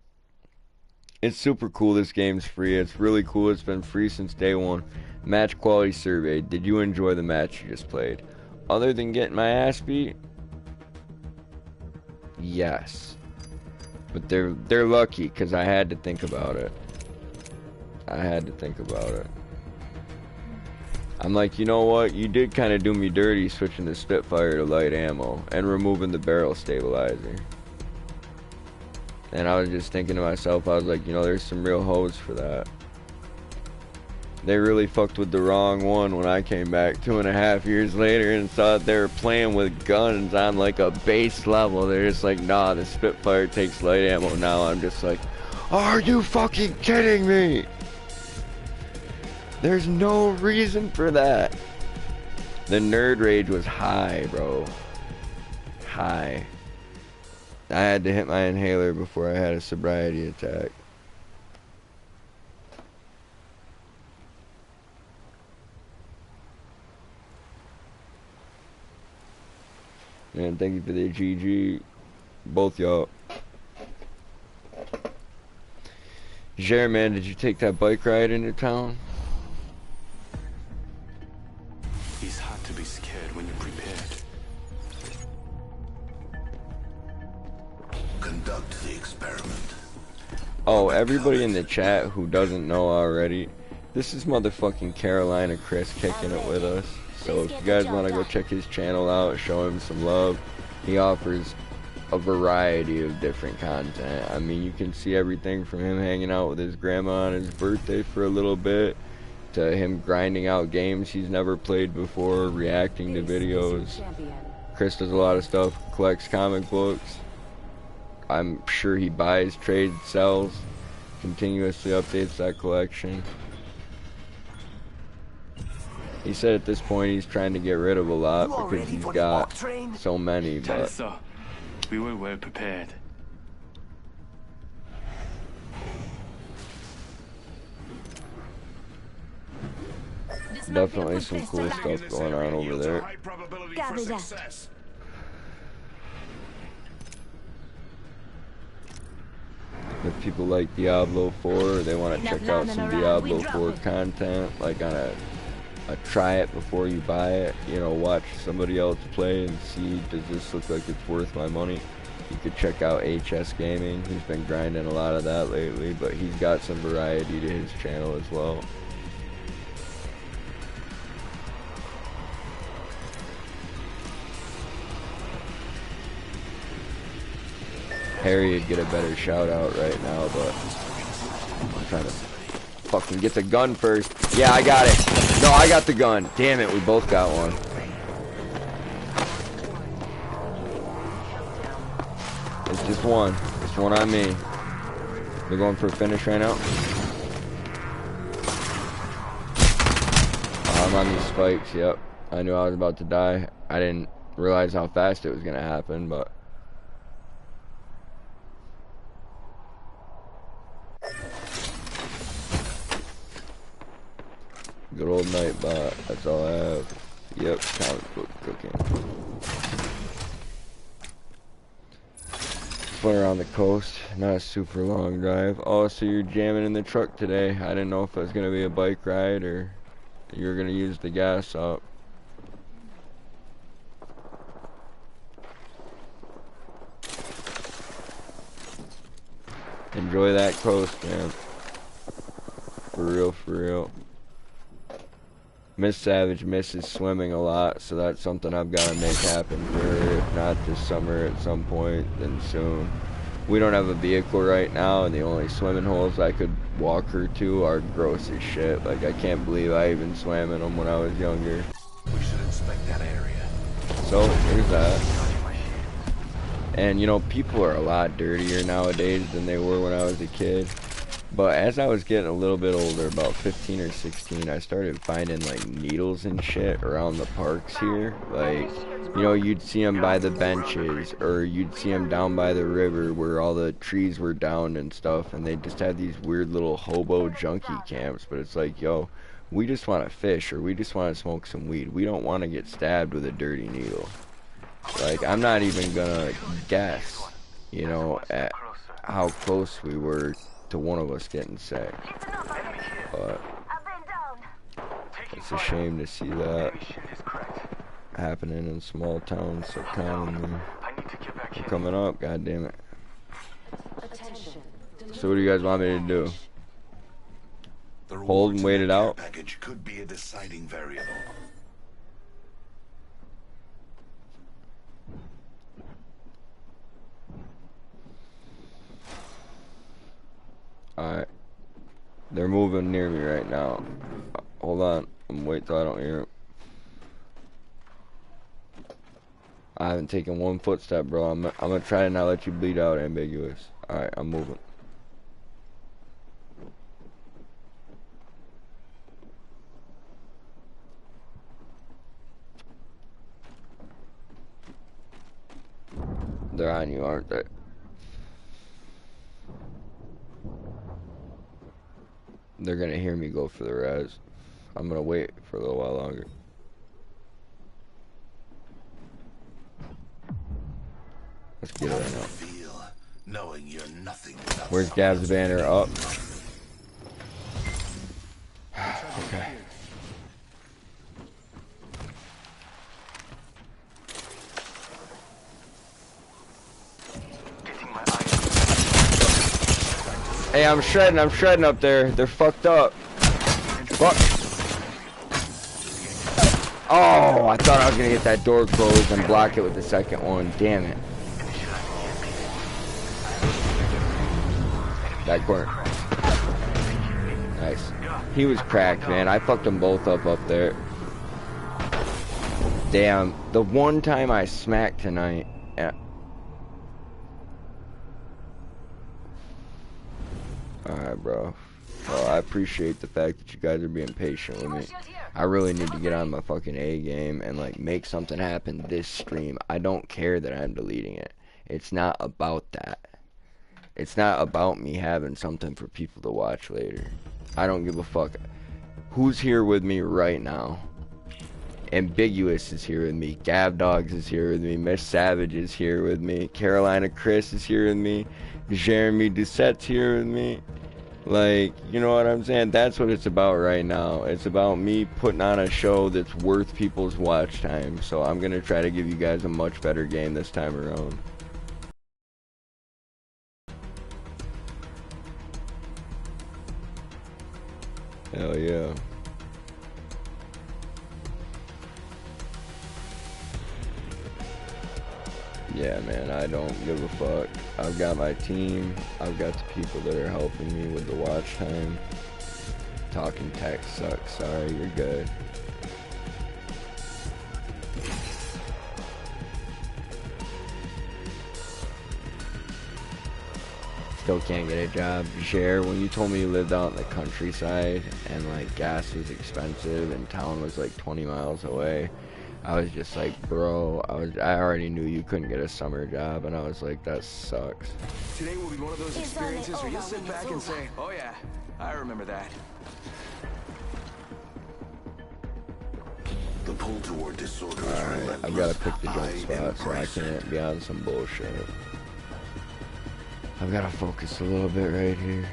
It's super cool. This game's free. It's really cool. It's been free since day one. Match quality survey. Did you enjoy the match you just played? Other than getting my ass beat? Yes. But they're lucky because I had to think about it. I had to think about it. I'm like, you know what? You did kind of do me dirty switching the Spitfire to light ammo and removing the barrel stabilizer. And I was just thinking to myself, I was like, you know, there's some real hoes for that. They really fucked with the wrong one when I came back 2.5 years later and saw that they were playing with guns on like a base level. They're just like, nah, the Spitfire takes light ammo now. I'm just like, are you fucking kidding me? There's no reason for that. The nerd rage was high, bro. High. I had to hit my inhaler before I had a sobriety attack. And thank you for the GG, both y'all. Jer, man, did you take that bike ride into town? It's hard to be scared when you're prepared. Conduct the experiment. Oh, everybody in the chat who doesn't know already, this is motherfucking Carolina Chris kicking it with us. So if you guys want to go check his channel out, show him some love. He offers a variety of different content. I mean, you can see everything from him hanging out with his grandma on his birthday for a little bit, to him grinding out games he's never played before, reacting to videos. Chris does a lot of stuff, collects comic books. I'm sure he buys, trades, sells, continuously updates that collection. He said at this point he's trying to get rid of a lot because he's got so many, Tell but us so. We were well prepared. Definitely some cool stuff going on over there. Copy that. If people like Diablo 4, or they want to check out some Diablo 4 content, like on a try it before you buy it, you know, watch somebody else play and see, does this look like it's worth my money? You could check out HS Gaming. He's been grinding a lot of that lately, but he's got some variety to his channel as well. Harry would get a better shout out right now, but I'm trying to fucking get the gun first. Yeah, I got it. No, I got the gun. Damn it, we both got one. It's just one. It's one on me. They're going for a finish right now. I'm on these spikes, yep. I knew I was about to die. I didn't realize how fast it was gonna happen, but good old Nightbot, that's all I have. Yep, comic book cooking. Just went around the coast, not a super long drive. Oh, so you're jamming in the truck today. I didn't know if it was going to be a bike ride or you were going to use the gas up. Enjoy that coast, man. For real, for real. Miss Savage misses swimming a lot, so that's something I've got to make happen for her. If not this summer at some point, then soon. We don't have a vehicle right now, and the only swimming holes I could walk her to are gross as shit. Like, I can't believe I even swam in them when I was younger. We should inspect that area. So, there's that. And, you know, people are a lot dirtier nowadays than they were when I was a kid. But as I was getting a little bit older, about 15 or 16, I started finding like needles and shit around the parks here. Like, you know, you'd see them by the benches, or you'd see them down by the river where all the trees were down and stuff, and they just had these weird little hobo junkie camps. But it's like, yo, we just want to fish, or we just want to smoke some weed. We don't want to get stabbed with a dirty needle. Like, I'm not even gonna guess, you know, at how close we were to one of us getting sick. But it's a shame to see that happening in small towns so commonly. Coming up, god damn it. So what do you guys want me to do? Hold and wait it out? Package could be a deciding variable. Alright. They're moving near me right now. Hold on. I'm gonna wait till I don't hear them. I haven't taken one footstep, bro. I'm gonna try to not let you bleed out, ambiguous. Alright, I'm moving. They're on you, aren't they? They're gonna hear me go for the res. I'm gonna wait for a little while longer. Let's get it right now. Knowing you're nothing. Where's Gab's banner? Up. Okay. Hey, I'm shredding up there. They're fucked up. Fuck. Oh, I thought I was gonna get that door closed and block it with the second one. Damn it. That corner. Nice. He was cracked, man. I fucked them both up there. Damn. The one time I smacked tonight. Yeah. Alright, bro. Well, I appreciate the fact that you guys are being patient with me. I really need to get on my fucking A game and like make something happen this stream. I don't care that I'm deleting it. It's not about that. It's not about me having something for people to watch later. I don't give a fuck who's here with me right now? Ambiguous is here with me. Gav Dogs is here with me. Miss Savage is here with me. Carolina Chris is here with me. Jeremy Doucette's here with me. Like, you know what I'm saying? That's what it's about right now. It's about me putting on a show that's worth people's watch time. So I'm gonna try to give you guys a much better game this time around. Hell yeah. Yeah, man, I don't give a fuck. I've got my team. I've got the people that are helping me with the watch time. Talking text sucks. Sorry, you're good. Still can't get a job. Share, when you told me you lived out in the countryside and like gas was expensive and town was like 20 miles away, I was just like, bro, I already knew you couldn't get a summer job, and I was like, that sucks. Today will be one of those experiences where you'll sit back and say, oh yeah, I remember that. The pull toward disorder is Alright, relentless. I've got to pick the jump I spot, so I embrace it. can't be on some bullshit. I've got to focus a little bit right here.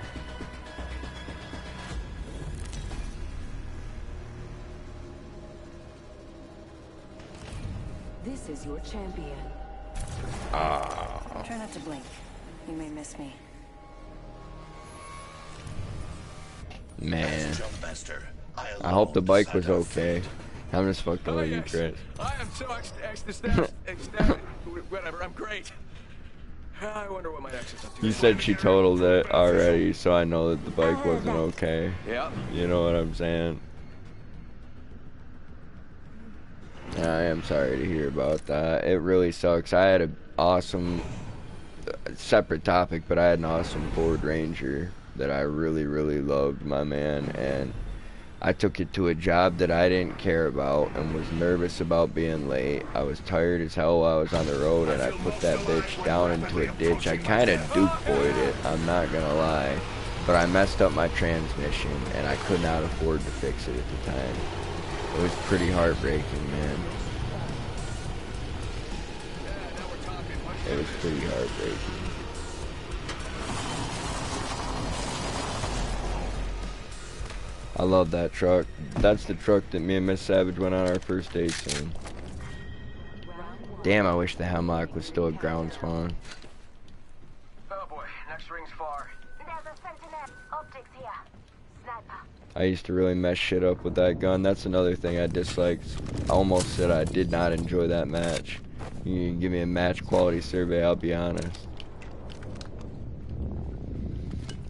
This is your champion. Try not to blink. You may miss me. Man, As a jump master, I hope the alone bike was decide our okay. fate. I'm just fucking with you, Chris. I am so ecstatic. Whatever, I'm great. I wonder what my ex is up to. You said she totaled it already, so I know that the bike wasn't okay. Yeah. You know what I'm saying? I am sorry to hear about that. It really sucks. I had an awesome, separate topic, but I had an awesome Ford Ranger that I really, really loved, my man, and I took it to a job that I didn't care about and was nervous about being late. I was tired as hell while I was on the road, and I put that bitch down into a ditch. I kind of duke-boyed it, I'm not gonna lie, but I messed up my transmission, and I could not afford to fix it at the time. It was pretty heartbreaking, man. It was pretty heartbreaking. I love that truck. That's the truck that me and Miss Savage went on our first date in. Damn, I wish the Hemlock was still a ground spawn. Oh boy, next ring's far. There's a sentinel. Optics here. Sniper. I used to really mess shit up with that gun. That's another thing I disliked. I almost said I did not enjoy that match. You can give me a match quality survey, I'll be honest.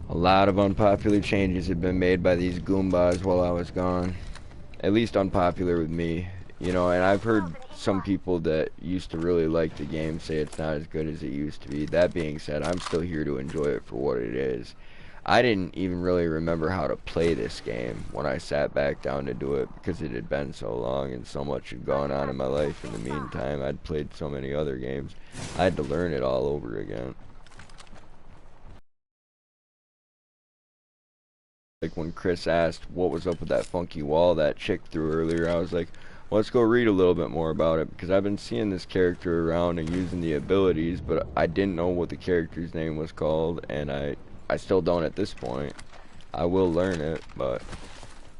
A lot of unpopular changes have been made by these Goombas while I was gone. At least unpopular with me. You know, and I've heard some people that used to really like the game say it's not as good as it used to be. That being said, I'm still here to enjoy it for what it is. I didn't even really remember how to play this game when I sat back down to do it because it had been so long and so much had gone on in my life in the meantime. I'd played so many other games. I had to learn it all over again. Like when Chris asked what was up with that funky wall that chick threw earlier, I was like, well, let's go read a little bit more about it, because I've been seeing this character around and using the abilities, but I didn't know what the character's name was called, and I still don't at this point. I will learn it, but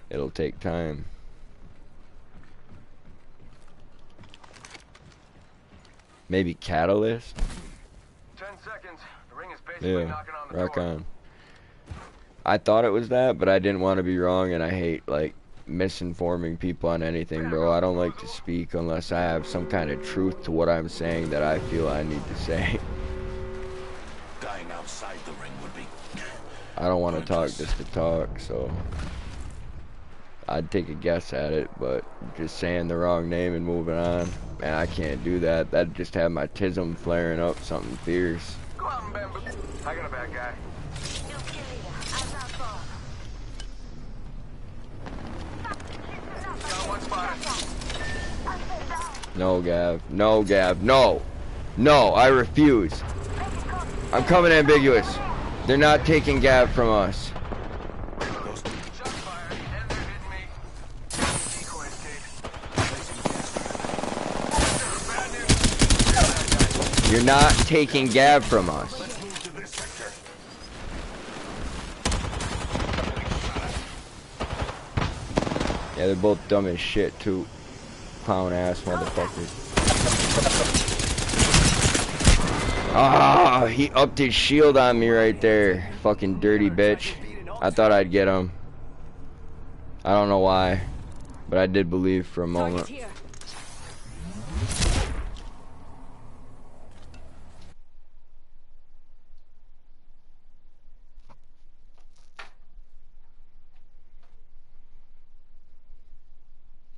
it'll take time. Maybe Catalyst? 10 seconds. The ring is basically Yeah, knocking on the rock door. on. I thought it was that, but I didn't want to be wrong, and I hate, like, misinforming people on anything, bro. I don't like to speak unless I have some kind of truth to what I'm saying that I feel I need to say. Dying outside the ring would be... I don't want to talk just to talk, so I'd take a guess at it, but just saying the wrong name and moving on, man, I can't do that. That'd just have my tism flaring up something fierce. Go out and bamboo. I got a bad guy. You kill leader. I'm not gone. Got one spotted. No, Gav. No, Gav. No. No, I refuse. I'm coming ambiguous. They're not taking Gav from us. Shot fired, and they're hitting me. You're not taking Gav from us. Let's move to this sector. Yeah, they're both dumb as shit too. Clown ass motherfuckers. Ah, he upped his shield on me right there. Fucking dirty bitch. I thought I'd get him. I don't know why, but I did believe for a moment.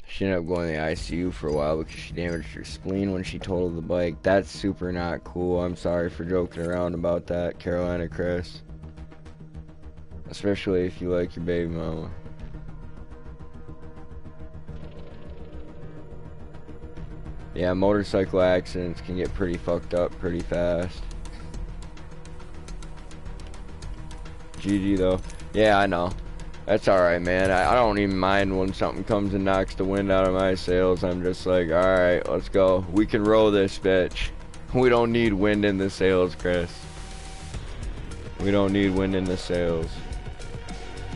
She ended up going to the ICU for a while because she damaged her spleen when she totaled the bike. That's super not cool. I'm sorry for joking around about that, Carolina Chris. Especially if you like your baby mama. Yeah, motorcycle accidents can get pretty fucked up pretty fast. GG though. Yeah, I know. That's alright, man. I don't even mind when something comes and knocks the wind out of my sails. I'm just like, alright, let's go. We can row this bitch. We don't need wind in the sails, Chris. We don't need wind in the sails.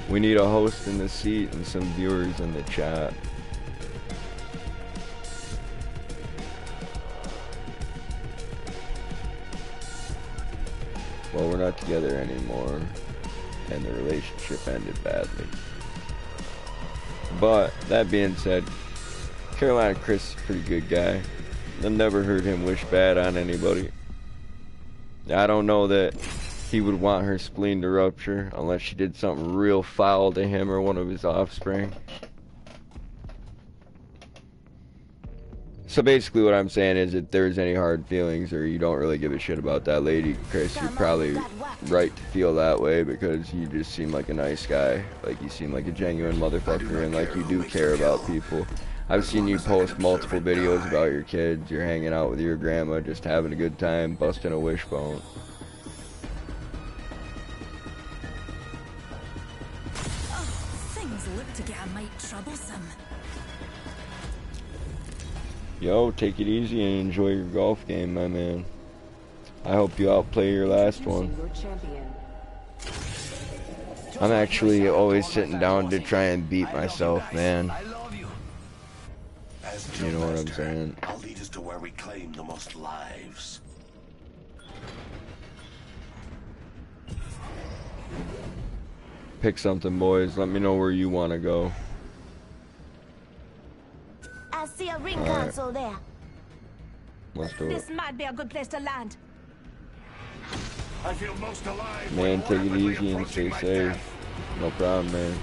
We need a host in the seat and some viewers in the chat. Well, we're not together anymore. And the relationship ended badly. But that being said, Carolina Chris is a pretty good guy. I've never heard him wish bad on anybody. I don't know that he would want her spleen to rupture unless she did something real foul to him or one of his offspring. So basically what I'm saying is if there's any hard feelings or you don't really give a shit about that lady, Chris, you're probably right to feel that way because you just seem like a nice guy. Like you seem like a genuine motherfucker and like you do care about people. I've seen you post multiple videos about your kids. You're hanging out with your grandma, just having a good time, busting a wishbone. Things look to get a mite troublesome. Yo, take it easy and enjoy your golf game, my man. I hope you outplay your last one. I'm actually always sitting down to try and beat myself, man. You know what I'm saying? I'll lead us to where we claim the most lives. Pick something, boys. Let me know where you want to go. I see a ring console there. Let's do it. This might be a good place to land. I feel most alive. Man, take it easy and stay safe. No problem, man.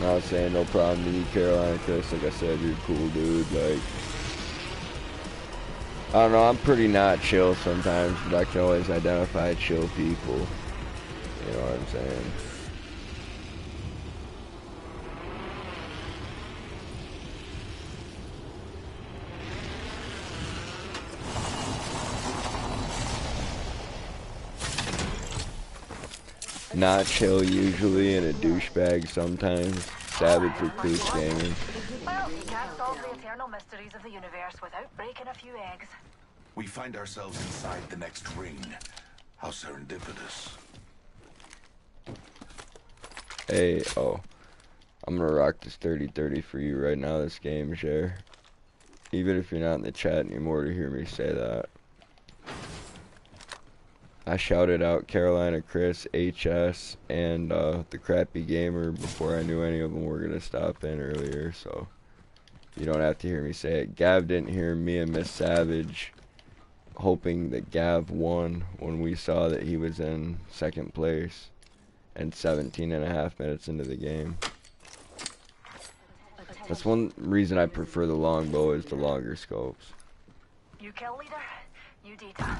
I was saying no problem to you, Carolina Chris. Like I said, you're a cool dude. Like, I don't know, I'm pretty not chill sometimes, but I can always identify chill people. You know what I'm saying? Not chill usually and a douchebag sometimes. Savage-Recluse-Gaming. Well, you can't solve the eternal mysteries of the universe without breaking a few eggs. We find ourselves inside the next ring. How serendipitous. Hey, oh. I'm gonna rock this 30-30 for you right now, this game, share. Even if you're not in the chat anymore to hear me say that. I shouted out Carolina Chris, HS, and the Crappy Gamer before I knew any of them were gonna stop in earlier, so you don't have to hear me say it. Gav didn't hear me and Miss Savage hoping that Gav won when we saw that he was in second place and 17.5 minutes into the game. That's one reason I prefer the longbow is the longer scopes. You kill leader, you data.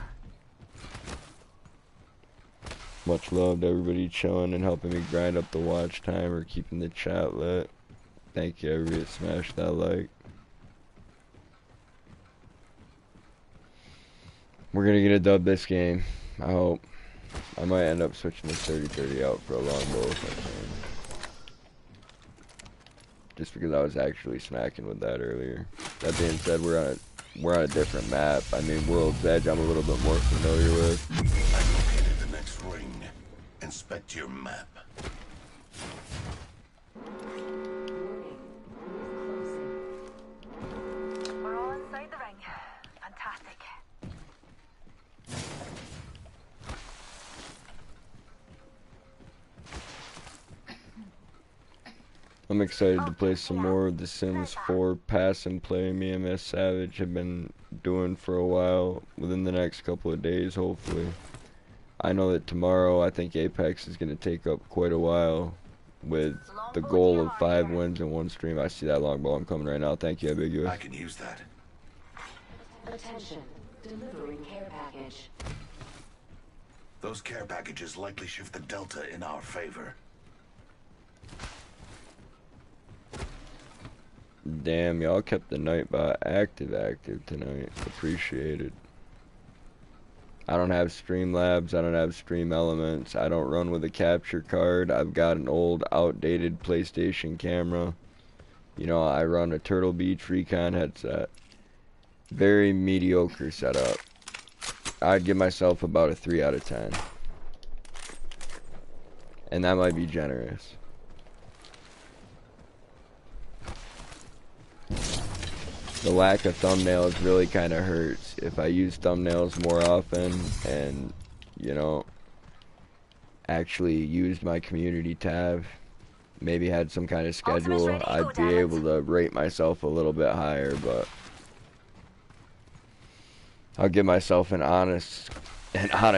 Much love to everybody chilling and helping me grind up the watch time or keeping the chat lit. Thank you everybody that smashed that like. We're gonna get a dub this game, I hope. I might end up switching this 30-30 out for a longbow if I can. just because I was actually smacking with that earlier. That being said, we're on a different map. I mean, World's Edge I'm a little bit more familiar with. I've located the next ring. Inspect your map. We're all inside the ring. Fantastic. I'm excited to play some more of The Sims 4 pass and play. Me and Miss Savage have been doing for a while. Within the next couple of days, hopefully. I know that tomorrow, I think Apex is going to take up quite a while with the goal of 5 wins in 1 stream. I see that longbow. I'm coming right now. Thank you, Ambiguous. I can use that. Attention. Delivering care package. Those care packages likely shift the delta in our favor. Damn, y'all kept the Nightbot active tonight. Appreciated. I don't have Streamlabs, I don't have Stream Elements, I don't run with a capture card. I've got an old, outdated PlayStation camera. You know, I run a Turtle Beach Recon headset. Very mediocre setup. I'd give myself about a 3 out of 10. And that might be generous. The lack of thumbnails really kind of hurts. If I use thumbnails more often and, you know, actually used my community tab, maybe had some kind of schedule, I'd be able to rate myself a little bit higher, but I'll give myself an honest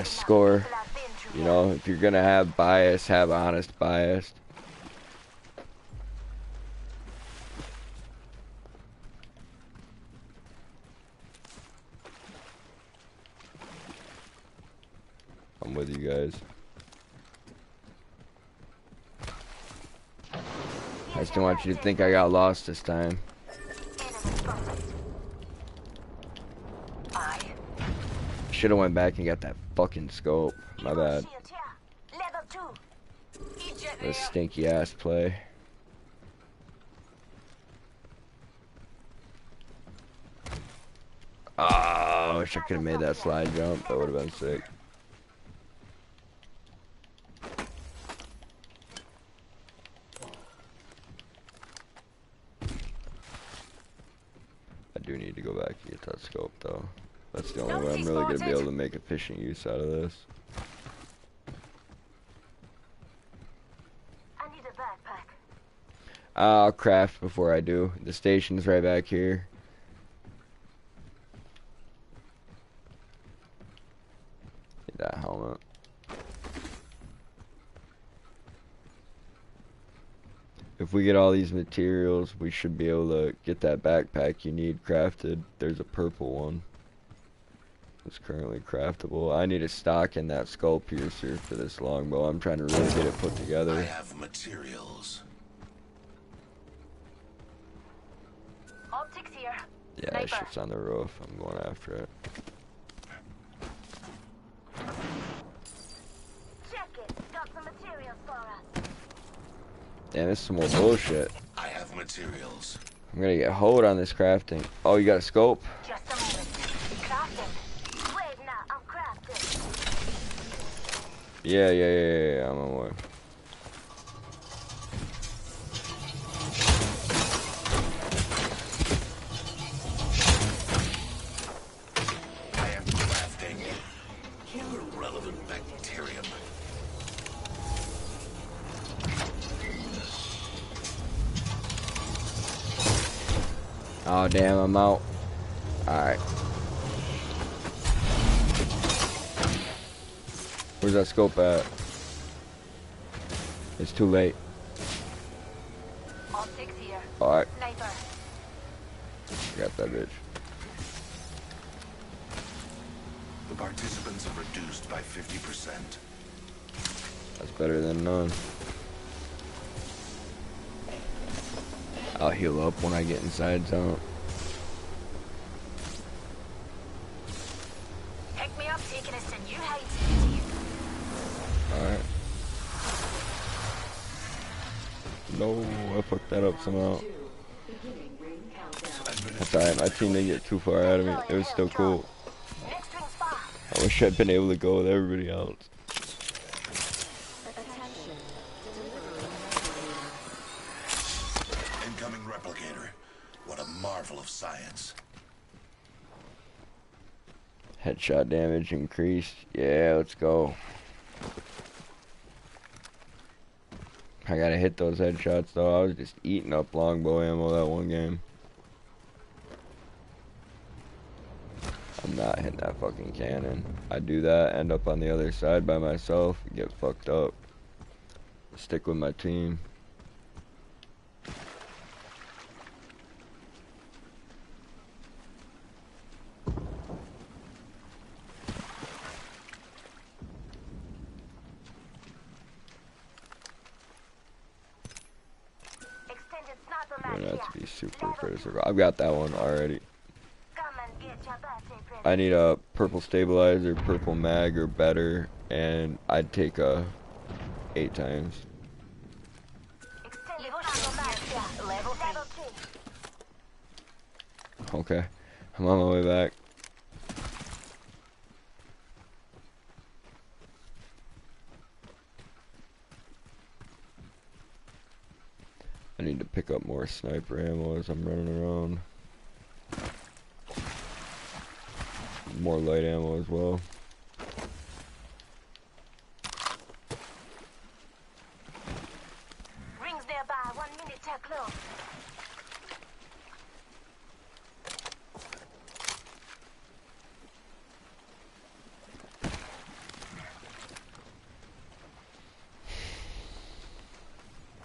score. You know, if you're gonna have bias, have honest bias. I'm with you guys. I just don't want you to think I got lost this time. Should have went back and got that fucking scope. My bad. A stinky ass play. Oh, I wish I could have made that slide jump. That would have been sick. I do need to go back and get that scope though. That's the only way I'm really going to be able to make efficient use out of this. I need a backpack. I'll craft before I do. The station's right back here. Get that helmet. If we get all these materials, we should be able to get that backpack you need crafted. There's a purple one. It's currently craftable. I need a stock in that skull piercer for this longbow. I'm trying to really get it put together. I have materials. Optics here. Yeah, that shit's on the roof. I'm going after it. Check it. Got some materials for us. Damn, this is some more bullshit. I have materials. I'm gonna get hoed on this crafting. Oh, you got a scope? Just a moment. Crafting. Wait, now I'm crafting. Yeah, I'm on my way. I am crafting irrelevant bacterium. Oh, damn, I'm out. Alright. Where's that scope at? It's too late. Optics here. Alright, Sniper. got that bitch. The participants are reduced by 50%. That's better than none. I'll heal up when I get inside zone. Pick me up, taking us to new heights. Alright. No, I fucked that up somehow. Beginning ring countdown. That's alright, my team didn't get too far out of me. It was still cool. Next ring spot. I wish I'd been able to go with everybody else. Attention. Incoming replicator. What a marvel of science. Headshot damage increased. Yeah, let's go. I gotta hit those headshots though. I was just eating up longbow ammo that one game. I'm not hitting that fucking cannon. I do that, end up on the other side by myself, get fucked up. Stick with my team. Extended sniper Trying mag not here. to be super critical. I've got that one already. Come and get your birthday present. I need a purple stabilizer, purple mag or better, and I'd take a 8 times. Extended sniper mag here. Level 3. Okay, I'm on my way back. I need to pick up more sniper ammo as I'm running around. More light ammo as well. Rings nearby. 1 minute till close.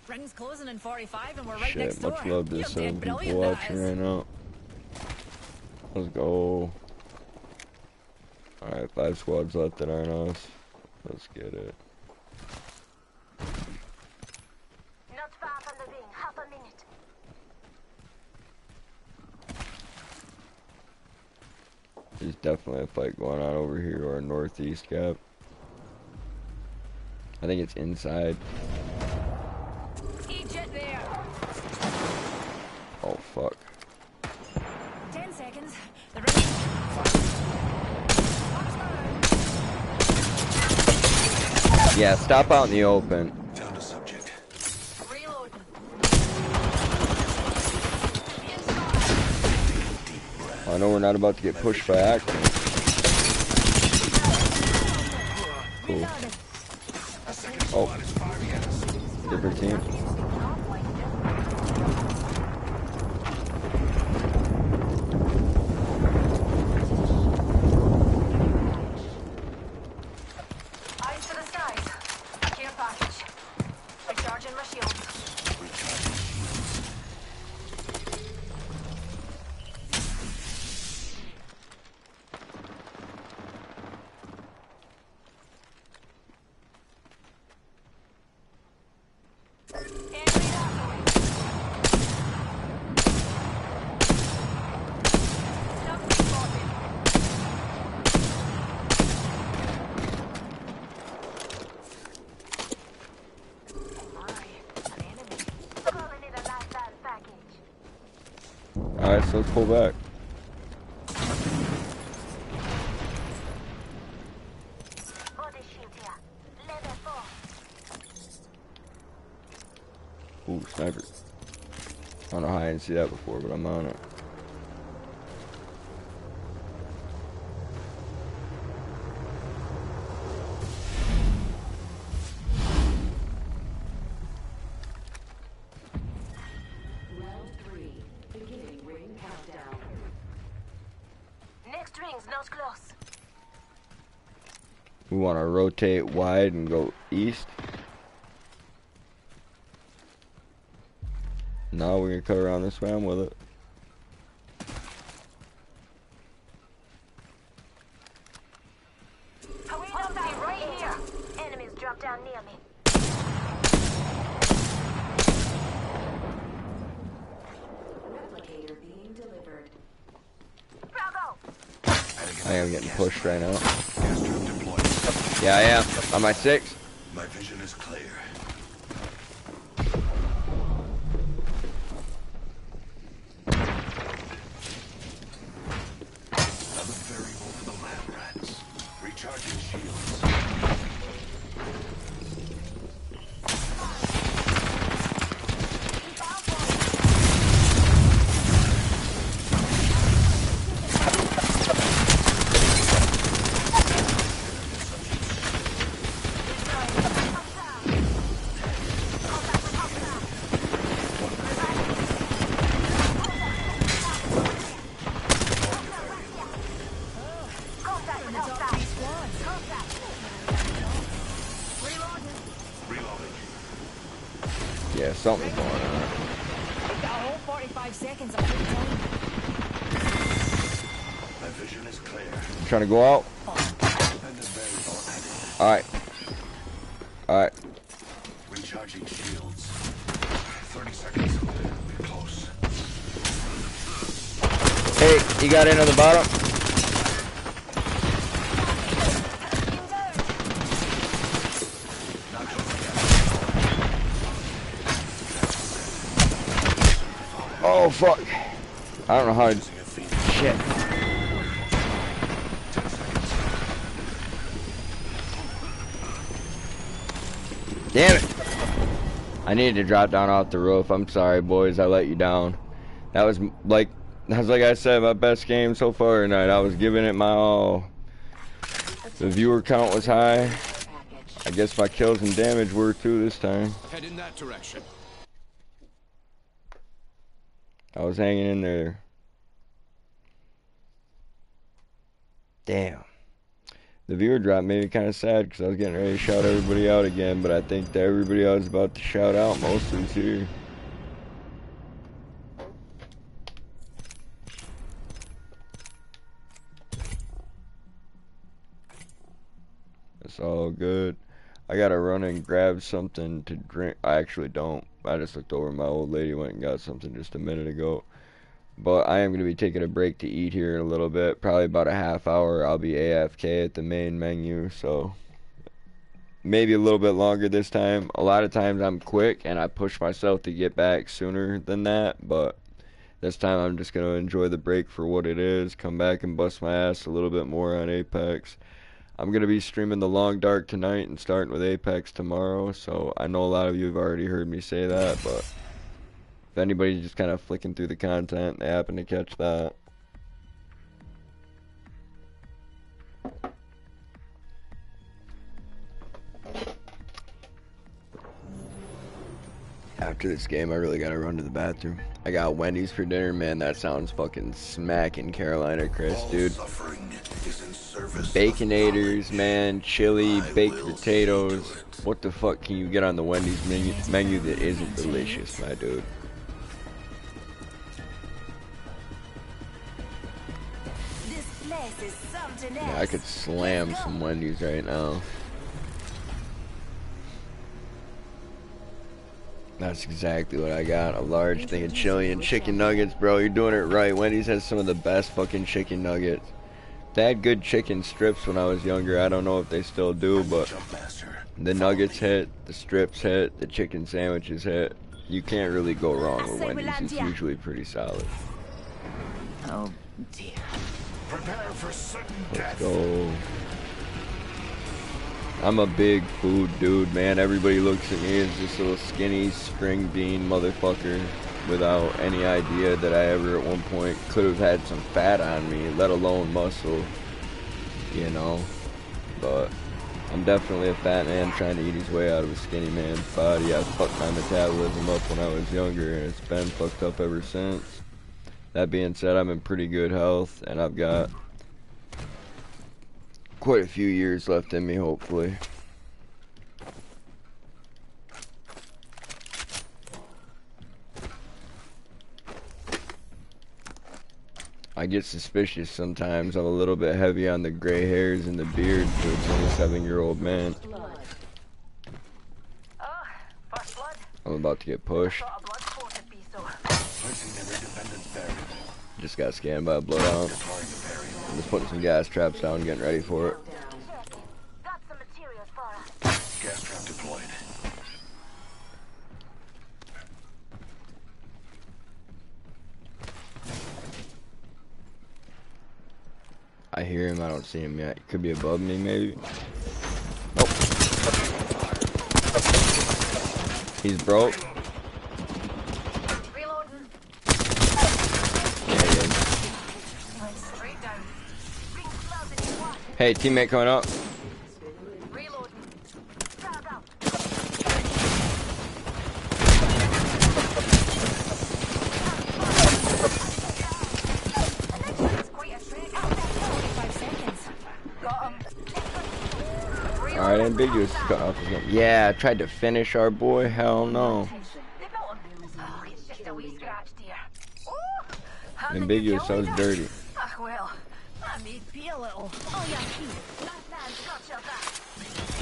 Ring's closing in 45 and we're right next Shit, door. much love to You're 7 dead people brilliant, that watching is. right now. Let's go. Alright, 5 squads left that aren't us. Let's get it. Not far from the ring. Half a minute. There's definitely a fight going on over here or northeast cap. I think it's inside. Egypt there. Oh fuck. 10 seconds. The ring. Yeah, stop out in the open. Found a subject. Reload. I know we're not about to get pushed by actors. Cool. Oh, different team. Eyes to the skies. Care package. Recharging my shields. Alright, so let's pull back. Body shield here. Level 4. Ooh, sniper. I don't know how I didn't see that before, but I'm on it. Round 3. Beginning ring countdown. Next ring's not close. We want to rotate wide and go east. No, we're gonna cut around this way. I'm with it. Right here. Enemies drop down near me. Replicator being delivered. Bravo. I am getting pushed right now. Gas trap deployed. Yeah, I am. On my 6. My vision is clear. Yeah, something's going on. I've got a whole 45 seconds. I couldn't tell you. My vision is clear. You trying to go out? Independent variable added. Alright. Alright. Recharging shields. 30 seconds. We're close. Hey, you got in on the bottom? Oh fuck. I don't know how to... Shit. Damn it. I needed to drop down off the roof. I'm sorry, boys. I let you down. That was like I said, my best game so far tonight. I was giving it my all. The viewer count was high. I guess my kills and damage were too this time. Head in that direction. I was hanging in there. Damn. The viewer drop made me kind of sad because I was getting ready to shout everybody out again, but I think that everybody I was about to shout out mostly is here. It's all good. I gotta run and grab something to drink. I actually don't. I just looked over. My old lady went and got something just a minute ago. But I am going to be taking a break to eat here in a little bit. Probably about a half hour. I'll be AFK at the main menu. So maybe a little bit longer this time. A lot of times I'm quick and I push myself to get back sooner than that. But this time I'm just going to enjoy the break for what it is. Come back and bust my ass a little bit more on Apex. I'm going to be streaming the Long Dark tonight and starting with Apex tomorrow. So I know a lot of you have already heard me say that. But if anybody's just kind of flicking through the content, they happen to catch that. After this game, I really gotta run to the bathroom. I got Wendy's for dinner, man. That sounds fucking smacking Carolina Crisp, dude. Baconators, man, chili, baked potatoes. What the fuck can you get on the Wendy's menu that isn't delicious, my dude? Yeah, I could slam some Wendy's right now. That's exactly what I got. A large thing of chili and chicken nuggets, bro. You're doing it right. Wendy's has some of the best fucking chicken nuggets. They had good chicken strips when I was younger. I don't know if they still do, but the nuggets hit, the strips hit, the chicken sandwiches hit. You can't really go wrong with Wendy's. It's usually pretty solid. Oh dear. Prepare for sudden Let's death. go. I'm a big food dude, man. Everybody looks at me as this little skinny string bean motherfucker without any idea that I ever at one point could have had some fat on me, let alone muscle, you know. But I'm definitely a fat man trying to eat his way out of a skinny man's body. I fucked my metabolism up when I was younger, and it's been fucked up ever since. That being said, I'm in pretty good health, and I've got quite a few years left in me, hopefully. I get suspicious sometimes. I'm a little bit heavy on the gray hairs and the beard for a 27-year-old man. I'm about to get pushed. Just got scanned by a bloodhound. I'm just putting some gas traps down, getting ready for it. Got some materials for us. Gas trap deployed. I hear him, I don't see him yet. He could be above me, maybe. Oh. He's broke. Reloading. Yeah, he is. Straight down. Bring clouds in your watch. Hey, teammate coming up. Reloading. Crowd out. That's quite a shake. 45 seconds. Got him. Alright, Ambiguous is cut off his gun. Yeah, I tried to finish our boy. Hell no. Oh, it's just a wee scratch, dear. Oh, how did you Ambiguous, kill I me was then? dirty. Ah, well, I may be a little. Oh, yeah, last man's got your back.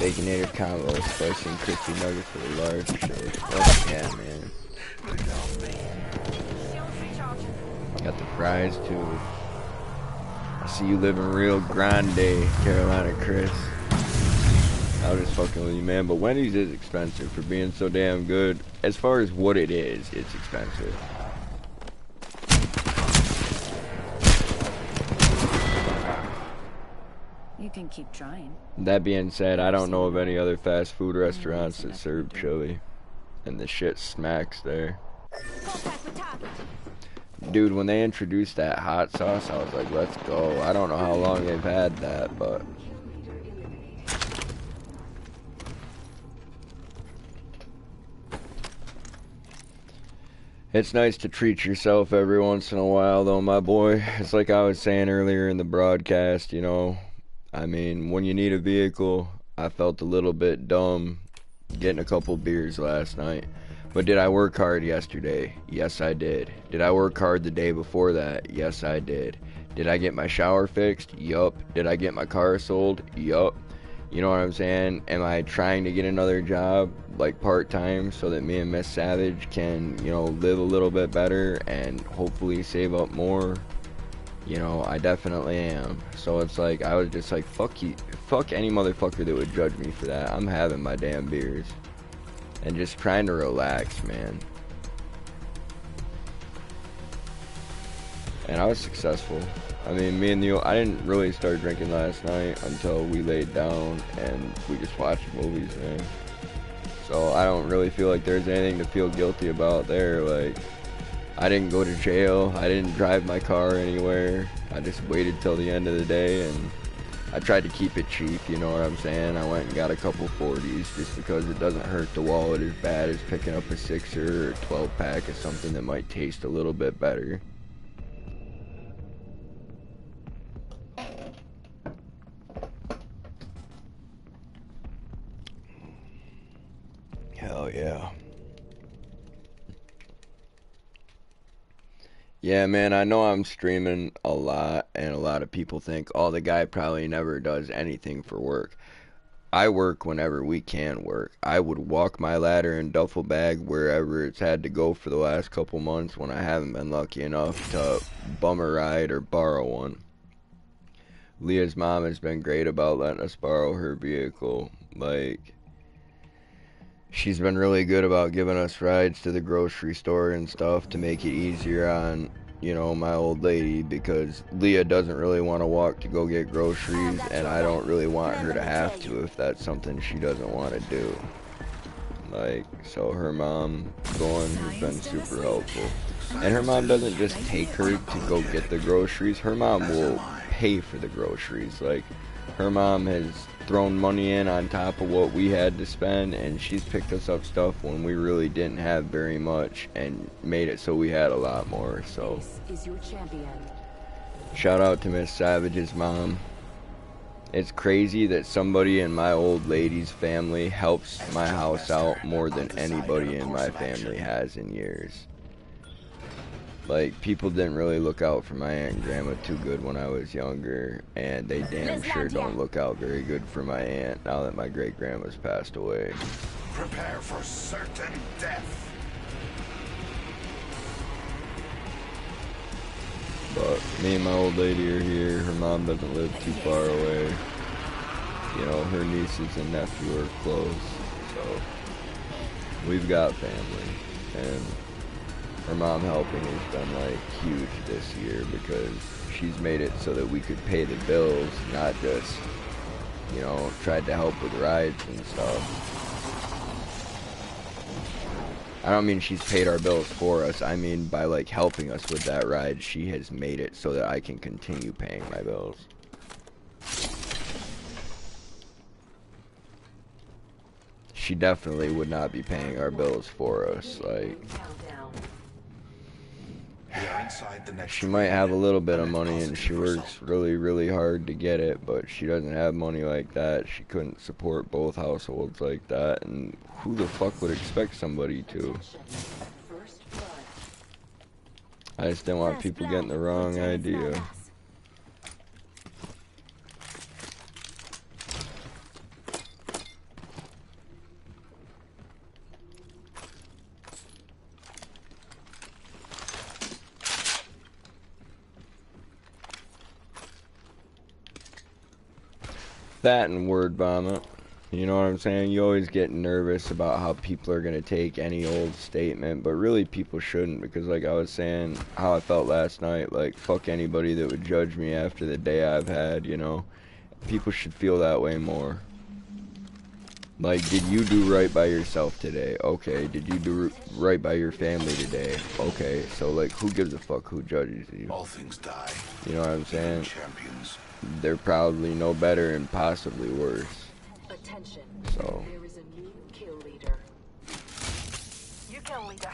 Baconator combo, spicy and crispy nuggets for the large shake. Fuck yeah, man. Shields recharging. Got the fries too. I see you living real grande, Carolina Chris. I was just fucking with you, man. But Wendy's is expensive for being so damn good. As far as what it is, it's expensive. You can keep trying. That being said, I don't know of any other fast food restaurants that serve chili. And the shit smacks there. Contact with target. Dude, when they introduced that hot sauce, I was like, let's go. I don't know how long they've had that, but... It's nice to treat yourself every once in a while, though, my boy. It's like I was saying earlier in the broadcast, you know. I mean, when you need a vehicle, I felt a little bit dumb getting a couple beers last night. But did I work hard yesterday? Yes, I did. Did I work hard the day before that? Yes, I did. Did I get my shower fixed? Yup. Did I get my car sold? Yup. You know what I'm saying? Am I trying to get another job, like part-time, so that me and Miss Savage can, you know, live a little bit better and hopefully save up more? You know, I definitely am. So it's like, I was just like, fuck you, fuck any motherfucker that would judge me for that. I'm having my damn beers. And just trying to relax, man. And I was successful. I mean, me and the I didn't really start drinking last night until we laid down and we just watched movies, man. So I don't really feel like there's anything to feel guilty about there. Like, I didn't go to jail. I didn't drive my car anywhere. I just waited till the end of the day, and I tried to keep it cheap, you know what I'm saying? I went and got a couple 40s just because it doesn't hurt the wallet as bad as picking up a 6er or 12 pack of something that might taste a little bit better. Hell yeah. Yeah, man, I know I'm streaming a lot, and a lot of people think, oh, the guy probably never does anything for work. I work whenever we can work. I would walk my ladder and duffel bag wherever it's had to go for the last couple months when I haven't been lucky enough to bum a ride or borrow one. Leah's mom has been great about letting us borrow her vehicle. Like, she's been really good about giving us rides to the grocery store and stuff to make it easier on, you know, my old lady, because Leah doesn't really want to walk to go get groceries, and I don't really want her to have to if that's something she doesn't want to do. Like, so her mom going has been super helpful. And her mom doesn't just take her to go get the groceries, her mom will pay for the groceries. Like, her mom has thrown money in on top of what we had to spend, and she's picked us up stuff when we really didn't have very much and made it so we had a lot more. So Is your champion. shout out to Miss Savage's mom. It's crazy that somebody in my old lady's family helps my house out more than anybody in my family has in years. Like, people didn't really look out for my aunt and grandma too good when I was younger, and they damn sure don't look out very good for my aunt now that my great grandma's passed away. Prepare for certain death. But me and my old lady are here. Her mom doesn't live too far away. You know, her nieces and nephew are close, so we've got family. And her mom helping has been like huge this year because she's made it so that we could pay the bills, not just, you know, tried to help with rides and stuff. I don't mean she's paid our bills for us. I mean by like helping us with that ride, she has made it so that I can continue paying my bills. She definitely would not be paying our bills for us. Like, We are inside the next She might ring. have a little bit A of net money and positive she works result. really, really hard to get it, but she doesn't have money like that. She couldn't support both households like that, and who the fuck would expect somebody to? Attention. First blood. I just didn't want people getting the wrong idea. That and word vomit. You know what I'm saying? You always get nervous about how people are going to take any old statement, but really people shouldn't, because like I was saying, how I felt last night, like fuck anybody that would judge me after the day I've had, you know? People should feel that way more. Like, did you do right by yourself today? Okay. Did you do right by your family today? Okay. So like, who gives a fuck who judges you? All things die. You know what I'm saying? Champions. They're probably no better and possibly worse. Attention. So. There is a new kill leader. You kill leader.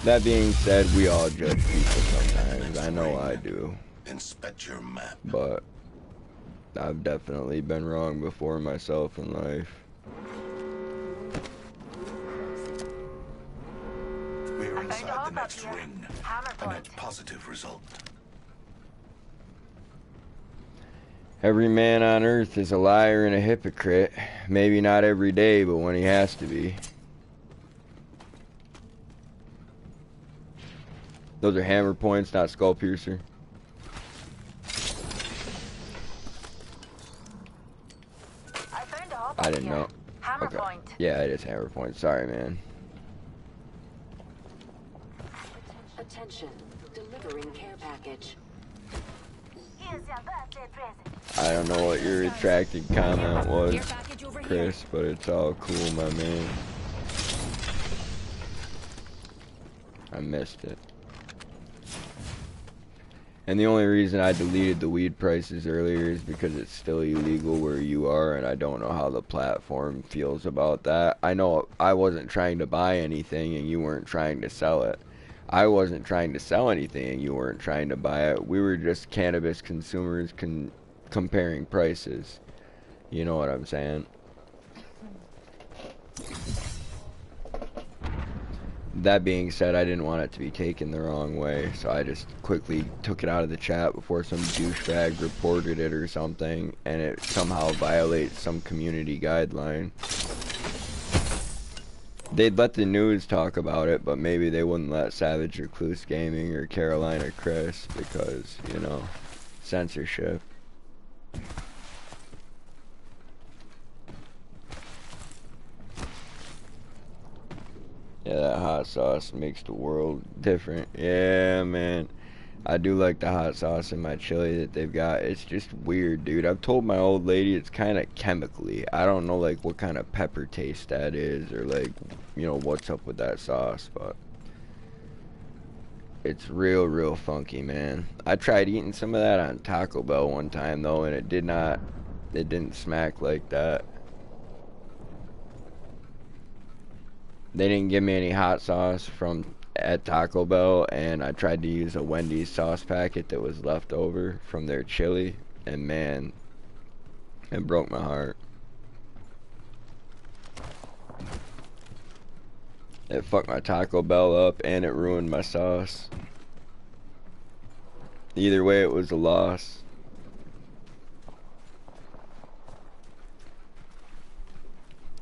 That being said, we all judge people sometimes. I know I do. Inspect your map. But I've definitely been wrong before myself in life. We're inside the next ring. A net positive result. Every man on earth is a liar and a hypocrite. Maybe not every day, but when he has to be. Those are hammer points, not skull piercer. I didn't know. Hammer point. Yeah, it is hammer point. Sorry, man. Attention. Delivering care package. Here's your birthday present. I don't know what your retracted comment was, Chris, but it's all cool, my man. I missed it. And the only reason I deleted the weed prices earlier is because it's still illegal where you are, and I don't know how the platform feels about that. I know I wasn't trying to buy anything and you weren't trying to sell it. I wasn't trying to sell anything and you weren't trying to buy it. We were just cannabis consumers comparing prices. You know what I'm saying? That being said, I didn't want it to be taken the wrong way, so I just quickly took it out of the chat before some douchebag reported it or something, and it somehow violates some community guideline. They'd let the news talk about it, but maybe they wouldn't let Savage-Recluse-Gaming or Carolina Chris because, you know, censorship. Yeah, that hot sauce makes the world different. Yeah, man. I do like the hot sauce in my chili that they've got. It's just weird, dude. I've told my old lady it's kind of chemically. I don't know, like, what kind of pepper taste that is or, like, you know, what's up with that sauce, but it's real funky, man. I tried eating some of that on Taco Bell one time, though, and it didn't smack like that. They didn't give me any hot sauce at Taco Bell, and I tried to use a Wendy's sauce packet that was left over from their chili, and man, it broke my heart. It fucked my Taco Bell up, and it ruined my sauce. Either way, it was a loss.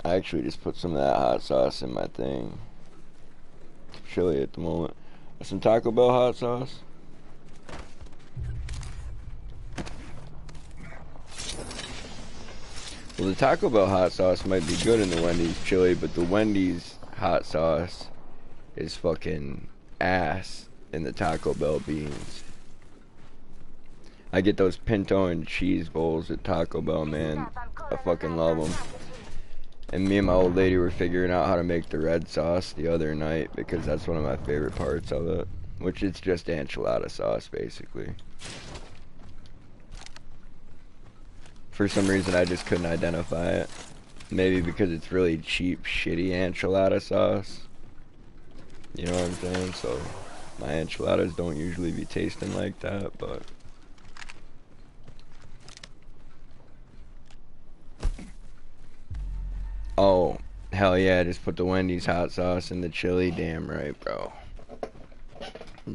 I actually just put some of that hot sauce in my thing. It's chilly at the moment. Some Taco Bell hot sauce. Well, the Taco Bell hot sauce might be good in the Wendy's chili, but the Wendy's hot sauce is fucking ass in the Taco Bell beans. I get those pinto and cheese bowls at Taco Bell, man. I fucking love them. And me and my old lady were figuring out how to make the red sauce the other night because that's one of my favorite parts of it. Which it's just enchilada sauce, basically. For some reason, I just couldn't identify it. Maybe because it's really cheap, shitty enchilada sauce. You know what I'm saying? So my enchiladas don't usually be tasting like that, but oh, hell yeah, just put the Wendy's hot sauce in the chili. Damn right, bro.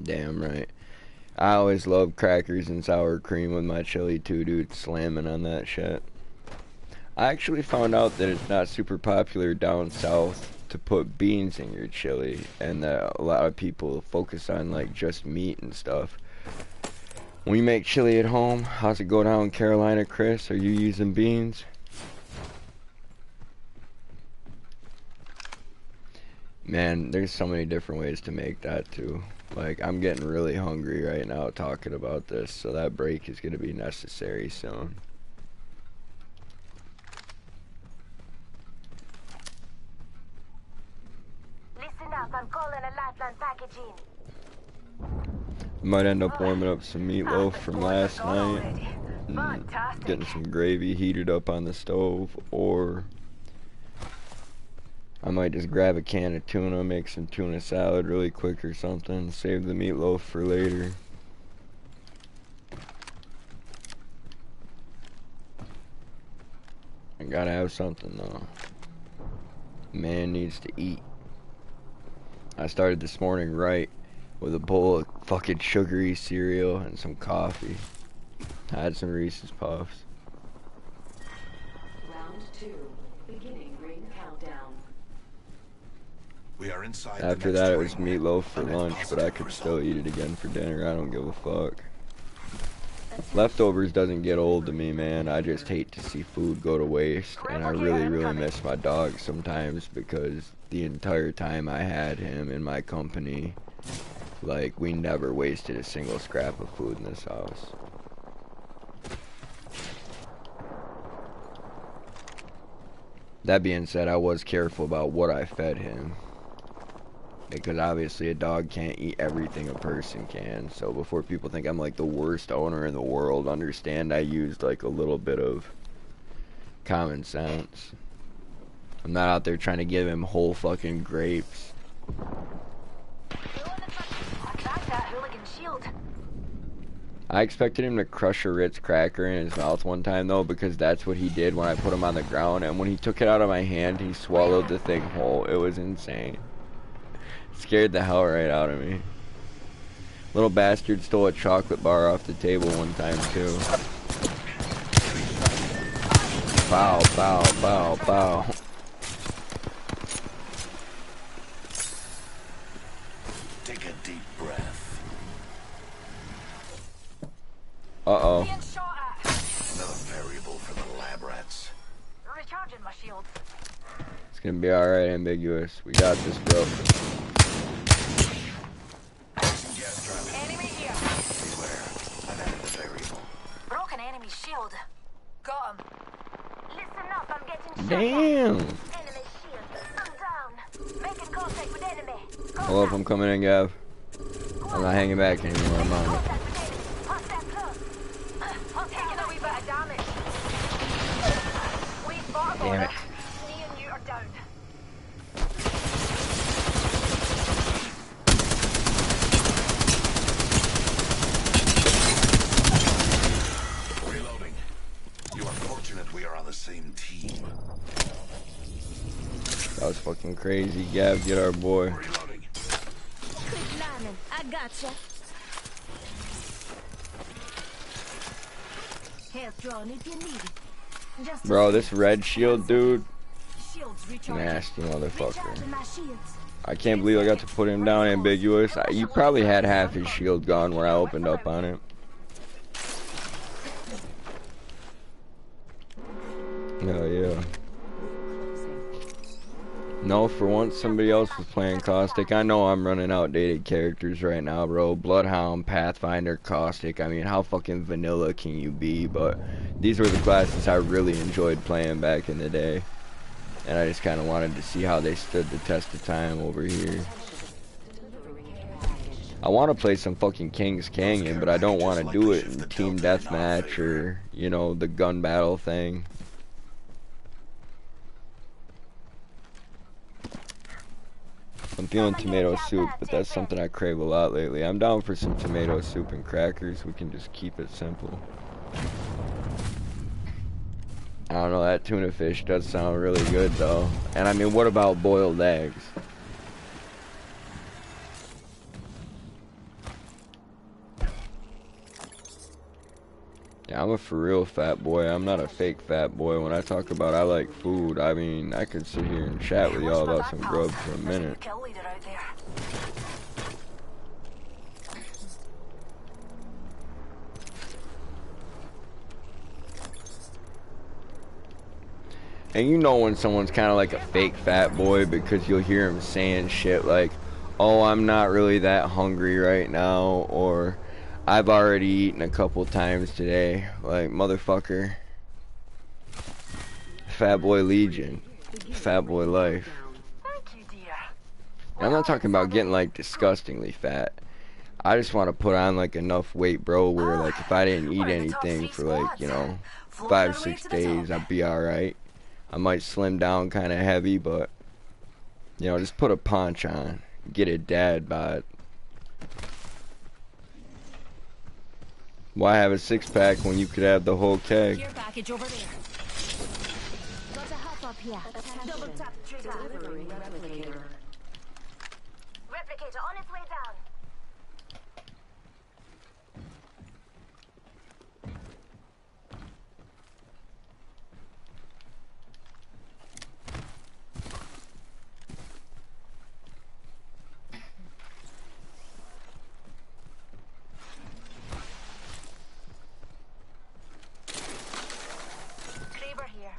Damn right. I always love crackers and sour cream with my chili too, dude. Slamming on that shit. I actually found out that it's not super popular down south to put beans in your chili, and that a lot of people focus on like just meat and stuff. When you make chili at home, how's it go down in Carolina, Chris? Are you using beans? Man, there's so many different ways to make that too. Like, I'm getting really hungry right now talking about this, so that break is going to be necessary soon. Listen up, I'm calling a lifeline package in. Might end up warming up some meatloaf from last night, getting some gravy heated up on the stove, or I might just grab a can of tuna, make some tuna salad really quick or something, save the meatloaf for later. I gotta have something though. Man needs to eat. I started this morning right with a bowl of fucking sugary cereal and some coffee. I had some Reese's Puffs. Round 2. Beginning ring countdown. We are inside. After that, it was meatloaf for lunch, but I could still eat it again for dinner. I don't give a fuck. Leftovers doesn't get old to me, man. I just hate to see food go to waste, and I really, really miss my dog sometimes because the entire time I had him in my company, like, we never wasted a single scrap of food in this house. That being said, I was careful about what I fed him, because obviously a dog can't eat everything a person can. So before people think I'm like the worst owner in the world, understand I used like a little bit of common sense. I'm not out there trying to give him whole fucking grapes. I expected him to crush a Ritz cracker in his mouth one time though, because that's what he did when I put him on the ground, and when he took it out of my hand, he swallowed the thing whole. It was insane. Scared the hell right out of me. Little bastard stole a chocolate bar off the table one time too. Bow, bow, bow, bow. Take a deep breath. Uh-oh. Another variable for the lab rats. Recharging my shields. It's gonna be alright, Ambiguous. We got this, bro. Enemy here. Beware. I've added a variable. Broken enemy shield. Got him. Listen up, I'm getting shot. Damn. Enemy shield. I'm down. Making contact with enemy. Hold up, I'm coming in, Gav. I'm not hanging back anymore, I'm on it. Contact close. I'm taking a wee bit of damage. We fought for Damn it. it. Me and you are down. Reloading. You are fortunate we are on the same team. That was fucking crazy. Gav, get our boy. Reloading. Quick lineman, I gotcha. Health drawn if you need it. Just Bro, this red shield, dude. shields recharging. Nasty motherfucker. Recharging my shields. I can't believe I got to put him down, Ambiguous. You probably had half his shield gone when I opened up on it. Hell yeah. No, for once somebody else was playing Caustic. I know I'm running outdated characters right now, bro. Bloodhound, Pathfinder, Caustic. I mean, how fucking vanilla can you be? But these were the classes I really enjoyed playing back in the day. And I just kind of wanted to see how they stood the test of time over here. I want to play some fucking King's Canyon, but I don't want to do it in Team Deathmatch or, you know, the gun battle thing. I'm feeling tomato soup, but that's something I crave a lot lately. I'm down for some tomato soup and crackers. We can just keep it simple. I don't know, that tuna fish does sound really good though. And I mean, what about boiled eggs? Yeah, I'm a for real fat boy. I'm not a fake fat boy. When I talk about I like food, I mean, I could sit here and chat with y'all about some grub for a minute. And you know when someone's kind of like a fake fat boy because you'll hear him saying shit like, oh, I'm not really that hungry right now, or I've already eaten a couple times today. Like, motherfucker. Fat boy legion. Fat boy life. And I'm not talking about getting like disgustingly fat. I just want to put on like enough weight, bro, where like if I didn't eat anything for like, you know, 5-6 days, I'd be alright. I might slim down kind of heavy, but, you know, just put a punch on. Get a dad bod. Why have a 6-pack when you could have the whole keg? Care package over there. Got a hop up here. Double tap trigger. Delivering replicator. Replicator on its way down. Cleaver here.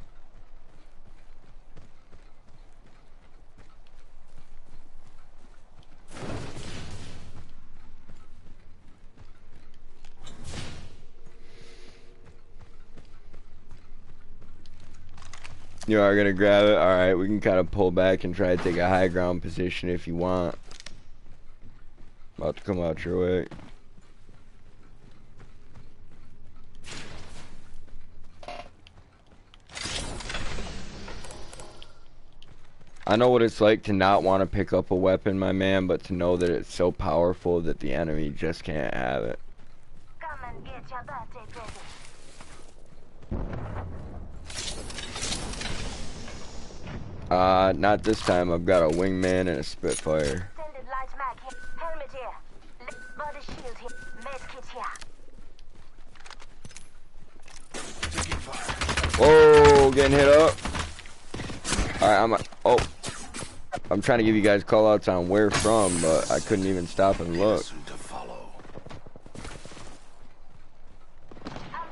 You are gonna grab it? Alright, we can kind of pull back and try to take a high ground position if you want. About to come out your way. I know what it's like to not want to pick up a weapon, my man, but to know that it's so powerful that the enemy just can't have it. Come and get your birthday present. Not this time. I've got a wingman and a Spitfire. Extended light mag here. Helmet here. Body shield here. Med kit here. Taking fire. Whoa, getting hit up. Alright, I'm trying to give you guys call outs on where from, but I couldn't even stop and look. Soon to follow. I'm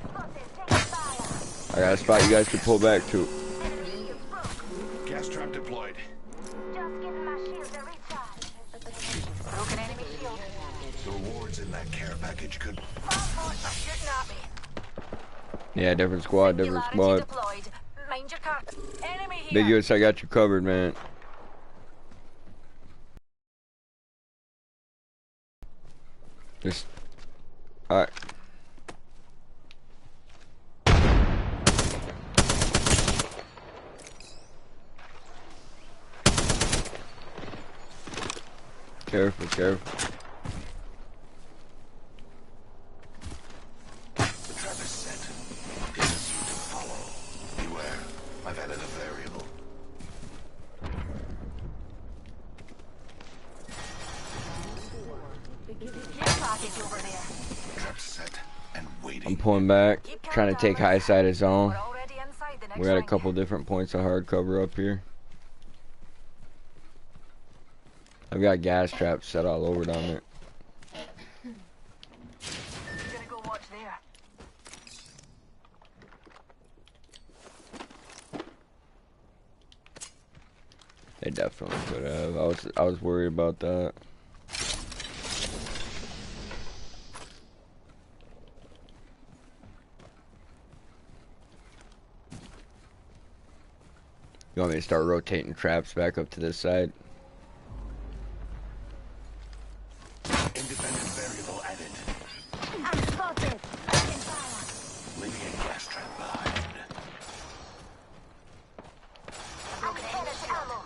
spotted. Taking fire. I got a spot you guys can pull back to. Enemy shield broke. Gas trap deployed. Just giving my shield a recharge. Broken enemy shield. The rewards in that care package could. Farpoint shooting at me. Yeah, different squad, different squad. Deployed. Mind your car. Enemy here. Big US, I got you covered, man. Just, alright. Careful, careful. The trap is set. It is you to follow. Beware. I've added a variable. Package over there. Trap set and waiting. I'm pulling back, trying to take high side of zone. We're already inside the next We got a ring. couple different points of hard cover up here. I've got gas traps set all over down there. Gonna go watch there. They definitely could have. I was worried about that. You want me to start rotating traps back up to this side? Independent variable added. I'm spotted. Taking fire. Leaving a gas trap behind. I'm headed to ammo.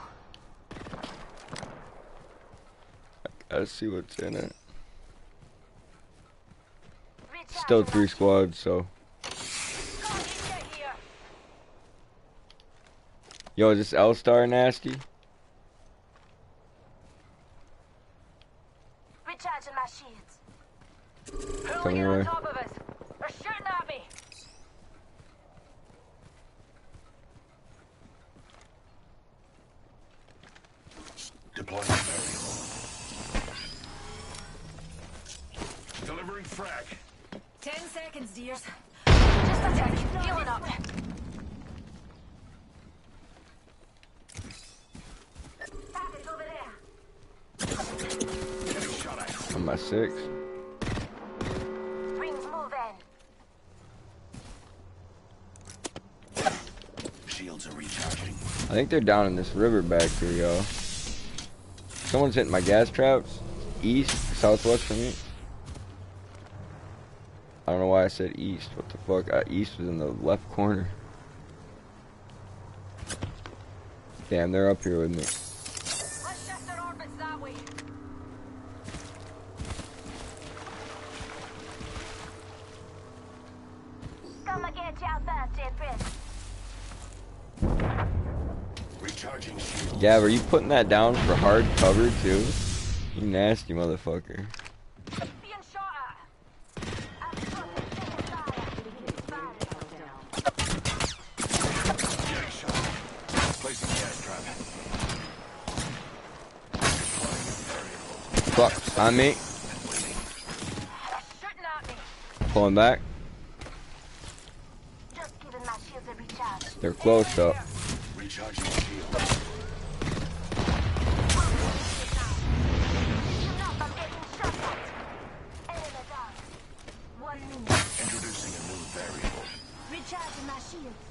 Let's see what's in it. Recharging Still my 3 squads, so. Can't get here. Yo, is this L-Star nasty? Recharging my shields. Come Pulling in on here. top of us. They're shooting at me. Deploying variable. Delivering frag. 10 seconds, dears. Just a sec. Healing up. Savage over there. Getting shot at. On my 6. Rings moving. Shields are recharging. I think they're down in this river back here, yo. Someone's hitting my gas traps. East, southwest from me. I don't know why I said east. What the fuck? East was in the left corner. Damn, they're up here with me. Let's shift our orbits that way. Come and get you out there, friend. Recharging shields. Gav, are you putting that down for hard cover too? You nasty motherfucker. Being shot at. I'm fucking taking fire. Getting shot. Placing gas trap. Deploying variable. Fuck, on me. Shooting at me. Pulling back. Just giving my shields a recharge. They're close up. Recharging shields. I'm getting shot at. Enemy down. 1 minute. Introducing a new variable. Recharging my shields.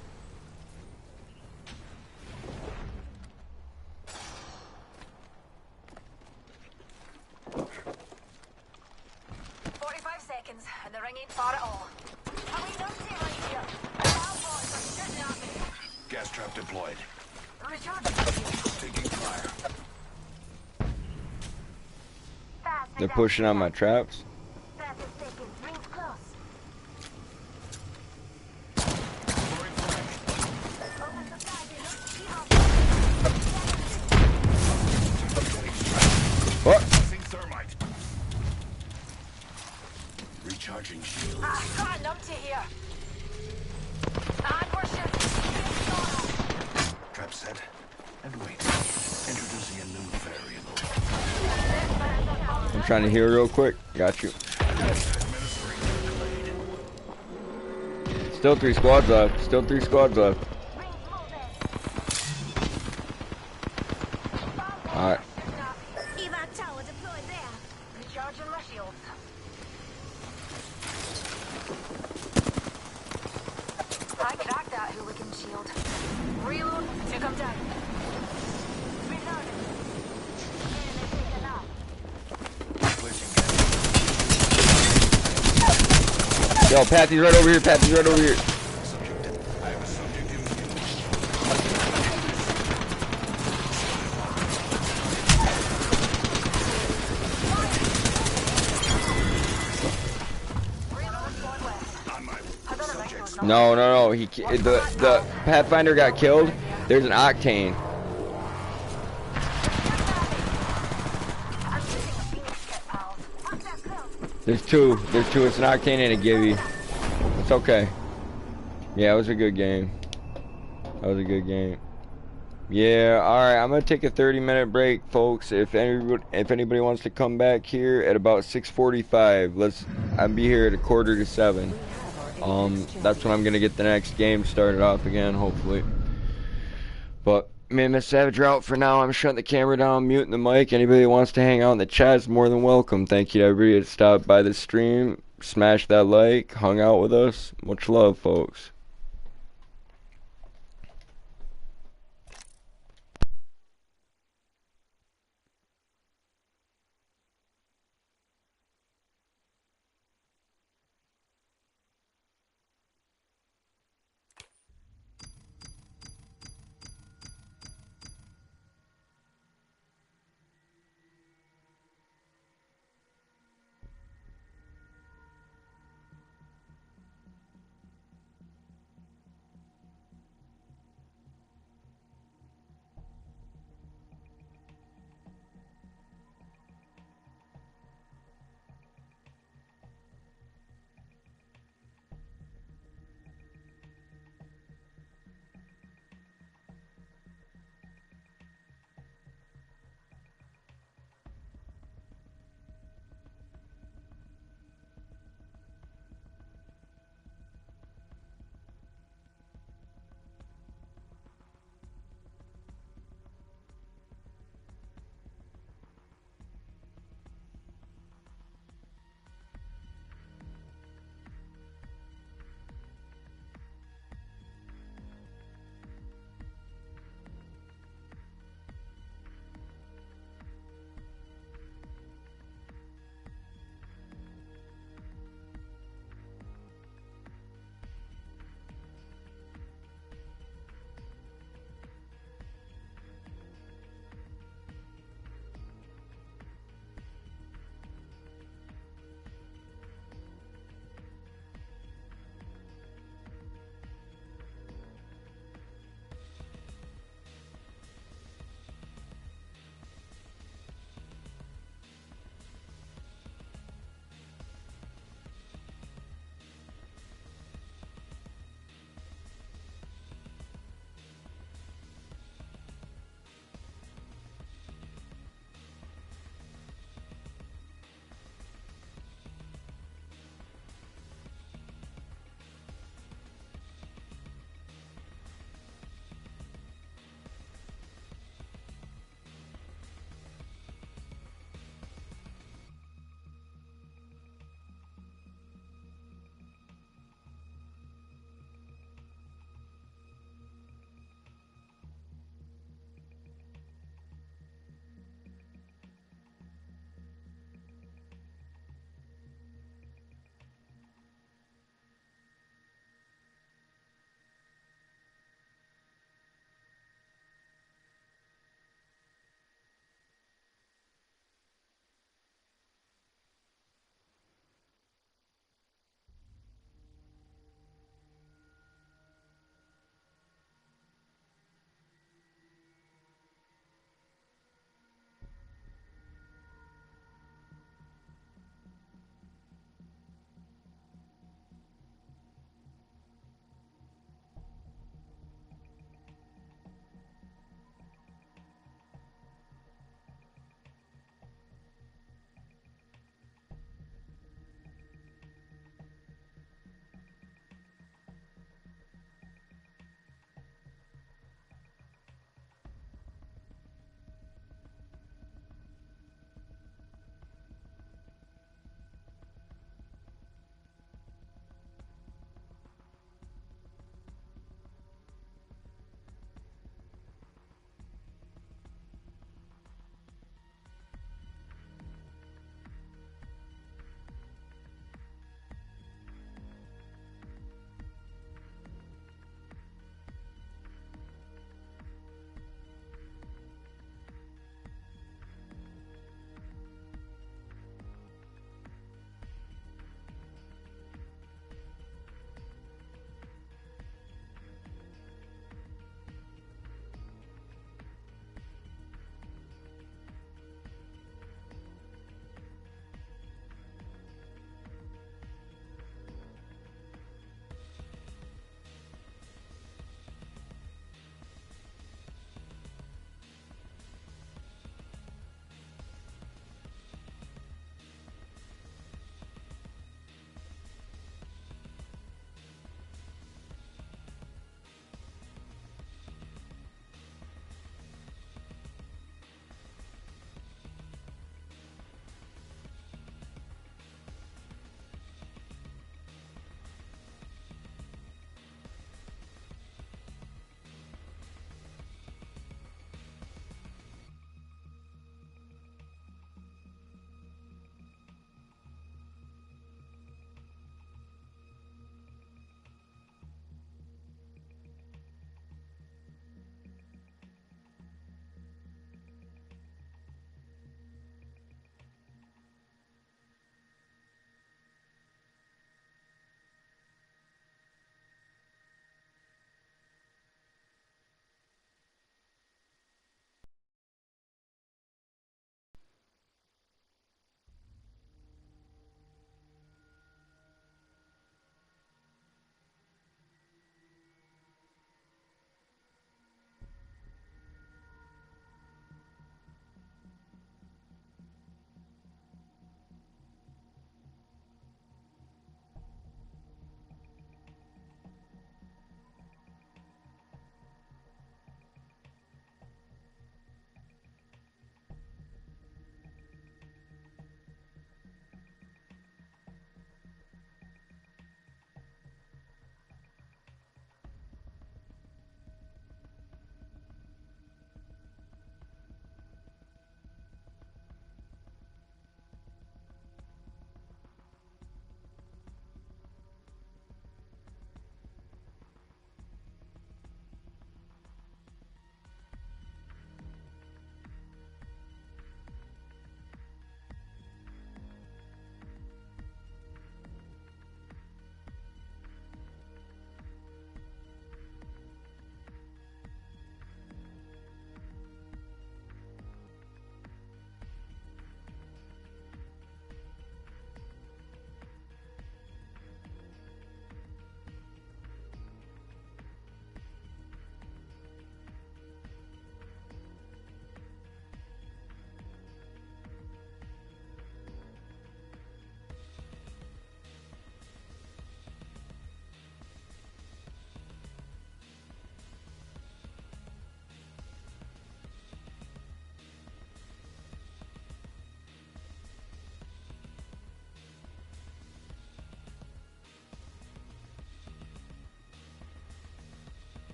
Seconds, and the ring ain't far at all. I mean, don't stay right here. Our boys are shooting at me. Gas trap deployed. Recharging my shields. Taking fire. Fast They're pushing on my traps. 30 seconds. Rings close. Deploying frag. Open supply bin. Getting shot. What? Placing thermite. Recharging shield. Ah, got a numpty here. And we're shooting. Trap set. And wait. Introducing a new variable. I'm trying to heal real quick. Got you. Administering delayed. Still 3 squads left. Still 3 squads left. Rings moving. Alright. Evac tower deployed there. Recharging my shields. I cracked that hooligan shield. Reload to come down. Reloading. Enemy taken out. Placing gas. Yo, Patsy's right over here. Patsy's right over here. Subject. I have a subject in view. Reload squad west. On my I got a ring subject. those No, no, no. The Pathfinder got killed. There's an Octane. I'm using a Phoenix kit, pals. What's that close? There's two. There's 2. It's an Octane and a Gibby. It's okay. Yeah, it was a good game. That was a good game. Yeah, alright. I'm going to take a 30-minute break, folks. If anybody wants to come back here at about 6:45, I'll be here at 6:45. That's when I'm going to get the next game started off again, hopefully. But me and Miss Savage are out for now. I'm shutting the camera down, muting the mic. Anybody that wants to hang out in the chat is more than welcome. Thank you to everybody that stopped by the stream. Smash that like, hung out with us. Much love, folks.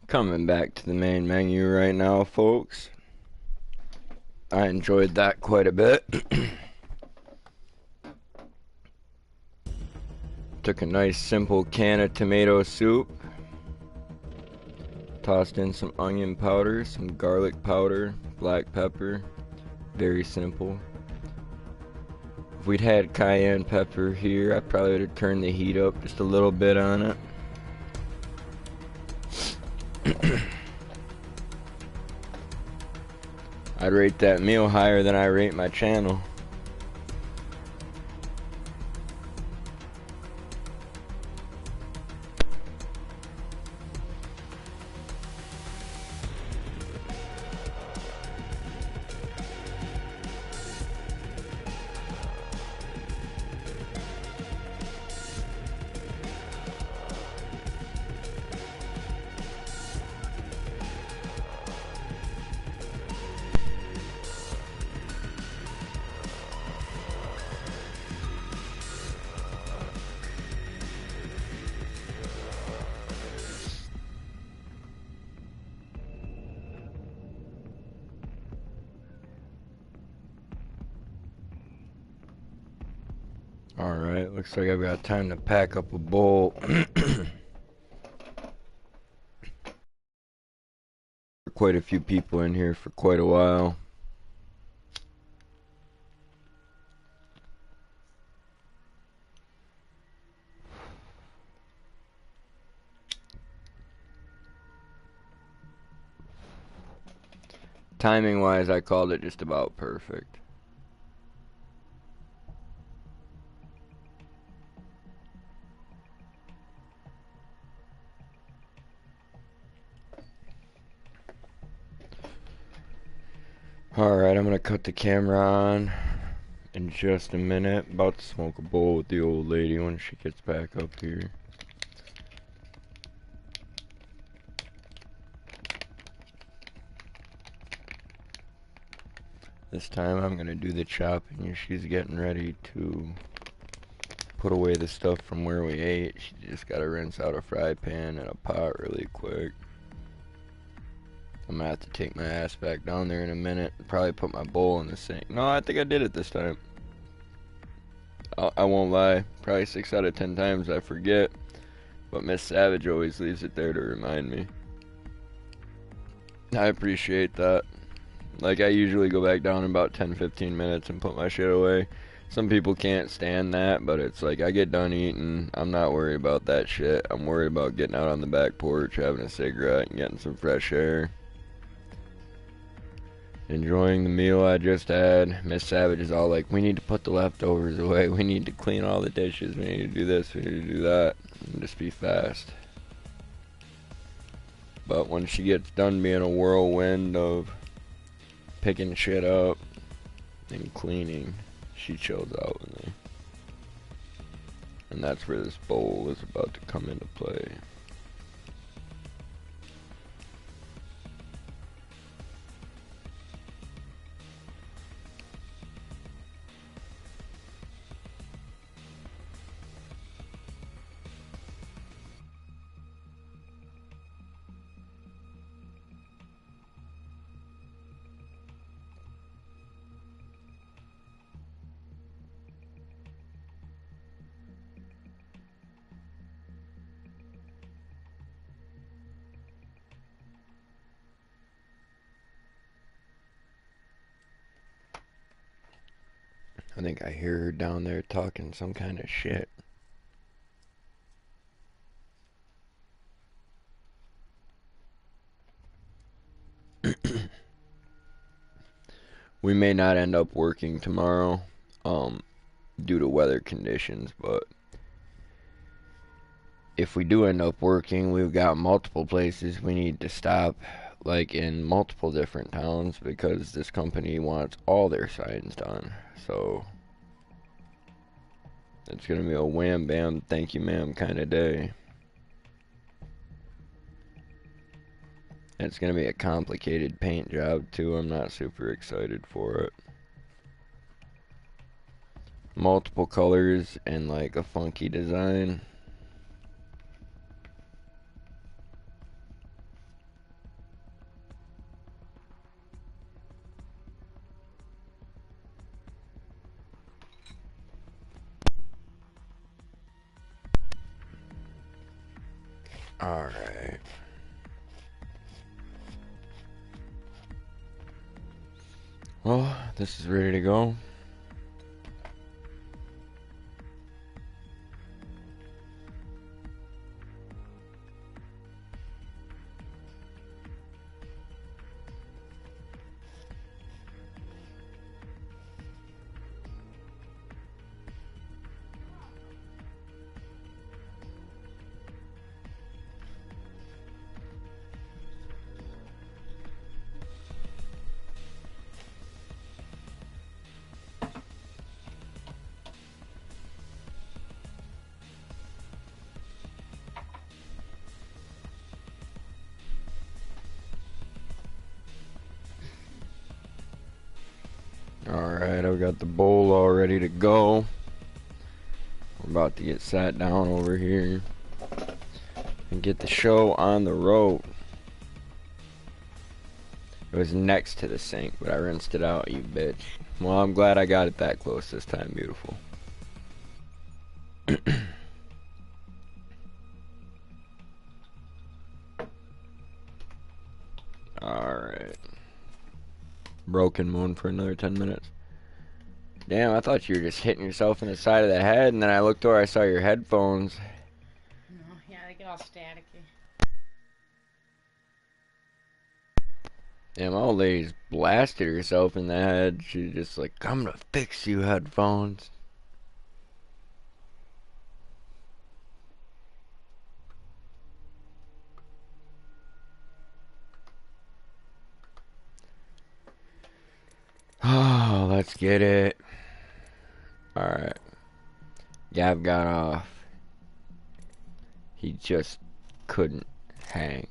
Coming back to the main menu right now, folks. I enjoyed that quite a bit. Took a nice simple can of tomato soup. Tossed in some onion powder, some garlic powder, black pepper. Very simple. If we'd had cayenne pepper here, I probably would have turned the heat up just a little bit on it. I'd rate that meal higher than I rate my channel. Alright, looks like I've got time to pack up a bowl. Quite a few people in here for quite a while. Timing wise, I called it just about perfect. Alright, I'm gonna cut the camera on in just a minute. About to smoke a bowl with the old lady when she gets back up here. This time I'm gonna do the chopping as she's getting ready to put away the stuff from where we ate. She just gotta rinse out a fry pan and a pot really quick. I'm gonna have to take my ass back down there in a minute. Probably put my bowl in the sink. No, I think I did it this time. I won't lie. Probably 6 out of 10 times I forget. But Miss Savage always leaves it there to remind me. I appreciate that. Like, I usually go back down in about 10-15 minutes and put my shit away. Some people can't stand that, but it's like I get done eating. I'm not worried about that shit. I'm worried about getting out on the back porch, having a cigarette, and getting some fresh air. Enjoying the meal I just had. Miss Savage is all like, we need to put the leftovers away. We need to clean all the dishes. We need to do this. We need to do that. And just be fast. But when she gets done being a whirlwind of picking shit up and cleaning, she chills out with me. And that's where this bowl is about to come into play. I think I hear her down there talking some kind of shit. We may not end up working tomorrow, due to weather conditions, but if we do end up working, we've got multiple places we need to stop, like in multiple different towns, because this company wants all their signs done. So it's gonna be a wham bam thank you ma'am kind of day. It's gonna be a complicated paint job too. I'm not super excited for it. Multiple colors and like a funky design. Alright. Well, this is ready to go. Alright, I've got the bowl all ready to go. We're about to get sat down over here and get the show on the road. It was next to the sink, but I rinsed it out, you bitch. Well, I'm glad I got it that close this time, beautiful. Alright. Broken moon for another 10 minutes. Damn, I thought you were just hitting yourself in the side of the head, and then I looked over, I saw your headphones. No, yeah, they get all staticky. Damn, old lady's blasted herself in the head. She's just like, I'm gonna fix you, headphones. Oh, let's get it. Alright. Gav got off. He just couldn't hang.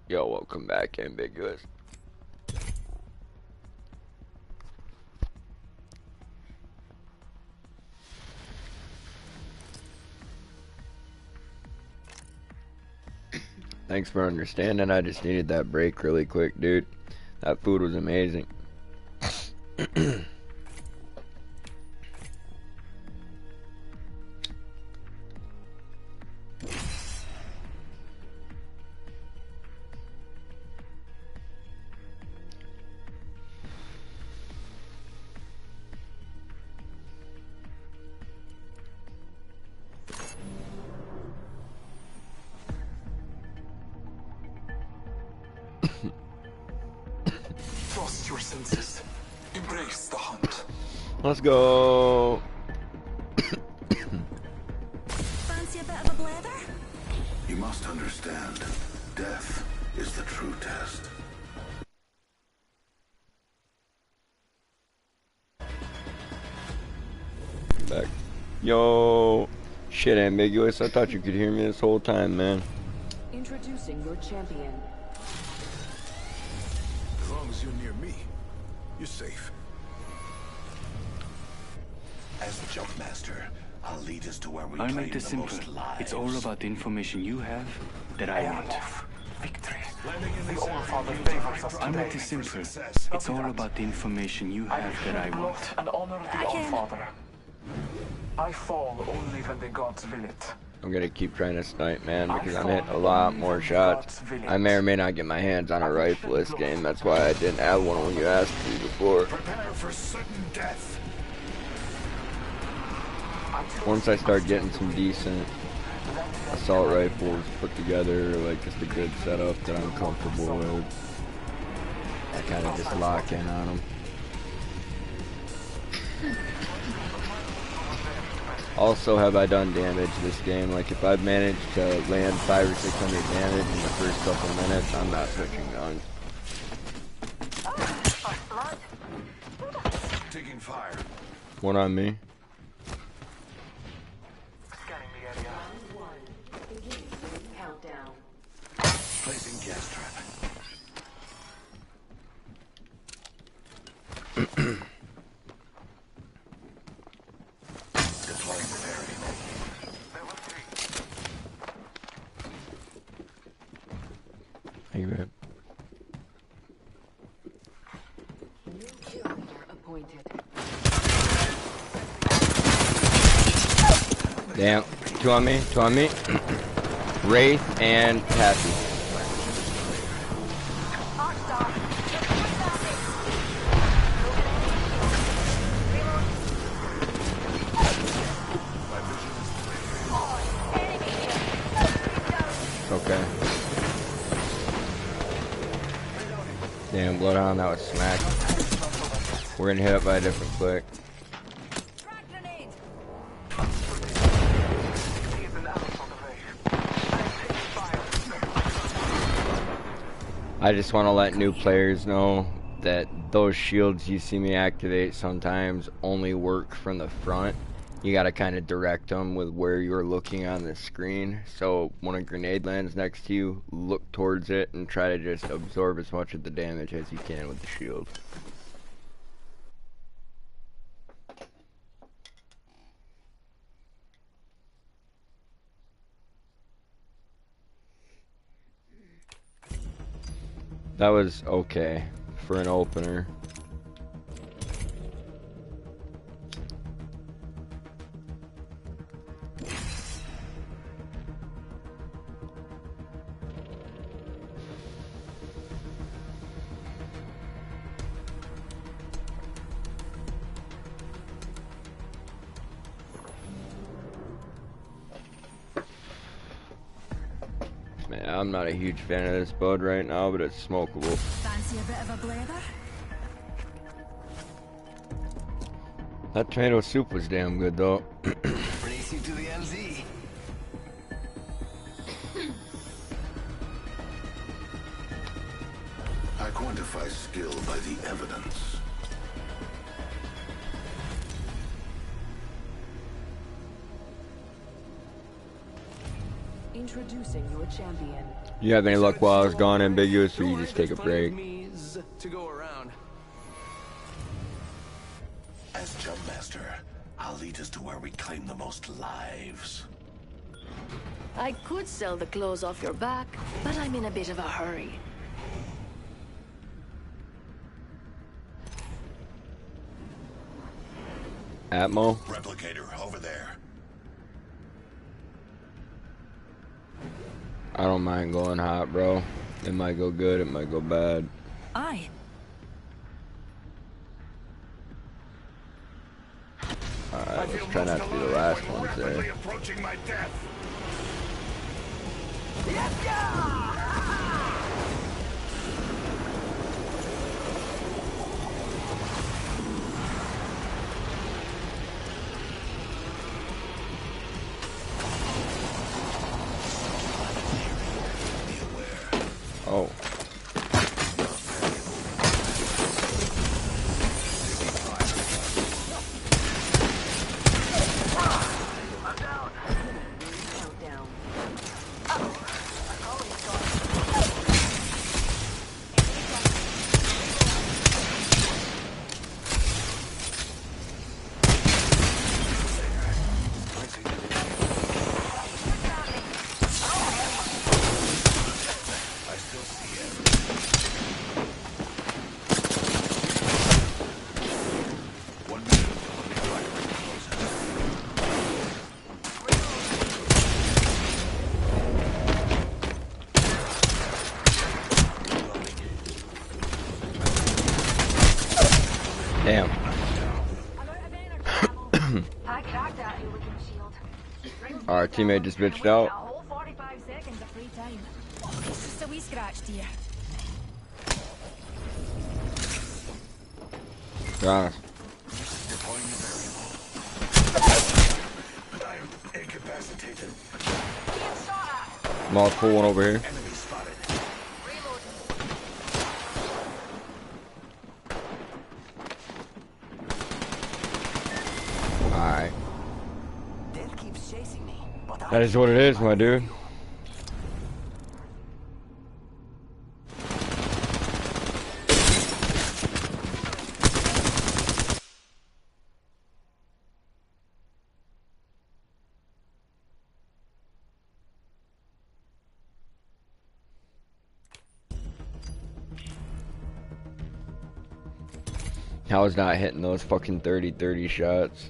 Yo, welcome back, Ambiguous. Thanks for understanding. I just needed that break really quick, dude. That food was amazing. Trust your senses. Embrace the hunt. Let's go. Fancy a bit of a blather? You must understand, death is the true test. Back. Yo. Shit, Ambiguous. I thought you could hear me this whole time, man. Introducing your champion. As long as you're near me, you're safe. As the jump master, I'll lead us to where we I'll claim make this the simple. most lives. It's all about the information you have that I want. Victory. The All-Father favors us I'll today. make this simple. It's all about the information you have that I want. And honor the All-Father. I fall only when the gods will it. I'm gonna keep trying to snipe, man, because I'm hitting a lot more shots. I may or may not get my hands on a rifle this game. That's why I didn't have one when you asked me before. Prepare for sudden death. Once I start getting some decent assault rifles put together, like just a good setup that I'm comfortable with, I kind of just lock in on them. Also, have I done damage this game? Like, if I've managed to land 500 or 600 damage in the first couple minutes, I'm not switching guns. Taking fire. One on me. Scanning the area. Countdown. Placing Thank you, man. New kill leader appointed. Damn. Two on me. Two on me. Wraith and Kathy. Okay. Damn, Bloodhound, that was smacked. We're gonna hit it by a different click. I just want to let new players know that those shields you see me activate sometimes only work from the front. You gotta kind of direct them with where you're looking on the screen. So when a grenade lands next to you, look towards it and try to just absorb as much of the damage as you can with the shield. That was okay for an opener. Man, I'm not a huge fan of this bud right now, but it's smokable. Fancy a bit of a blather? That tomato soup was damn good, though. Race you to the MZ. I quantify skill by the evidence. Introducing your champion. You have any luck while I was gone, Ambiguous, or you just take a break? To go around. As Jump Master, I'll lead us to where we claim the most lives. I could sell the clothes off your back, but I'm in a bit of a hurry. Atmo? Replicator, over there. I don't mind going hot, bro. It might go good, it might go bad. Aye. Alright, let's try not to be the last ones there. Approaching my death. Oh. Damn. Our teammate just bitched out. Just a wee scratch, dear. Be honest. I am incapacitated. I'm all full one over here. Enemy spotted. Alright. Death keeps chasing me, but That is what it is, my dude. I was not hitting those fucking 30-30 shots.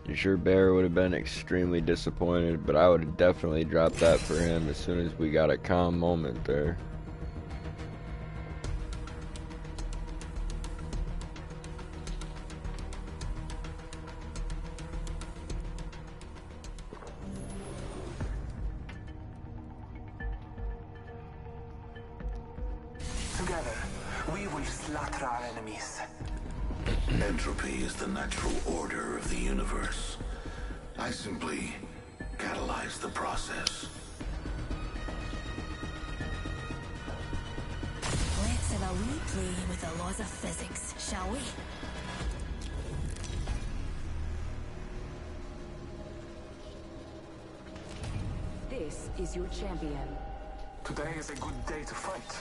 You sure Bear would have been extremely disappointed, but I would have definitely dropped that for him as soon as we got a calm moment there. Together, we will slaughter our enemies. Entropy is the natural order of the universe. I simply catalyze the process. Let's have a wee play with the laws of physics, shall we? This is your champion. Today is a good day to fight.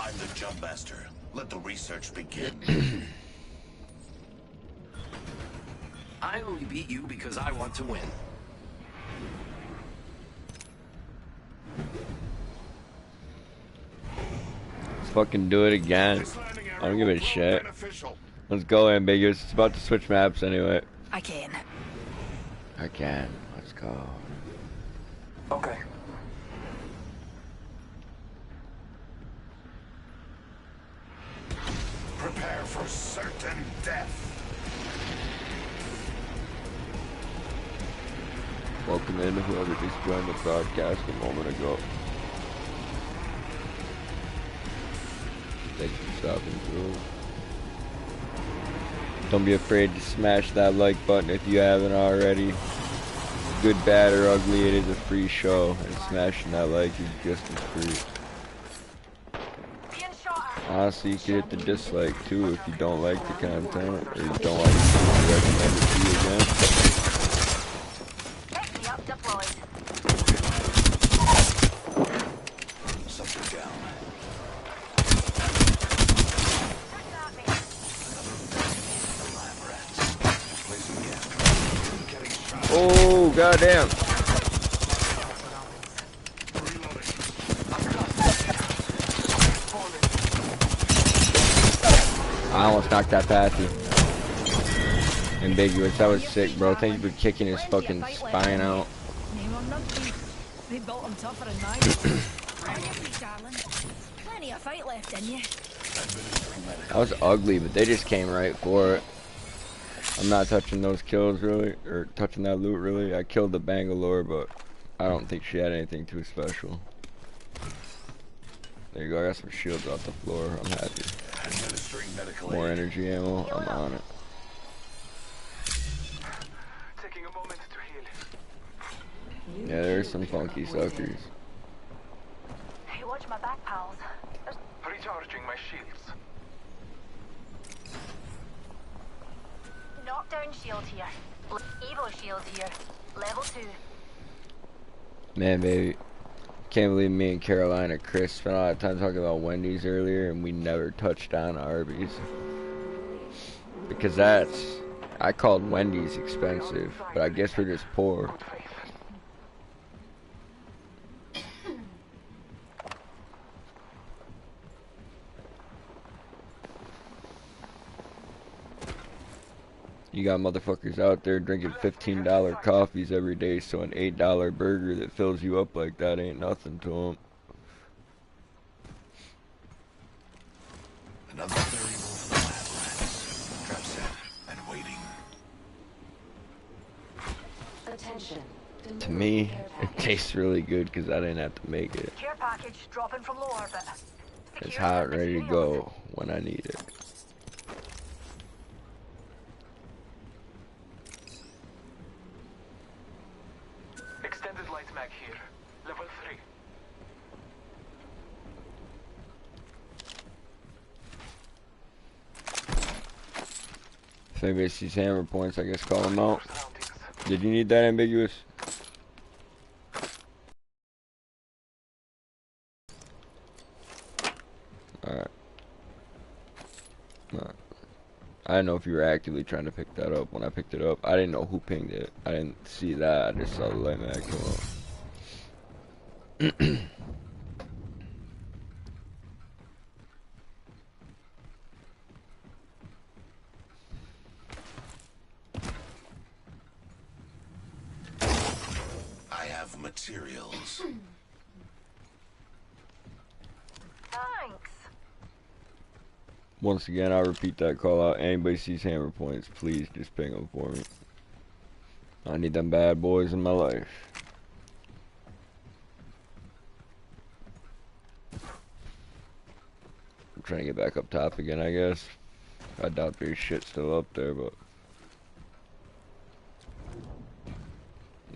I'm the jump master. Let the research begin. I only beat you because I want to win. Let's fucking do it again. I don't give a shit. Let's go, Ambiguous. It's about to switch maps anyway. I can. Let's go. Okay. Prepare for certain death. Welcome in whoever just joined the broadcast a moment ago. Thanks for stopping through. Don't be afraid to smash that like button if you haven't already. Good, bad, or ugly, it is a free show, and smashing that like is just as free. Honestly, you can hit the dislike too if you don't like the content, or you don't like to recommend it to you again. Pick me up, deployed. Subject down. Oh, goddamn. I almost knocked that past you. Ambiguous, that was sick, bro. Thank you for kicking his fucking spine out. They built him tougher than mine. Darling. Plenty of fight left in you. That was ugly, but they just came right for it. I'm not touching those kills really, or touching that loot really. I killed the Bangalore, but I don't think she had anything too special. There you go, I got some shields off the floor. I'm happy. More energy ammo, I'm on it. Taking a moment to heal. Yeah, there's some funky suckers. Hey, watch my back, pals. Recharging my shields. Knockdown shield here. Evo shield here. Level 2. Man, baby. Can't believe me and Carolina Chris spent a lot of time talking about Wendy's earlier and we never touched on Arby's. Because that's... I called Wendy's expensive, but I guess we're just poor. You got motherfuckers out there drinking $15 coffees every day, so an $8 burger that fills you up like that ain't nothing to them. Another variable for the lab rats. Trap set and waiting. Attention. To me, it tastes really good because I didn't have to make it. Care package dropping from low orbit. It's hot and ready to go when I need it. Extended light mag here. Level 3. If anybody sees hammer points, I guess call them out. Did you need that, Ambiguous? Alright. I didn't know if you were actively trying to pick that up. When I picked it up, I didn't know who pinged it. I didn't see that. I just saw the light mag come up. I have materials. Thanks. Once again, I'll repeat that call out. Anybody sees hammer points, please just ping them for me. I need them bad boys in my life. I'm trying to get back up top again, I guess. I doubt there's shit still up there, but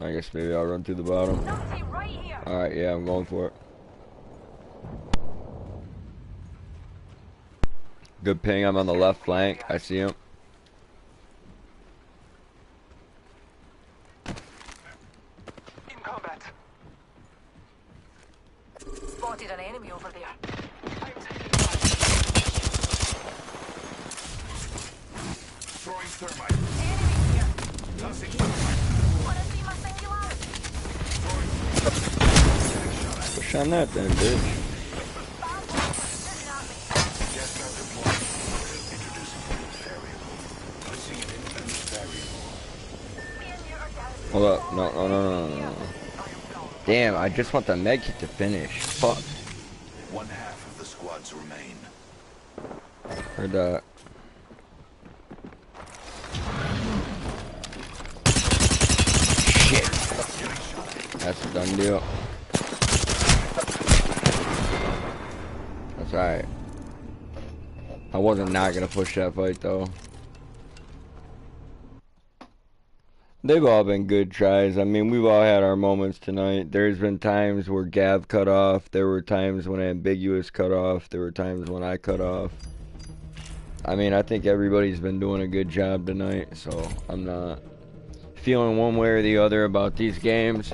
I guess maybe I'll run through the bottom. Right here. Alright, yeah, I'm going for it. Good ping, I'm on the left flank. I see him. In combat. Spotted an enemy over there. I'm taking fire. Throwing thermite. Enemy here. Tossing thermite. Wanna see my singularity? Push on that then, bitch. Gas gun deployed. Introducing new variable. Placing an infant variable. Hold up. No. Damn, I just want the med kit to finish. Fuck. One half of the squads remain. Heard that. Shit. That's a done deal. That's alright. I wasn't not gonna push that fight though. They've all been good tries. I mean, we've all had our moments tonight. There's been times where Gav cut off. There were times when Ambiguous cut off. There were times when I cut off. I mean, I think everybody's been doing a good job tonight, so I'm not feeling one way or the other about these games.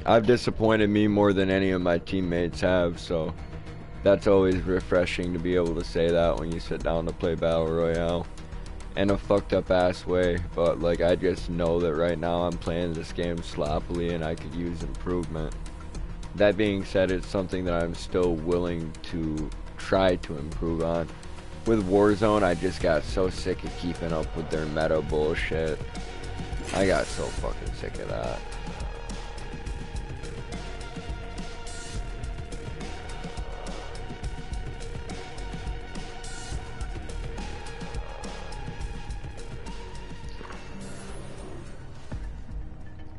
I've disappointed me more than any of my teammates have, so that's always refreshing to be able to say that when you sit down to play Battle Royale. In a fucked up ass way, but like I just know that right now I'm playing this game sloppily and I could use improvement. That being said, it's something that I'm still willing to try to improve on. With Warzone, I just got so sick of keeping up with their meta bullshit. I got so fucking sick of that.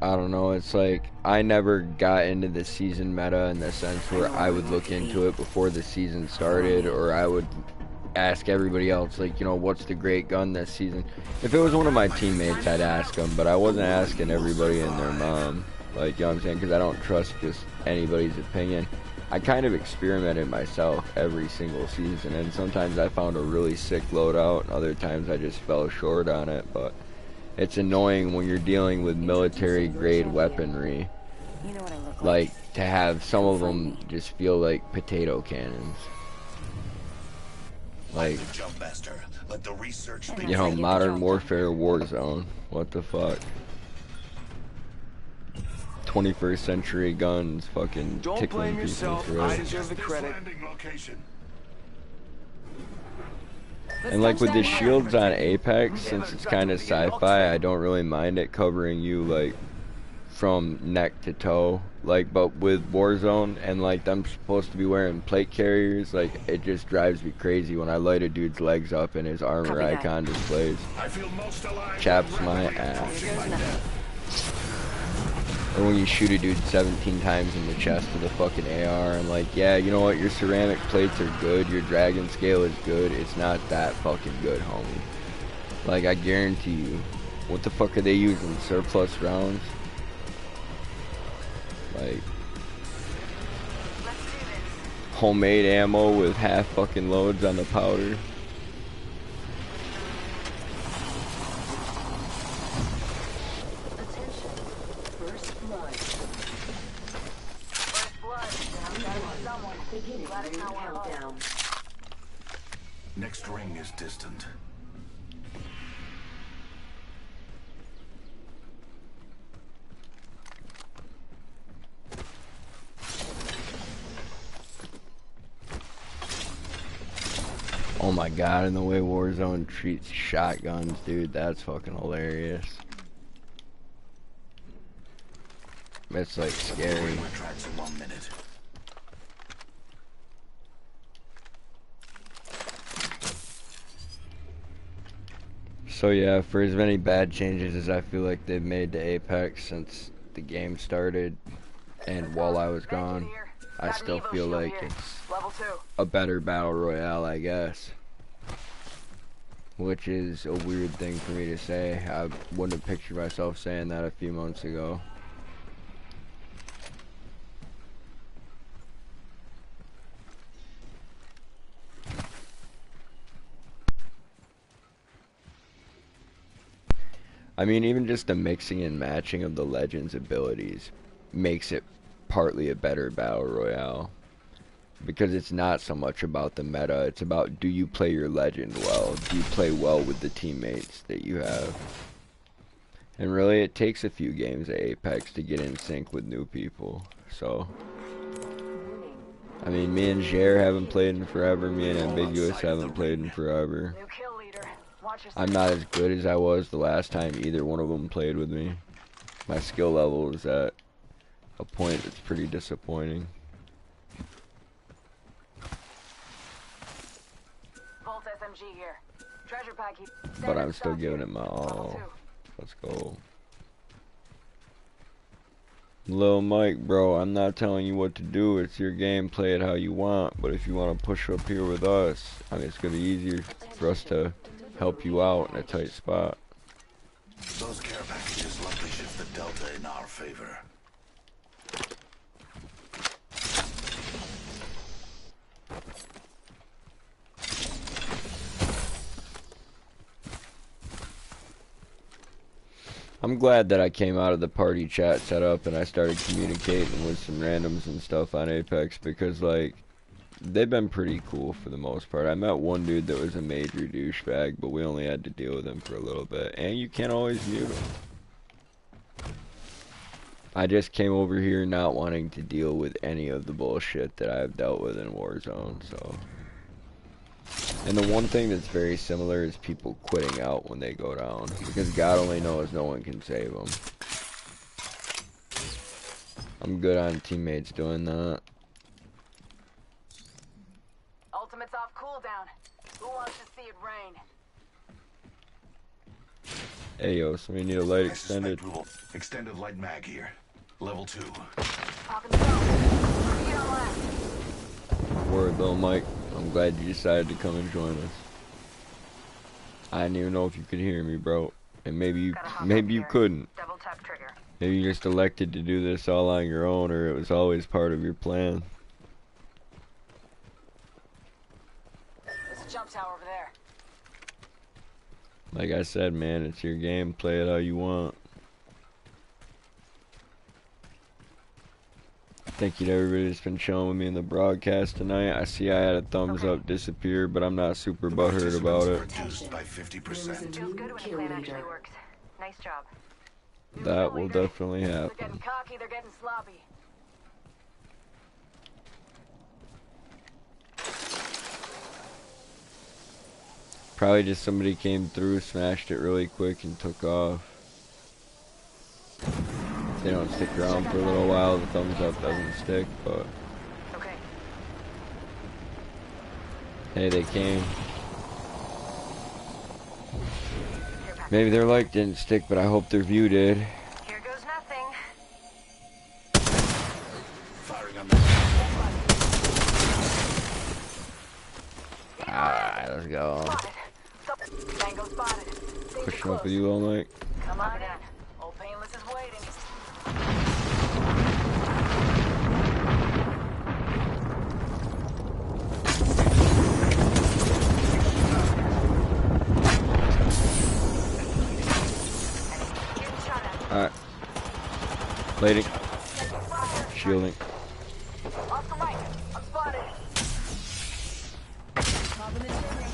I don't know, it's like, I never got into the season meta in the sense where I would look into it before the season started, or I would ask everybody else, like, you know, what's the great gun this season? If it was one of my teammates, I'd ask them, but I wasn't asking everybody and their mom, like, you know what I'm saying, because I don't trust just anybody's opinion. I kind of experimented myself every single season, and sometimes I found a really sick loadout, and other times I just fell short on it, but it's annoying when you're dealing with military grade weaponry, like to have some of them just feel like potato cannons. Like, you know, Modern Warfare Warzone. What the fuck? 21st century guns fucking Don't tickling blame people's yourself. throats. I deserve the credit. And like with the shields on Apex, since it's kind of sci-fi, I don't really mind it covering you like from neck to toe. Like, but with Warzone and like them supposed to be wearing plate carriers, like it just drives me crazy when I light a dude's legs up and his armor icon displays. Chaps my ass. Or when you shoot a dude 17 times in the chest with a fucking AR and like, yeah, you know what, your ceramic plates are good, your dragon scale is good, it's not that fucking good, homie. Like, I guarantee you. What the fuck are they using? Surplus rounds? Like, homemade ammo with half fucking loads on the powder. Next ring is distant. Oh my god, and the way Warzone treats shotguns, dude, that's fucking hilarious. It's like scary. My tracks in 1 minute. So yeah, for as many bad changes as I feel like they've made to Apex since the game started, and while I was gone, I still feel like it's a better battle royale, I guess. Which is a weird thing for me to say. I wouldn't have pictured myself saying that a few months ago. I mean, even just the mixing and matching of the Legends' abilities makes it partly a better battle royale. Because it's not so much about the meta, it's about, do you play your Legend well? Do you play well with the teammates that you have? And really, it takes a few games at Apex to get in sync with new people. So, I mean, me and Jer haven't played in forever, me and Ambiguous haven't played in forever. I'm not as good as I was the last time either one of them played with me. My skill level is at a point that's pretty disappointing. But I'm still giving it my all. Let's go. Lil Mike, bro, I'm not telling you what to do. It's your game. Play it how you want. But if you want to push up here with us, I mean, it's going to be easier for us to help you out in a tight spot. Those care packages likely shift the delta in our favor. I'm glad that I came out of the party chat setup and I started communicating with some randoms and stuff on Apex, because like, they've been pretty cool for the most part. I met one dude that was a major douchebag, but we only had to deal with him for a little bit. And you can't always mute him. I just came over here not wanting to deal with any of the bullshit that I've dealt with in Warzone, so. And the one thing that's very similar is people quitting out when they go down, because God only knows no one can save them. I'm good on teammates doing that. Ultimate's off cooldown. Who wants to see it rain? Hey yo, so we need a light extended. Extended light mag here. Level 2. Popping smoke. Get on left. Word though, Mike. I'm glad you decided to come and join us. I didn't even know if you could hear me, bro. And maybe you couldn't. Double tap trigger. Maybe you just elected to do this all on your own, or it was always part of your plan. There's a jump tower over there. Like I said, man, it's your game. Play it how you want. Thank you to everybody that's been chilling with me in the broadcast tonight. I see I had a thumbs up disappear, but I'm not super butthurt about it. Reduced by 50%. Feels good when the plan actually works. Nice job. That will definitely They're happen. getting cocky, they're getting sloppy. Probably just somebody came through, smashed it really quick, and took off. If they don't stick around for a little while, the thumbs up doesn't stick, but Okay. hey, they came. Maybe their like didn't stick, but I hope their view did. Here goes nothing. Firing on that. Alright, let's go. Spotted. Tango spotted. Stay Pushing up close. with you all night. Come on in. Old Painless is waiting. Alright. Plating. Shielding. Off the mic. I'm spotted. Popping the trigger.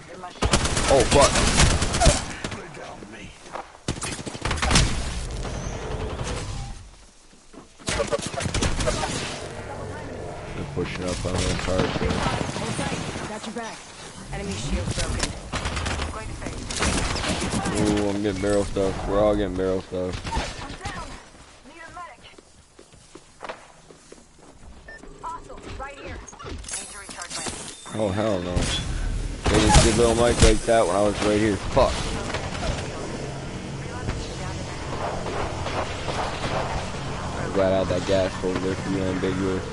Here's my shot. Oh, fuck. Put it down, me. They're pushing up on those cars. Got your back. Enemy shield broken. Going to phase. Ooh, I'm getting barrel stuff. We're all getting barrel stuff. I'm down. Need a medic. Hostile, right here. Need to recharge my... Oh, hell no. They just did little Mike like that when I was right here. Fuck. I'm glad I had that gas over there for you, ambiguous.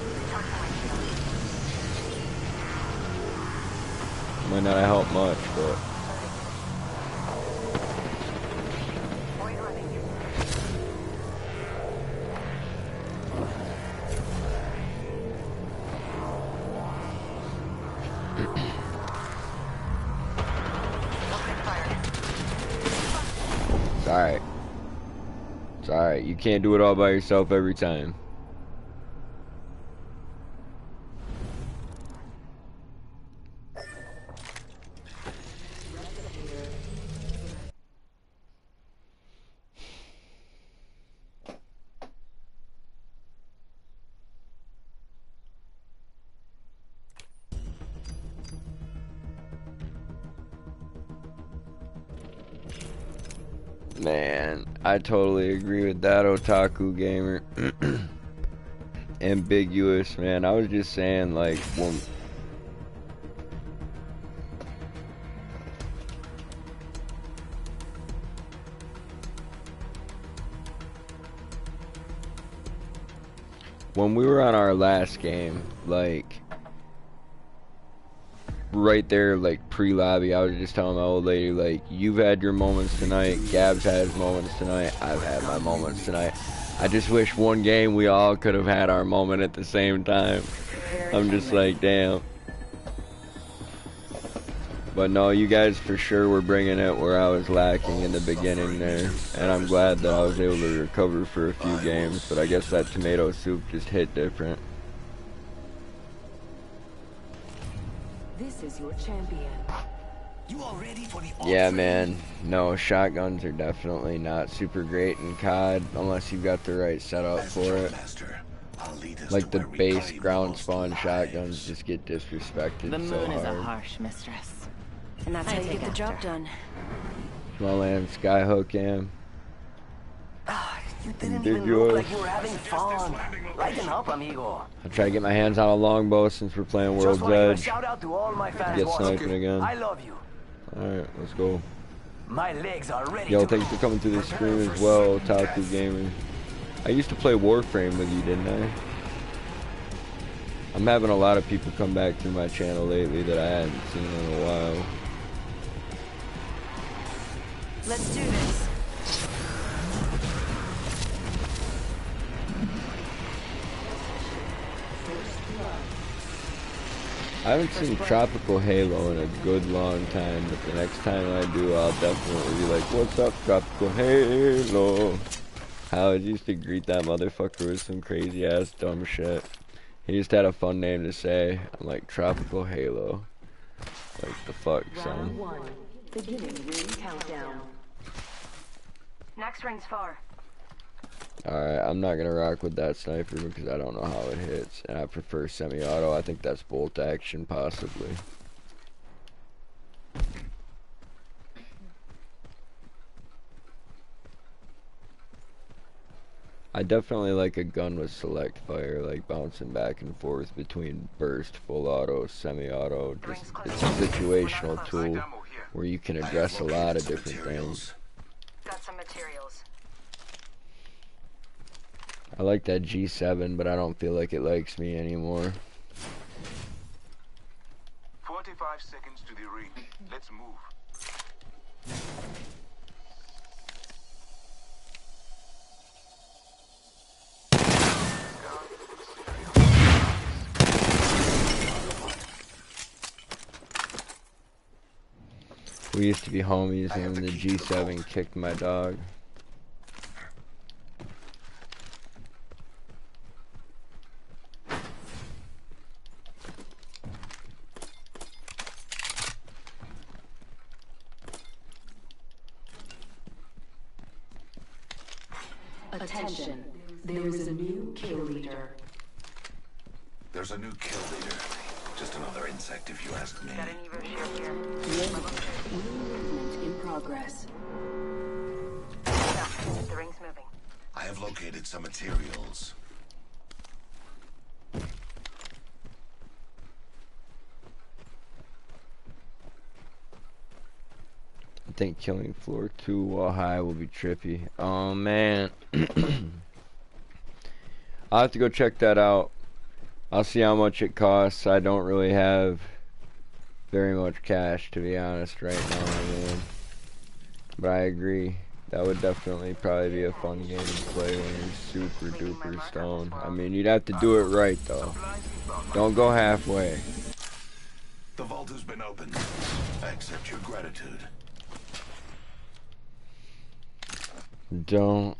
Might not have helped much, but... It's alright. It's alright. You can't do it all by yourself every time. Man, I totally agree with that, Otaku Gamer. Ambiguous, man. I was just saying, like, when we were on our last game, like, right there, like, pre-lobby, I was just telling my old lady, like, you've had your moments tonight, Gab's had his moments tonight, I've had my moments tonight. I just wish one game we all could have had our moment at the same time. I'm just like, damn. But no, you guys for sure were bringing it where I was lacking in the beginning there. And I'm glad that I was able to recover for a few games, but I guess that tomato soup just hit different. This is your champion. You all ready for the Yeah, man. No, shotguns are definitely not super great in COD unless you've got the right setup for it. Like the base ground spawn shotguns just get disrespected The moon so is a hard. harsh mistress. And that's how you get the job done. Small land, skyhook am. You didn't even look like you were having fun. Lighten up, amigo. I'll try to get my hands on a longbow since we're playing World's Just wanna give a Edge. shout out to all my fans Get watching. sniping again. I love you. Alright, let's go. My legs are ready Yo, to thanks for coming through the stream as well, Otaku Gaming. I used to play Warframe with you, didn't I? I'm having a lot of people come back through my channel lately that I hadn't seen in a while. Let's do this. I haven't seen Tropical Halo in a good long time, but the next time I do, I'll definitely be like, what's up, Tropical Halo? How I used to greet that motherfucker with some crazy ass dumb shit. He just had a fun name to say. I'm like, Tropical Halo. Like, the fuck, son? Round 1. Beginning ring countdown. Next ring's far. Alright, I'm not gonna rock with that sniper because I don't know how it hits. And I prefer semi-auto. I think that's bolt action, possibly. I definitely like a gun with select fire, like bouncing back and forth between burst, full auto, semi-auto. Just, it's a situational tool where you can address a lot of different things. Got some materials. I like that G7, but I don't feel like it likes me anymore. 45 seconds to the ring. Let's move. We used to be homies and the G7 kicked my dog. Attention. There is a new kill leader. There's a new kill leader. Just another insect, if you ask me. Got an Evo shield here. Movement in progress. The ring's moving. I have located some materials. I think killing floor 2 while high will be trippy. Oh man. I'll have to go check that out. I'll see how much it costs. I don't really have very much cash, to be honest, right now, man. But I agree. That would definitely probably be a fun game to play when you're super duper stoned. I mean, you'd have to do it right, though. Don't go halfway. The vault has been opened. I accept your gratitude. Don't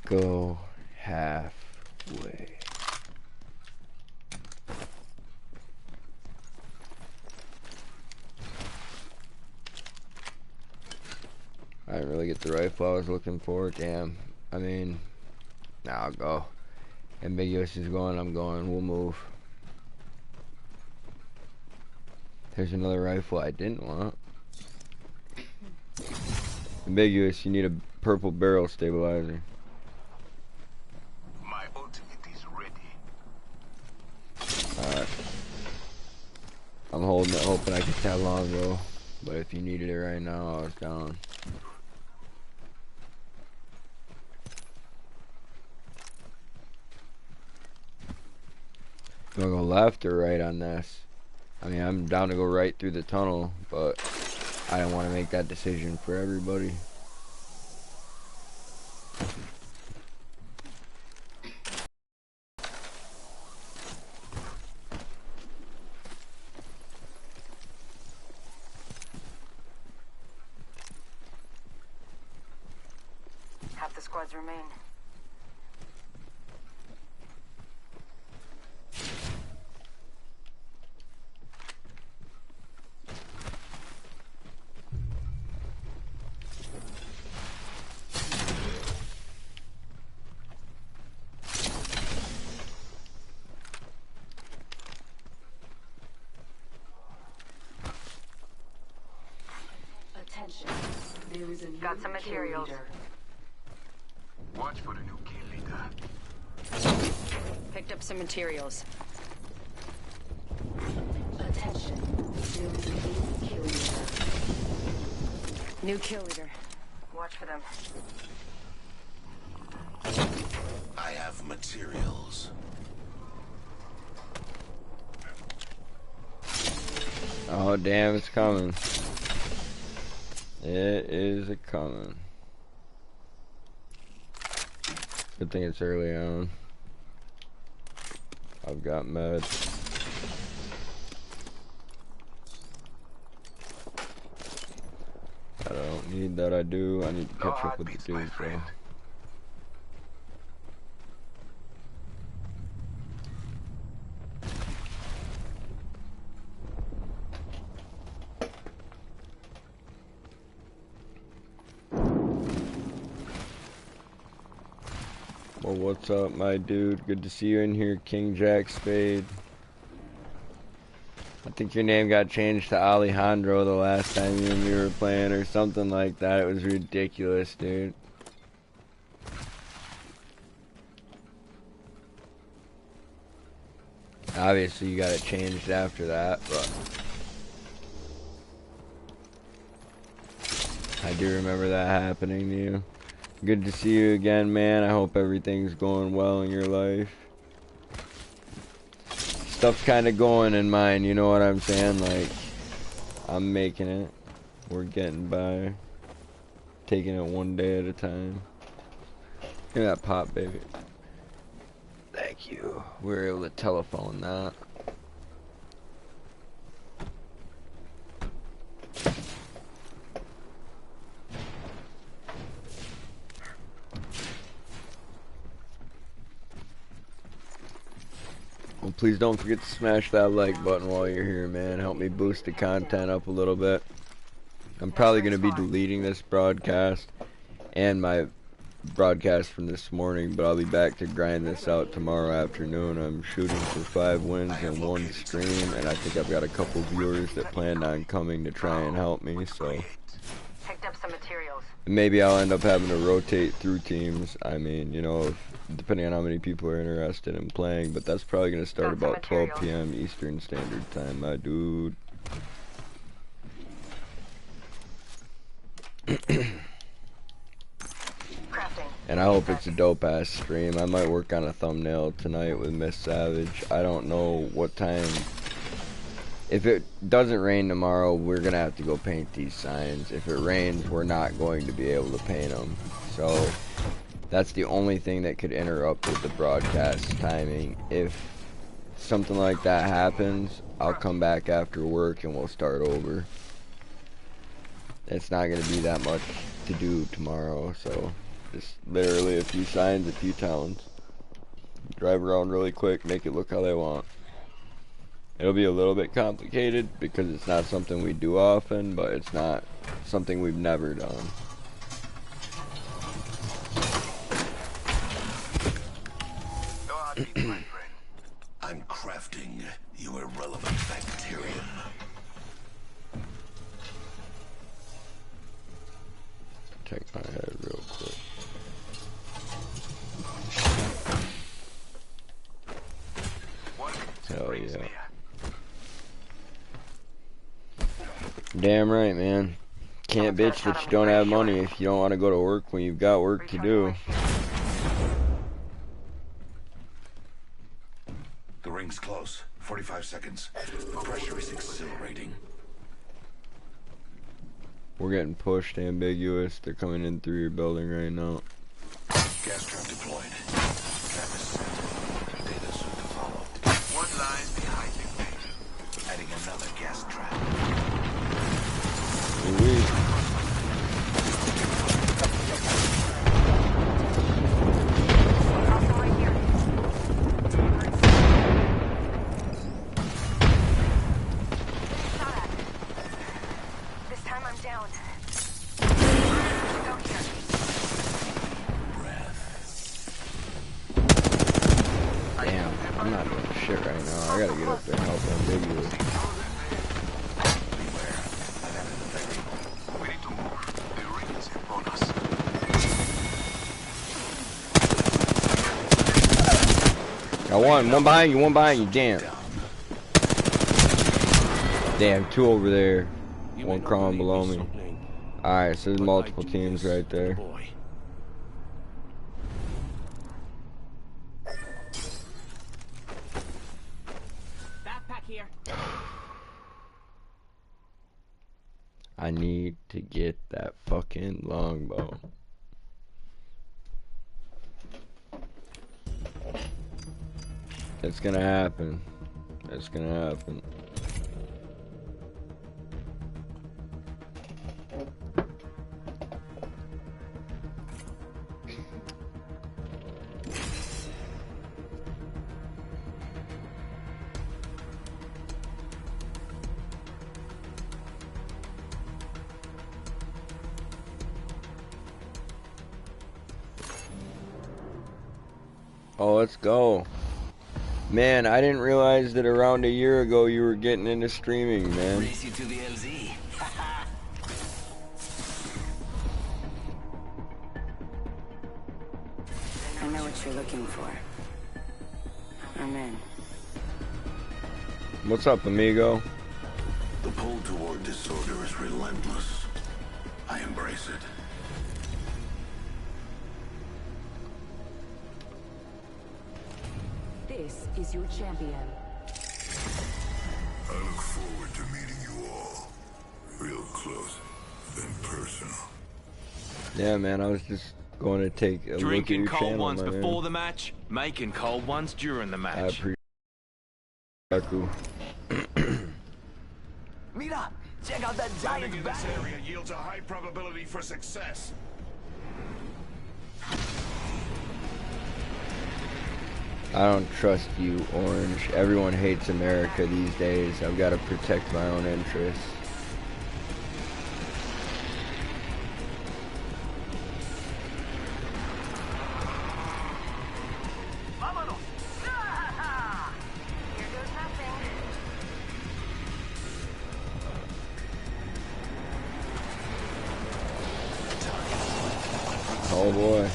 go halfway. I didn't really get the rifle I was looking for. Damn. I mean, nah, I'll go. Ambiguous is going, I'm going. We'll move. There's another rifle I didn't want. Ambiguous, you need a purple barrel stabilizer. My ultimate is ready. Alright. I'm holding it, hoping I can tag longbow. But if you needed it right now, I was down. You wanna go left or right on this? I mean, I'm down to go right through the tunnel, but I don't want to make that decision for everybody. Half the squads remain. Attention. There is a new Got some materials. kill leader. Watch for the new kill leader. Picked up some materials. Attention. There is a new kill leader. New kill leader. Watch for them. I have materials. Oh damn, it's coming. It is a coming. Good thing it's early on. I've got meds. I don't need that, I do. I need to catch up with the dudes, though. Well, what's up, my dude? Good to see you in here, King Jack Spade. I think your name got changed to Alejandro the last time you and me were playing or something like that. It was ridiculous, dude. Obviously, you got it changed after that, but I do remember that happening to you. Good to see you again, man. I hope everything's going well in your life. Stuff's kind of going in mine, you know what I'm saying? Like, I'm making it. We're getting by. Taking it one day at a time. Give me that pop, baby. Thank you. We were able to telephone that. Well, please don't forget to smash that like button while you're here, man. Help me boost the content up a little bit. I'm probably going to be deleting this broadcast and my broadcast from this morning, but I'll be back to grind this out tomorrow afternoon. I'm shooting for 5 wins in 1 stream, and I think I've got a couple viewers that planned on coming to try and help me, so Picked up some materials. maybe I'll end up having to rotate through teams. I mean, you know, depending on how many people are interested in playing, but that's probably going to start about 12 p.m. Eastern Standard Time, my dude. And I hope it's a dope ass stream. I might work on a thumbnail tonight with Miss Savage. I don't know what time. If it doesn't rain tomorrow, we're gonna have to go paint these signs. If it rains, we're not going to be able to paint them. So that's the only thing that could interrupt with the broadcast timing. If something like that happens, I'll come back after work and we'll start over. It's not gonna be that much to do tomorrow, so just literally a few signs, a few towns. Drive around really quick, make it look how they want. It'll be a little bit complicated because it's not something we do often, but it's not something we've never done. I'm crafting, you irrelevant bacterium. Check my head real quick. Hell yeah. Damn right, man. Can't bitch that you don't have money if you don't want to go to work when you've got work to do. The ring's close. 45 seconds. The pressure is exhilarating. We're getting pushed, ambiguous. They're coming in through your building right now. Gas trap deployed. Trap is set. Data soon to follow. One line behind BigP. Adding another gas trap. This time I'm down. Go here. Damn, I'm not doing shit right now. I gotta get up there and help ambiguous. We need to move. The ring is upon us. Got one behind you, damn. Damn, 2 over there. 1 crawling below me. Alright, so there's multiple teams right there. Backpack here. I need to get that fucking longbow. It's gonna happen. It's gonna happen. Oh, let's go. Man, I didn't realize that around a year ago you were getting into streaming, man. Race you to the LZ. I know what you're looking for. I'm in. What's up, amigo? The pull toward disorder is relentless. I embrace it. This is your champion. I look forward to meeting you all. Real close, then personal. Yeah, man, I was just going to take a look at Drinking your cold channel, ones my before man. the match, making cold ones during the I match. appreciate it. Mira, check out that Landing giant in this bat. area yields a high probability for success. I don't trust you, Orange. Everyone hates America these days. I've got to protect my own interests. Oh boy.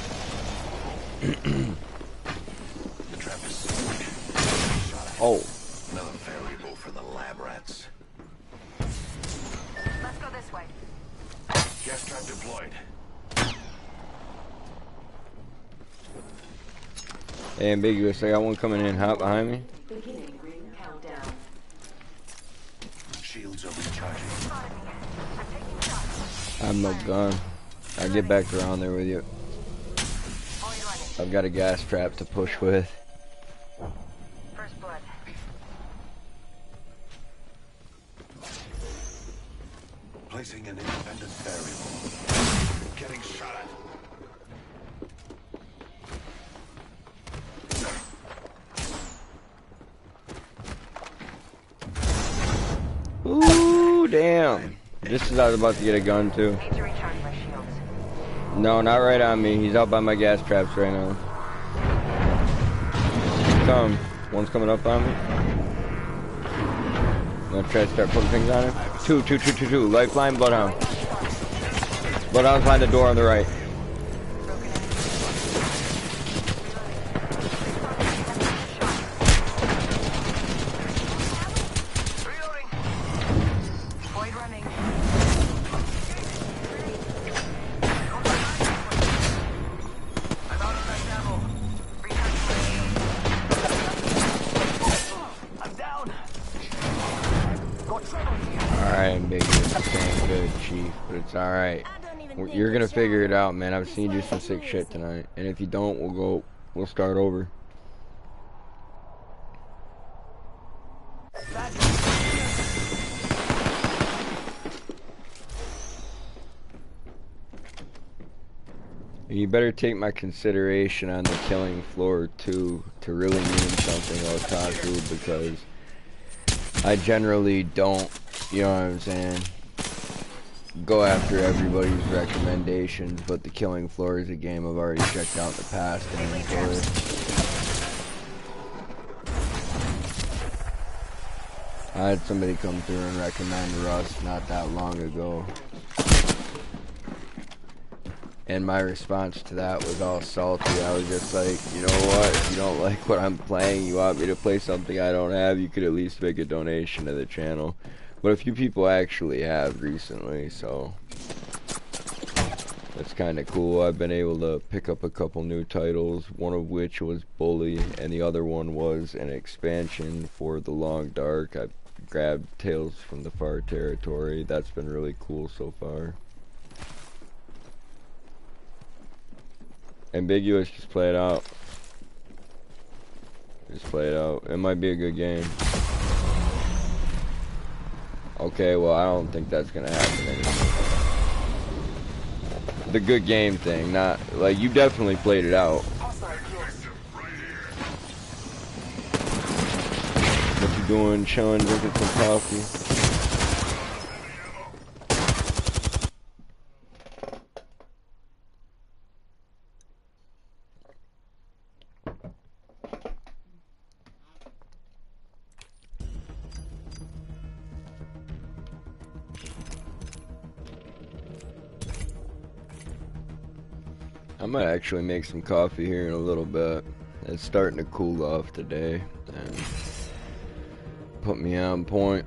The trap is set. Oh. Another variable for the lab rats. Let's go this way. Gas trap deployed. Hey, ambiguous. I got one coming in hot behind me. Beginning ring countdown. Shields are recharging. I have no gun. I'll get back around there with you. I've got a gas trap to push with. First blood. Placing an independent variable. Getting shot at. Ooh, damn. This is I was about to get a gun too. Need to recharge my shields. No, not right on me. He's out by my gas traps right now. Come. One's coming up on me. I'm gonna try to start putting things on him. Two. Lifeline, Bloodhound. Bloodhound's behind the door on the right. It's alright. You're gonna figure it out, man. I've seen you do some sick shit tonight. And if you don't, we'll start over. You better take my consideration on the killing floor too to really mean something, Otaku, because I generally don't, you know what I'm saying, go after everybody's recommendations, but the killing floor is a game I've already checked out in the past and enjoyed. I had somebody come through and recommend Rust not that long ago. And my response to that was all salty. I was just like, you know what, if you don't like what I'm playing, you want me to play something I don't have, you could at least make a donation to the channel. But a few people actually have recently, so that's kind of cool. I've been able to pick up a couple new titles, one of which was Bully, and the other one was an expansion for The Long Dark. I grabbed Tales from the Far Territory. That's been really cool so far. Ambiguous, just play it out. Just play it out. It might be a good game. Okay, well, I don't think that's gonna happen anymore. The good game thing, not like you definitely played it out. What you doing? Chilling, drinking some coffee. I might actually make some coffee here in a little bit. It's starting to cool off today and put me on point.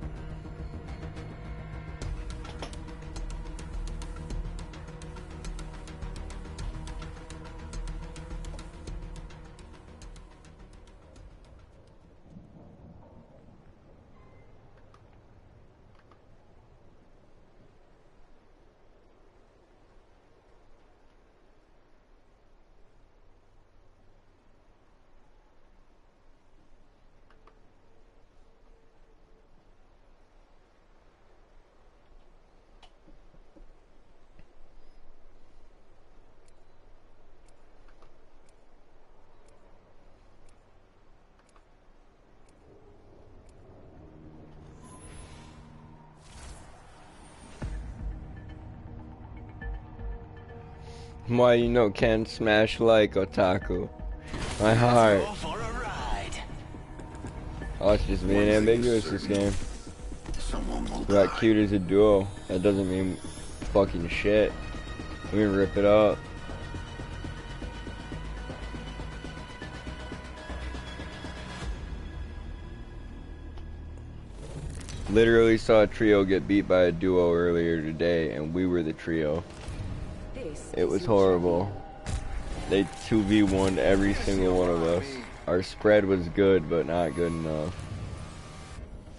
Why you know can't smash like Otaku? My heart. Oh, it's just being ambiguous this game. We got cute as a duo. That doesn't mean fucking shit. We can rip it up. Literally saw a trio get beat by a duo earlier today, and we were the trio. It was horrible. They 2v1'd every single one of us. Our spread was good, but not good enough.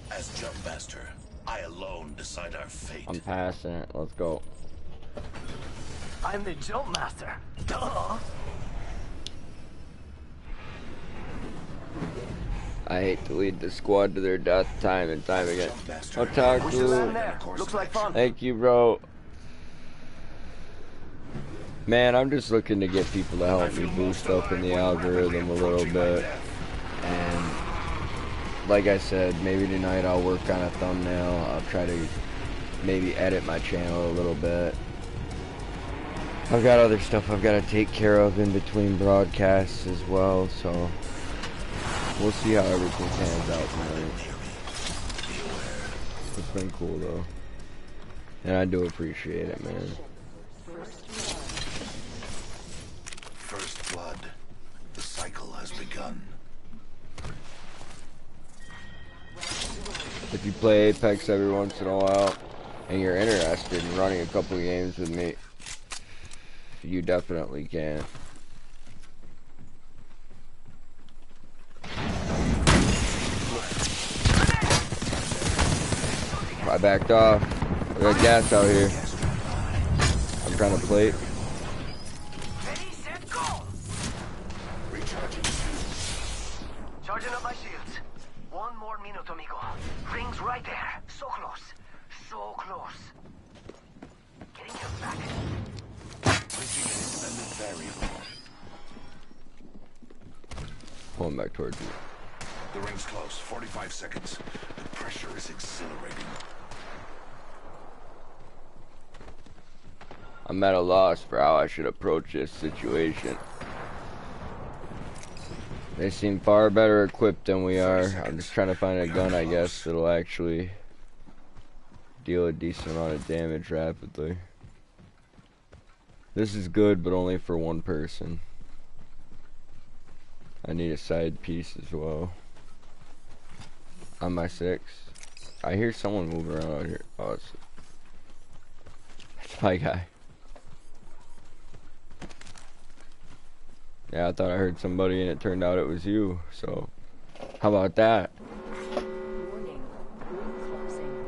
As jump master, I alone decide our fate. I'm passing it. Let's go. I'm the jump master. Duh. I hate to lead the squad to their death time and time again. I'll talk We to should land you. there. Looks like fun. Thank you, bro. Man, I'm just looking to get people to help me boost up in the algorithm a little bit. And like I said, maybe tonight I'll work on a thumbnail. I'll try to maybe edit my channel a little bit. I've got other stuff I've got to take care of in between broadcasts as well, so we'll see how everything pans out tonight. It's been cool though. And I do appreciate it, man. First blood. The cycle has begun. If you play Apex every once in a while and you're interested in running a couple of games with me, you definitely can. I backed off. We got gas out here. I'm trying to plate. Ready, set, go! Charging up my shields. One more minute, amigo. Ring's right there. So close. So close. Getting you back. Placing an extended variable. Pulling back towards you. The ring's close. 45 seconds. The pressure is exhilarating. I'm at a loss for how I should approach this situation. They seem far better equipped than we are. I'm just trying to find a gun, I guess, that'll actually deal a decent amount of damage rapidly. This is good, but only for one person. I need a side piece as well. On my 6. I hear someone moving around out here. Oh, it's my guy. Yeah, I thought I heard somebody and it turned out it was you. So, how about that? Warning. Ring closing.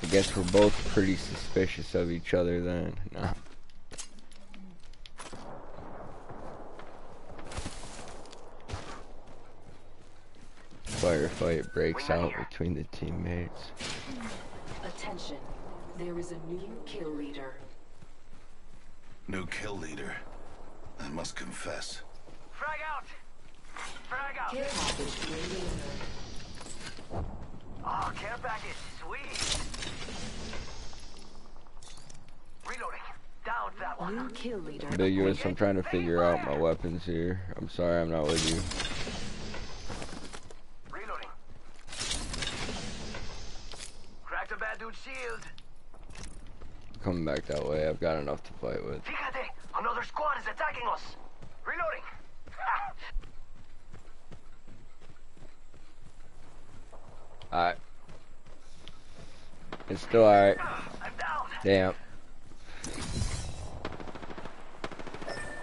I guess we're both pretty suspicious of each other then. Nah. Firefight breaks out between the teammates. Attention. There is a new kill leader. New kill leader. I must confess. Frag out! Frag out! Care package ready. Oh, care package. Sweet. Reloading. Down that one. New kill leader. Ambiguous, I'm trying to figure out my weapons here. I'm sorry I'm not with you. Reloading. Cracked a bad dude's shield. Coming back that way, I've got enough to fight with. Fíjate, another squad is attacking us. Reloading. Alright. It's still alright. I'm down. Damn.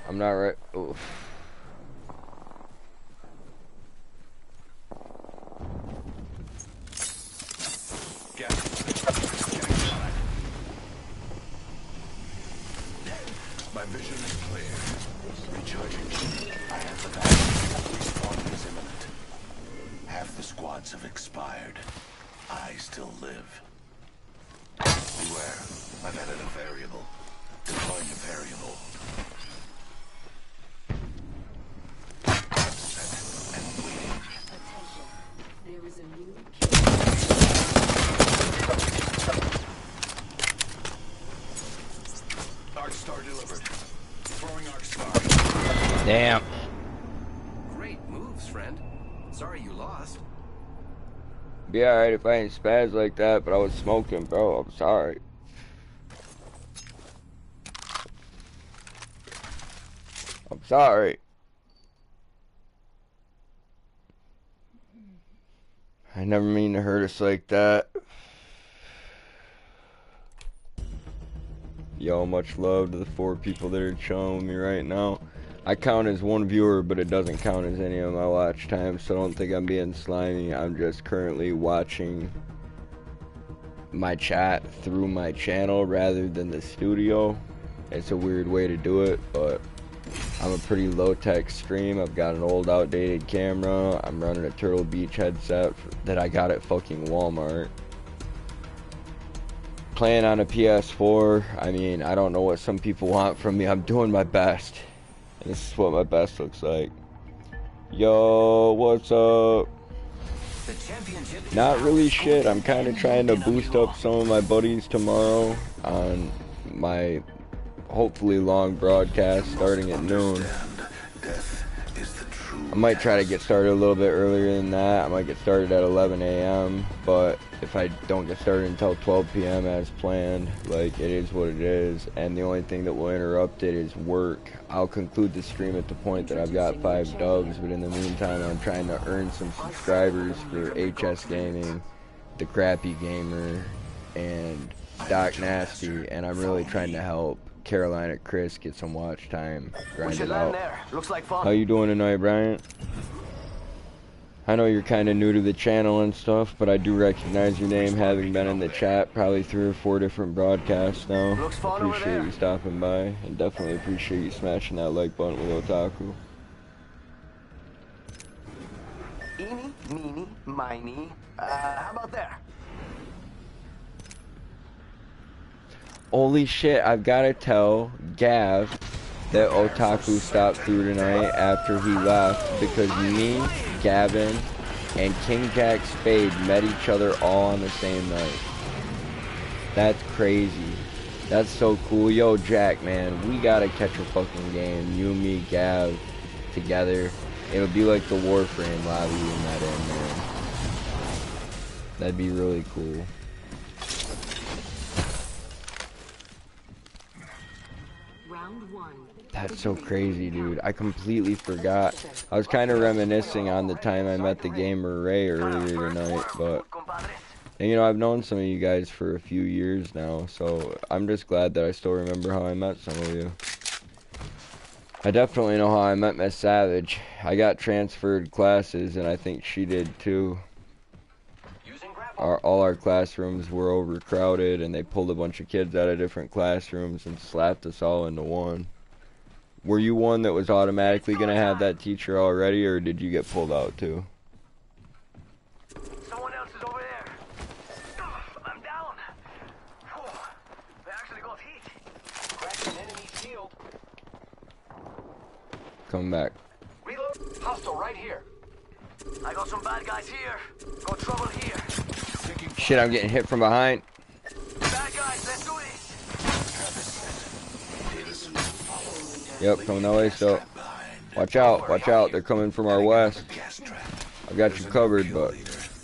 I'm not right. Oof. My vision is clear. Recharging. I have the battle. Respawn is imminent. Half the squads have expired. I still live. Beware. I've added a variable. Deploying a variable. Set and waiting. Attention. There is a new kill. Arcstar delivered. Throwing Arcstar. Damn. Great moves, friend. Sorry you lost. Be alright if I ain't spaz like that, but I was smoking, bro. I'm sorry. I'm sorry. I never mean to hurt us like that. Yo, much love to the 4 people that are chilling with me right now. I count as 1 viewer, but it doesn't count as any of my watch time, so don't think I'm being slimy. I'm just currently watching my chat through my channel rather than the studio. It's a weird way to do it, but I'm a pretty low-tech stream. I've got an old outdated camera. I'm running a Turtle Beach headset that I got at fucking Walmart. Playing on a PS4. I mean, I don't know what some people want from me. I'm doing my best. And this is what my best looks like. Yo, what's up? Not really shit. I'm kind of trying to boost up some of my buddies tomorrow on my hopefully long broadcast starting at noon. I might try to get started a little bit earlier than that. I might get started at 11 a.m. But if I don't get started until 12 p.m. as planned, like, it is what it is. And the only thing that will interrupt it is work. I'll conclude the stream at the point that I've got 5 dubs, but in the meantime I'm trying to earn some subscribers for HS Gaming, The Crappy Gamer, and Doc Nasty, and I'm really trying to help Carolina Chris get some watch time, grind it out. Looks like fun. How you doing tonight, Bryant? I know you're kind of new to the channel and stuff, but I do recognize your name, having been in the chat probably 3 or 4 different broadcasts now. Appreciate you stopping by, and definitely appreciate you smashing that like button with Otaku. Eeny, meeny, miny. How about there? Holy shit, I've got to tell Gav that Otaku stopped through tonight after he left because me, Gavin, and King Jack Spade met each other all on the same night. That's crazy. That's so cool. Yo, Jack, man, we gotta catch a fucking game. You, me, Gav, together. It'll be like the Warframe lobby we met in, man. That'd be really cool. That's so crazy, dude. I completely forgot. I was kind of reminiscing on the time I met the gamer Ray earlier tonight, but and, you know, I've known some of you guys for a few years now, so I'm just glad that I still remember how I met some of you. I definitely know how I met Miss Savage. I got transferred classes, and I think she did too. All our classrooms were overcrowded, and they pulled a bunch of kids out of different classrooms and slapped us all into one. Were you one that was automatically going to have that teacher already, or did you get pulled out too? Someone else is over there. I'm down. They actually got heat. Cracked an enemy shield. Come back. Reload. Hostile right here. I got some bad guys here. Got trouble here. Shit, I'm getting hit from behind. Bad guys, let's do this. Yep, coming that way still. Watch out, watch out. They're coming from our west. I've got you covered, but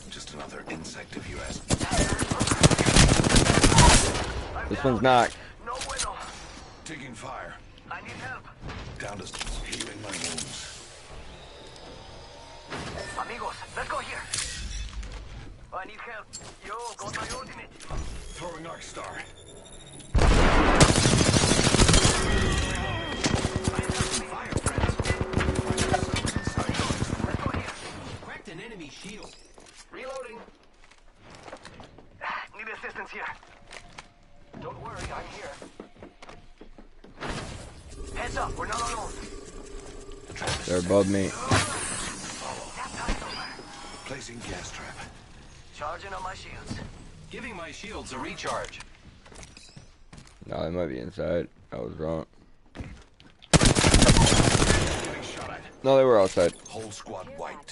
Just another insect if you ask. this one's knocked. No bueno. Taking fire. I need help. Down to healing my wounds. Amigos, let's go here. I need help. Yo, got my ultimate. Throwing Arc Star. Cracked an enemy shield. Reloading. Need assistance here. Don't worry, I'm here. Heads up, we're not alone. They're above me. Placing gas trap. Charging on my shields. Giving my shields a recharge. No, they might be inside. I was wrong. Getting shot at. No, they were outside. Whole squad wiped.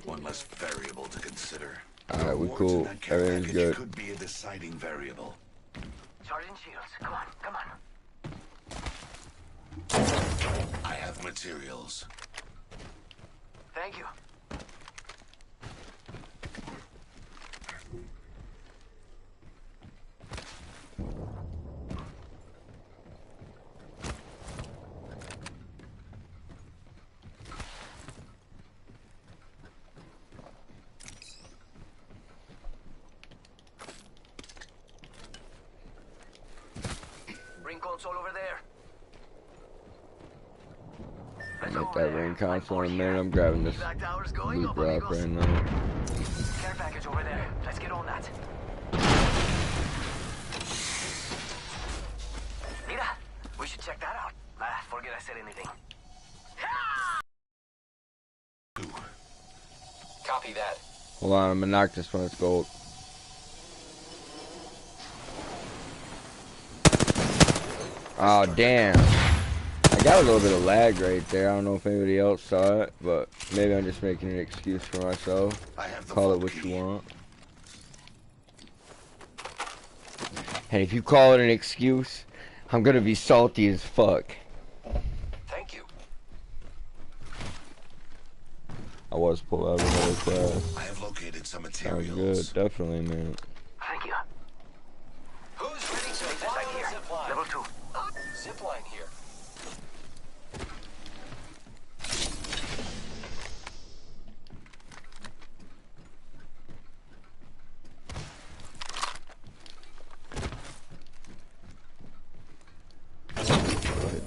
One less variable to consider. Alright, we're Rewards in cool. that care Everything's package good. Could be a deciding variable. Charging shields. Come on, come on. I have materials. Thank you. scouts all over there. I'm at that ring console in a minute. I'm grabbing this loot drop right now. Care package over there. Let's get on that. Mira, we should check that out. Forget I said anything. Copy that. Hold on, I'm gonna knock this one. It's gold. Oh, damn. I got a little bit of lag right there. I don't know if anybody else saw it, but maybe I'm just making an excuse for myself. Call it what you want. And if you call it an excuse, I'm gonna be salty as fuck. Thank you. I was pulled out of another class. I have located some Sounds materials. good, definitely, man. Thank you. Who's ready to This fly side on here. a zip line? Level 2. Zip line here.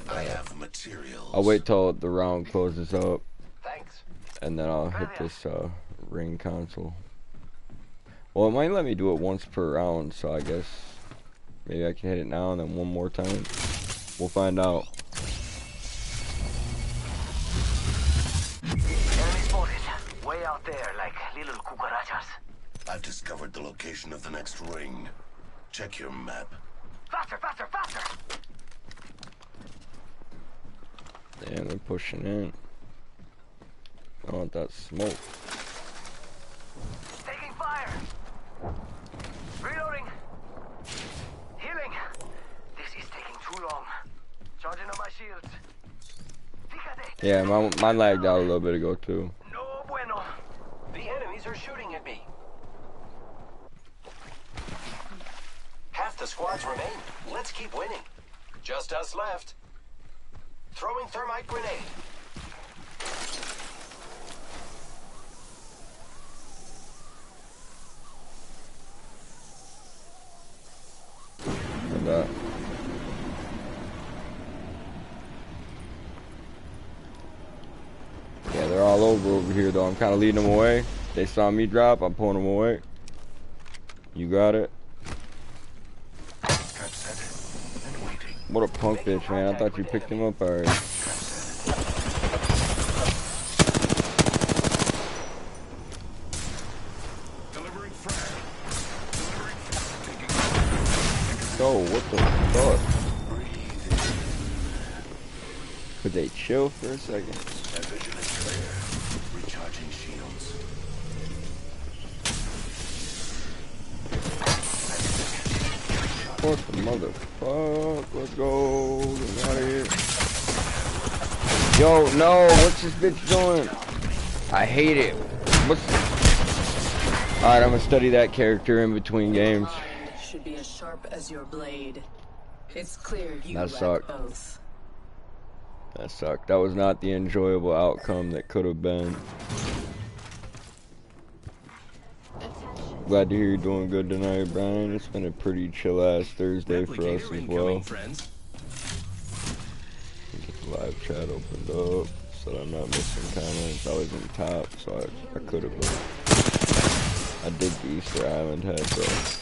I have materials. I'll wait till the round closes up, Thanks. and then I'll hit this ring console. Well, it might let me do it once per round, so I guess maybe I can hit it now and then one more time. We'll find out. Enemy spotted. Way out there, like little cucarachas. I've discovered the location of the next ring. Check your map. Faster, faster, faster! Damn, they're pushing in. I want that smoke. Taking fire! Reloading! Healing! This is taking too long. Charging on my shields. Fíjate! Yeah, mine lagged out a little bit ago too. No bueno. The enemies are shooting at me. Half the squads remain. Let's keep winning. Just us left. Throwing thermite grenade. And that. Yeah, they're all over here though. I'm kind of leading them away. They saw me drop. I'm pulling them away. You got it. What a punk bitch, man. I thought you picked him up already. So, what the fuck? Could they chill for a second? That vision is clear. Recharging shields. What the motherfuck? Let's go. Get out of here. Yo, no. What's this bitch doing? I hate it. Alright, I'm gonna study that character in between games. Mind should be as sharp as your blade. It's clear you That lack sucked. both. That sucked. That was not the enjoyable outcome that could have been. Glad to hear you're doing good tonight, Brian. It's been a pretty chill-ass Thursday for us as well. Get the live chat opened up so that I'm not missing comments. I was in top, so I could have been. I dig the Easter Island head, though.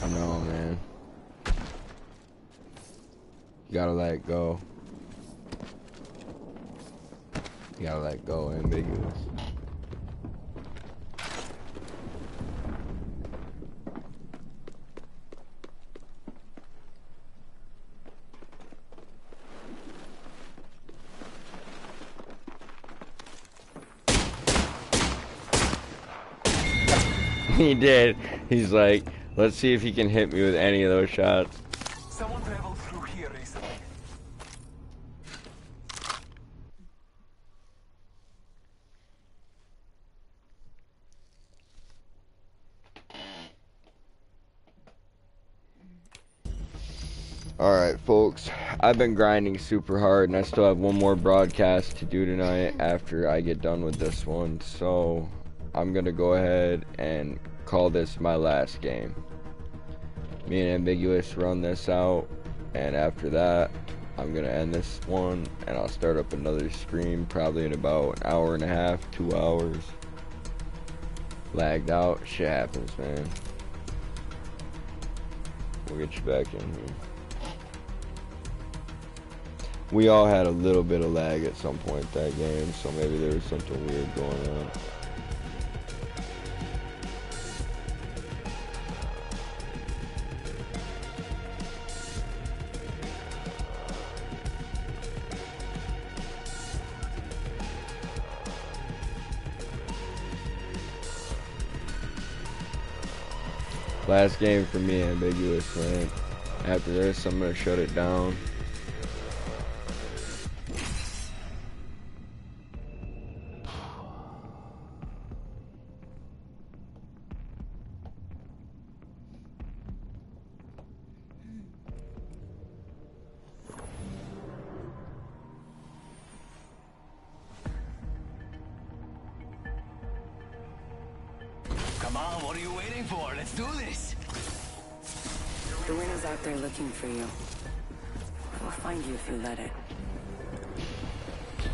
I know, man. You gotta let it go. You gotta let go, ambiguous. He did. He's like, let's see if he can hit me with any of those shots. Someone traveled through here recently. Alright, folks, I've been grinding super hard, and I still have one more broadcast to do tonight after I get done with this one, so I'm gonna go ahead and call this my last game. Me and Ambiguous run this out, and after that, I'm gonna end this one, and I'll start up another stream probably in about an hour and a half, 2 hours. Lagged out, shit happens, man. We'll get you back in here. We all had a little bit of lag at some point that game, so maybe there was something weird going on. Last game for me, Ambiguous, man. After this, I'm gonna shut it down. Come on, what are you waiting for? Let's do this. The wind is out there looking for you. It will find you if you let it.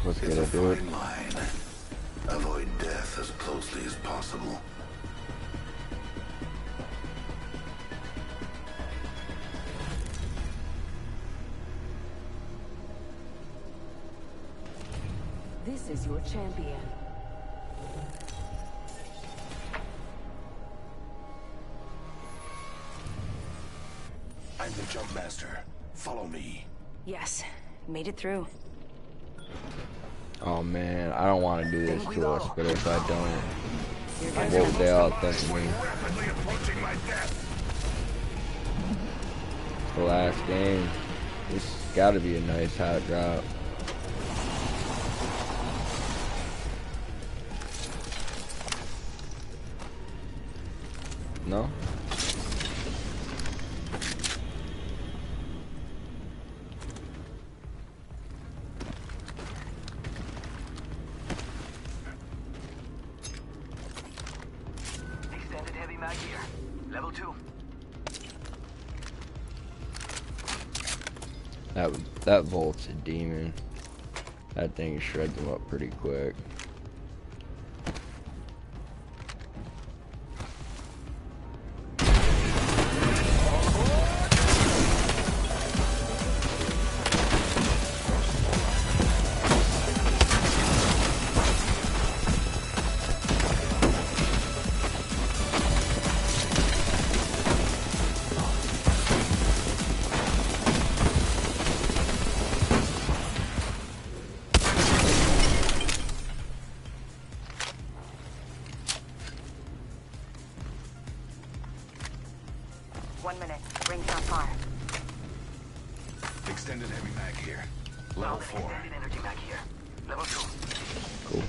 What's It's gonna a do it? fine line. Avoid death as closely as possible. This is your champion. I'm the jump master. Follow me. Yes, made it through. Oh man, I don't want to do this to us, but if I don't, what would they all think of me? Rapidly approaching my death. It's the last game. This has got to be a nice hot drop. No? Extended heavy mag here. Level 2. That Volt's a demon. That thing shreds them up pretty quick. Extended heavy mag here. Level 4. Extended energy mag here. Level 2. Cool.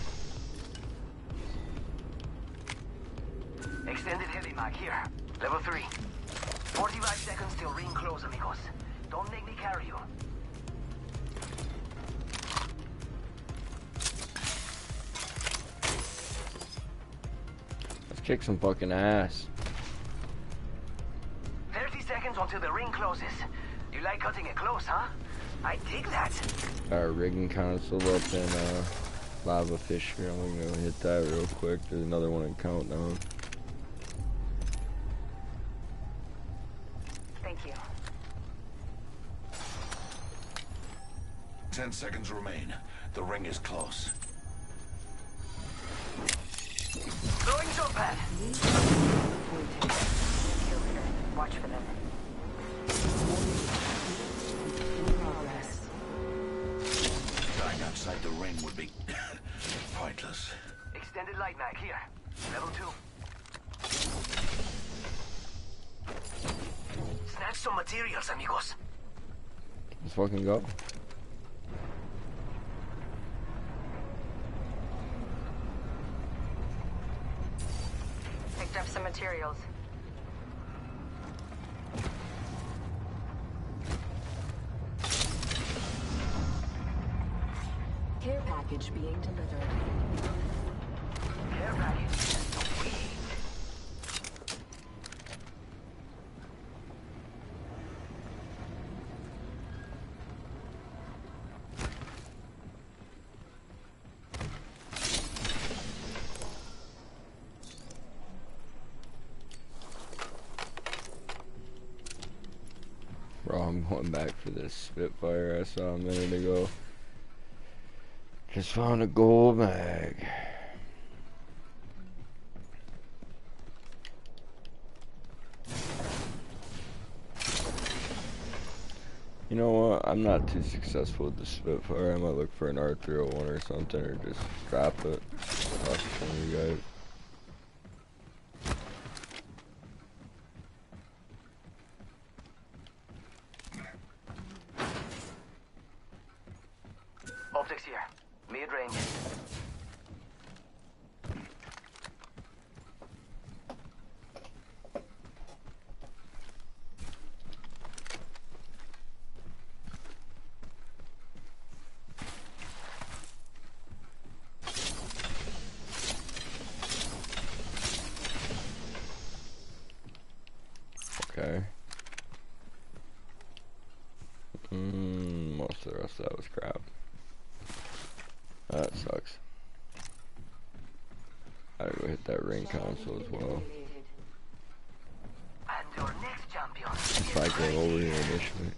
Extended heavy mag here. Level 3. 45 seconds till ring close, amigos. Don't make me carry you. Let's kick some fucking ass. 30 seconds until the ring closes. You like cutting it close, huh? I dig that. Our rigging console up in Lava Fish here. I'm gonna hit that real quick. There's another one in Countdown. Thank you. 10 seconds remain. The ring is close. Throwing jump pad. Watch for them. Dying outside the ring would be pointless. Extended light mag here. Level 2. Snatch some materials, amigos. Let's fucking go. Picked up some materials. package being delivered. Care package. Sweet. Bro, I'm going back for this Spitfire I saw a minute ago. Just found a gold mag. You know what? I'm not too successful with the Spitfire. I might look for an R301 or something, or just drop it. Talk to some of you guys. Optics here. Mid-range. Okay. Most of the rest of that was crap. That sucks. Gotta go hit that ring console as well. And your next champion. If I came over here initially.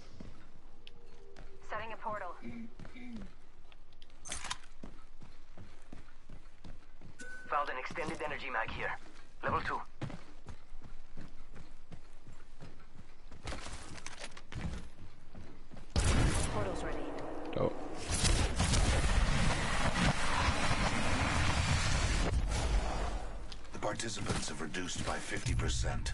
Setting a portal. Found an extended energy mag here. Level 2. Portal's ready. Dope. The participants have reduced by 50%.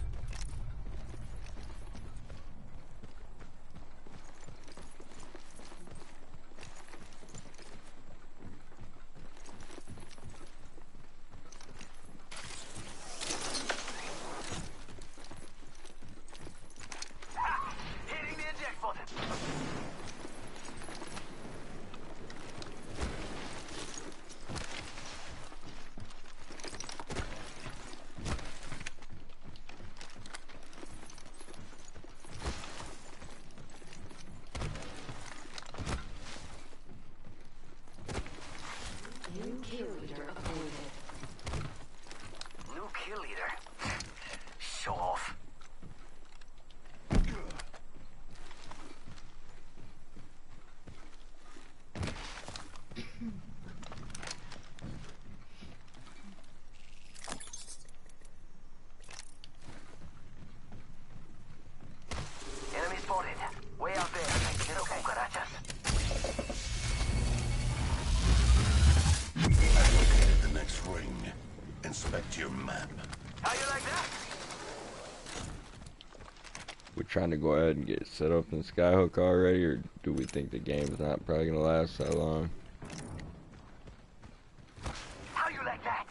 Hitting the eject button. New kill leader appointed. New kill leader. Show off. Enemy spotted. Way out there. Little cucarachas. I've located the next ring. Inspect your map. How you like that? We're trying to go ahead and get set up in Skyhook already, or do we think the game's not probably gonna last that long? How you like that?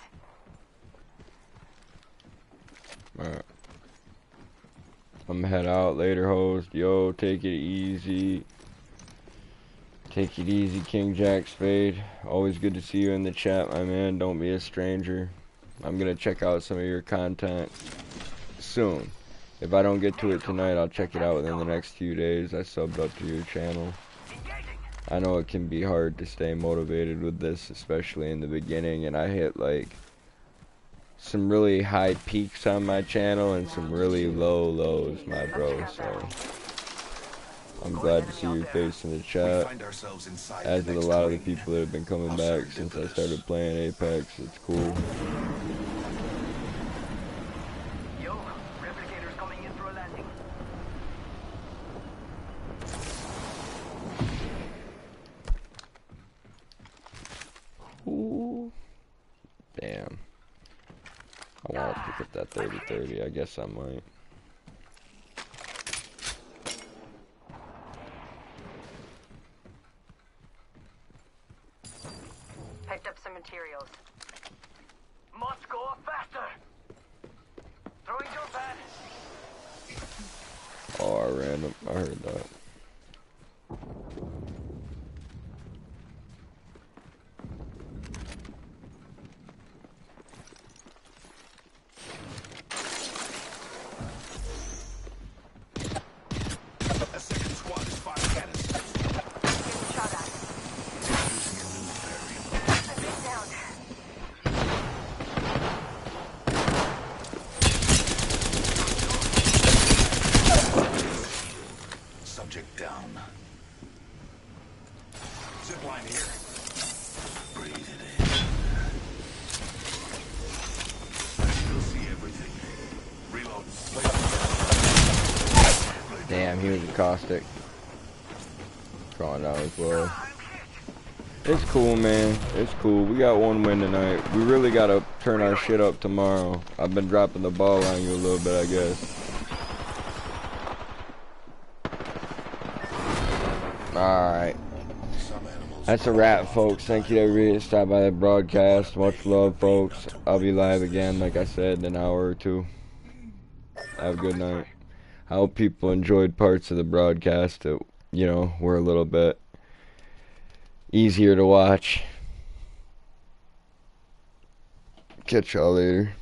Alright. I'm gonna head out later, host. Yo, take it easy. Take it easy, King Jack Spade. Always good to see you in the chat, my man. Don't be a stranger. I'm gonna check out some of your content soon. If I don't get to it tonight, I'll check it out within the next few days. I subbed up to your channel. I know it can be hard to stay motivated with this, especially in the beginning, and I hit like some really high peaks on my channel and some really low lows, my bro. So I'm glad to see your face in the chat, as with a lot of the people that have been coming back since I started playing Apex. It's cool. Yo, replicators coming in for a landing. Ooh. Damn. I want to pick up that 30-30. I guess I might. Picked up some materials. Must go faster. Throwing jump pad. Oh, random. I heard that. he was a caustic. Calling out as well. It's cool, man. It's cool. We got one win tonight. We really gotta turn our shit up tomorrow. I've been dropping the ball on you a little bit, I guess. Alright. That's a wrap, folks. Thank you to everybody that stopped by the broadcast. Much love, folks. I'll be live again, like I said, in an hour or two. Have a good night. I hope people enjoyed parts of the broadcast that, you know, were a little bit easier to watch. Catch y'all later.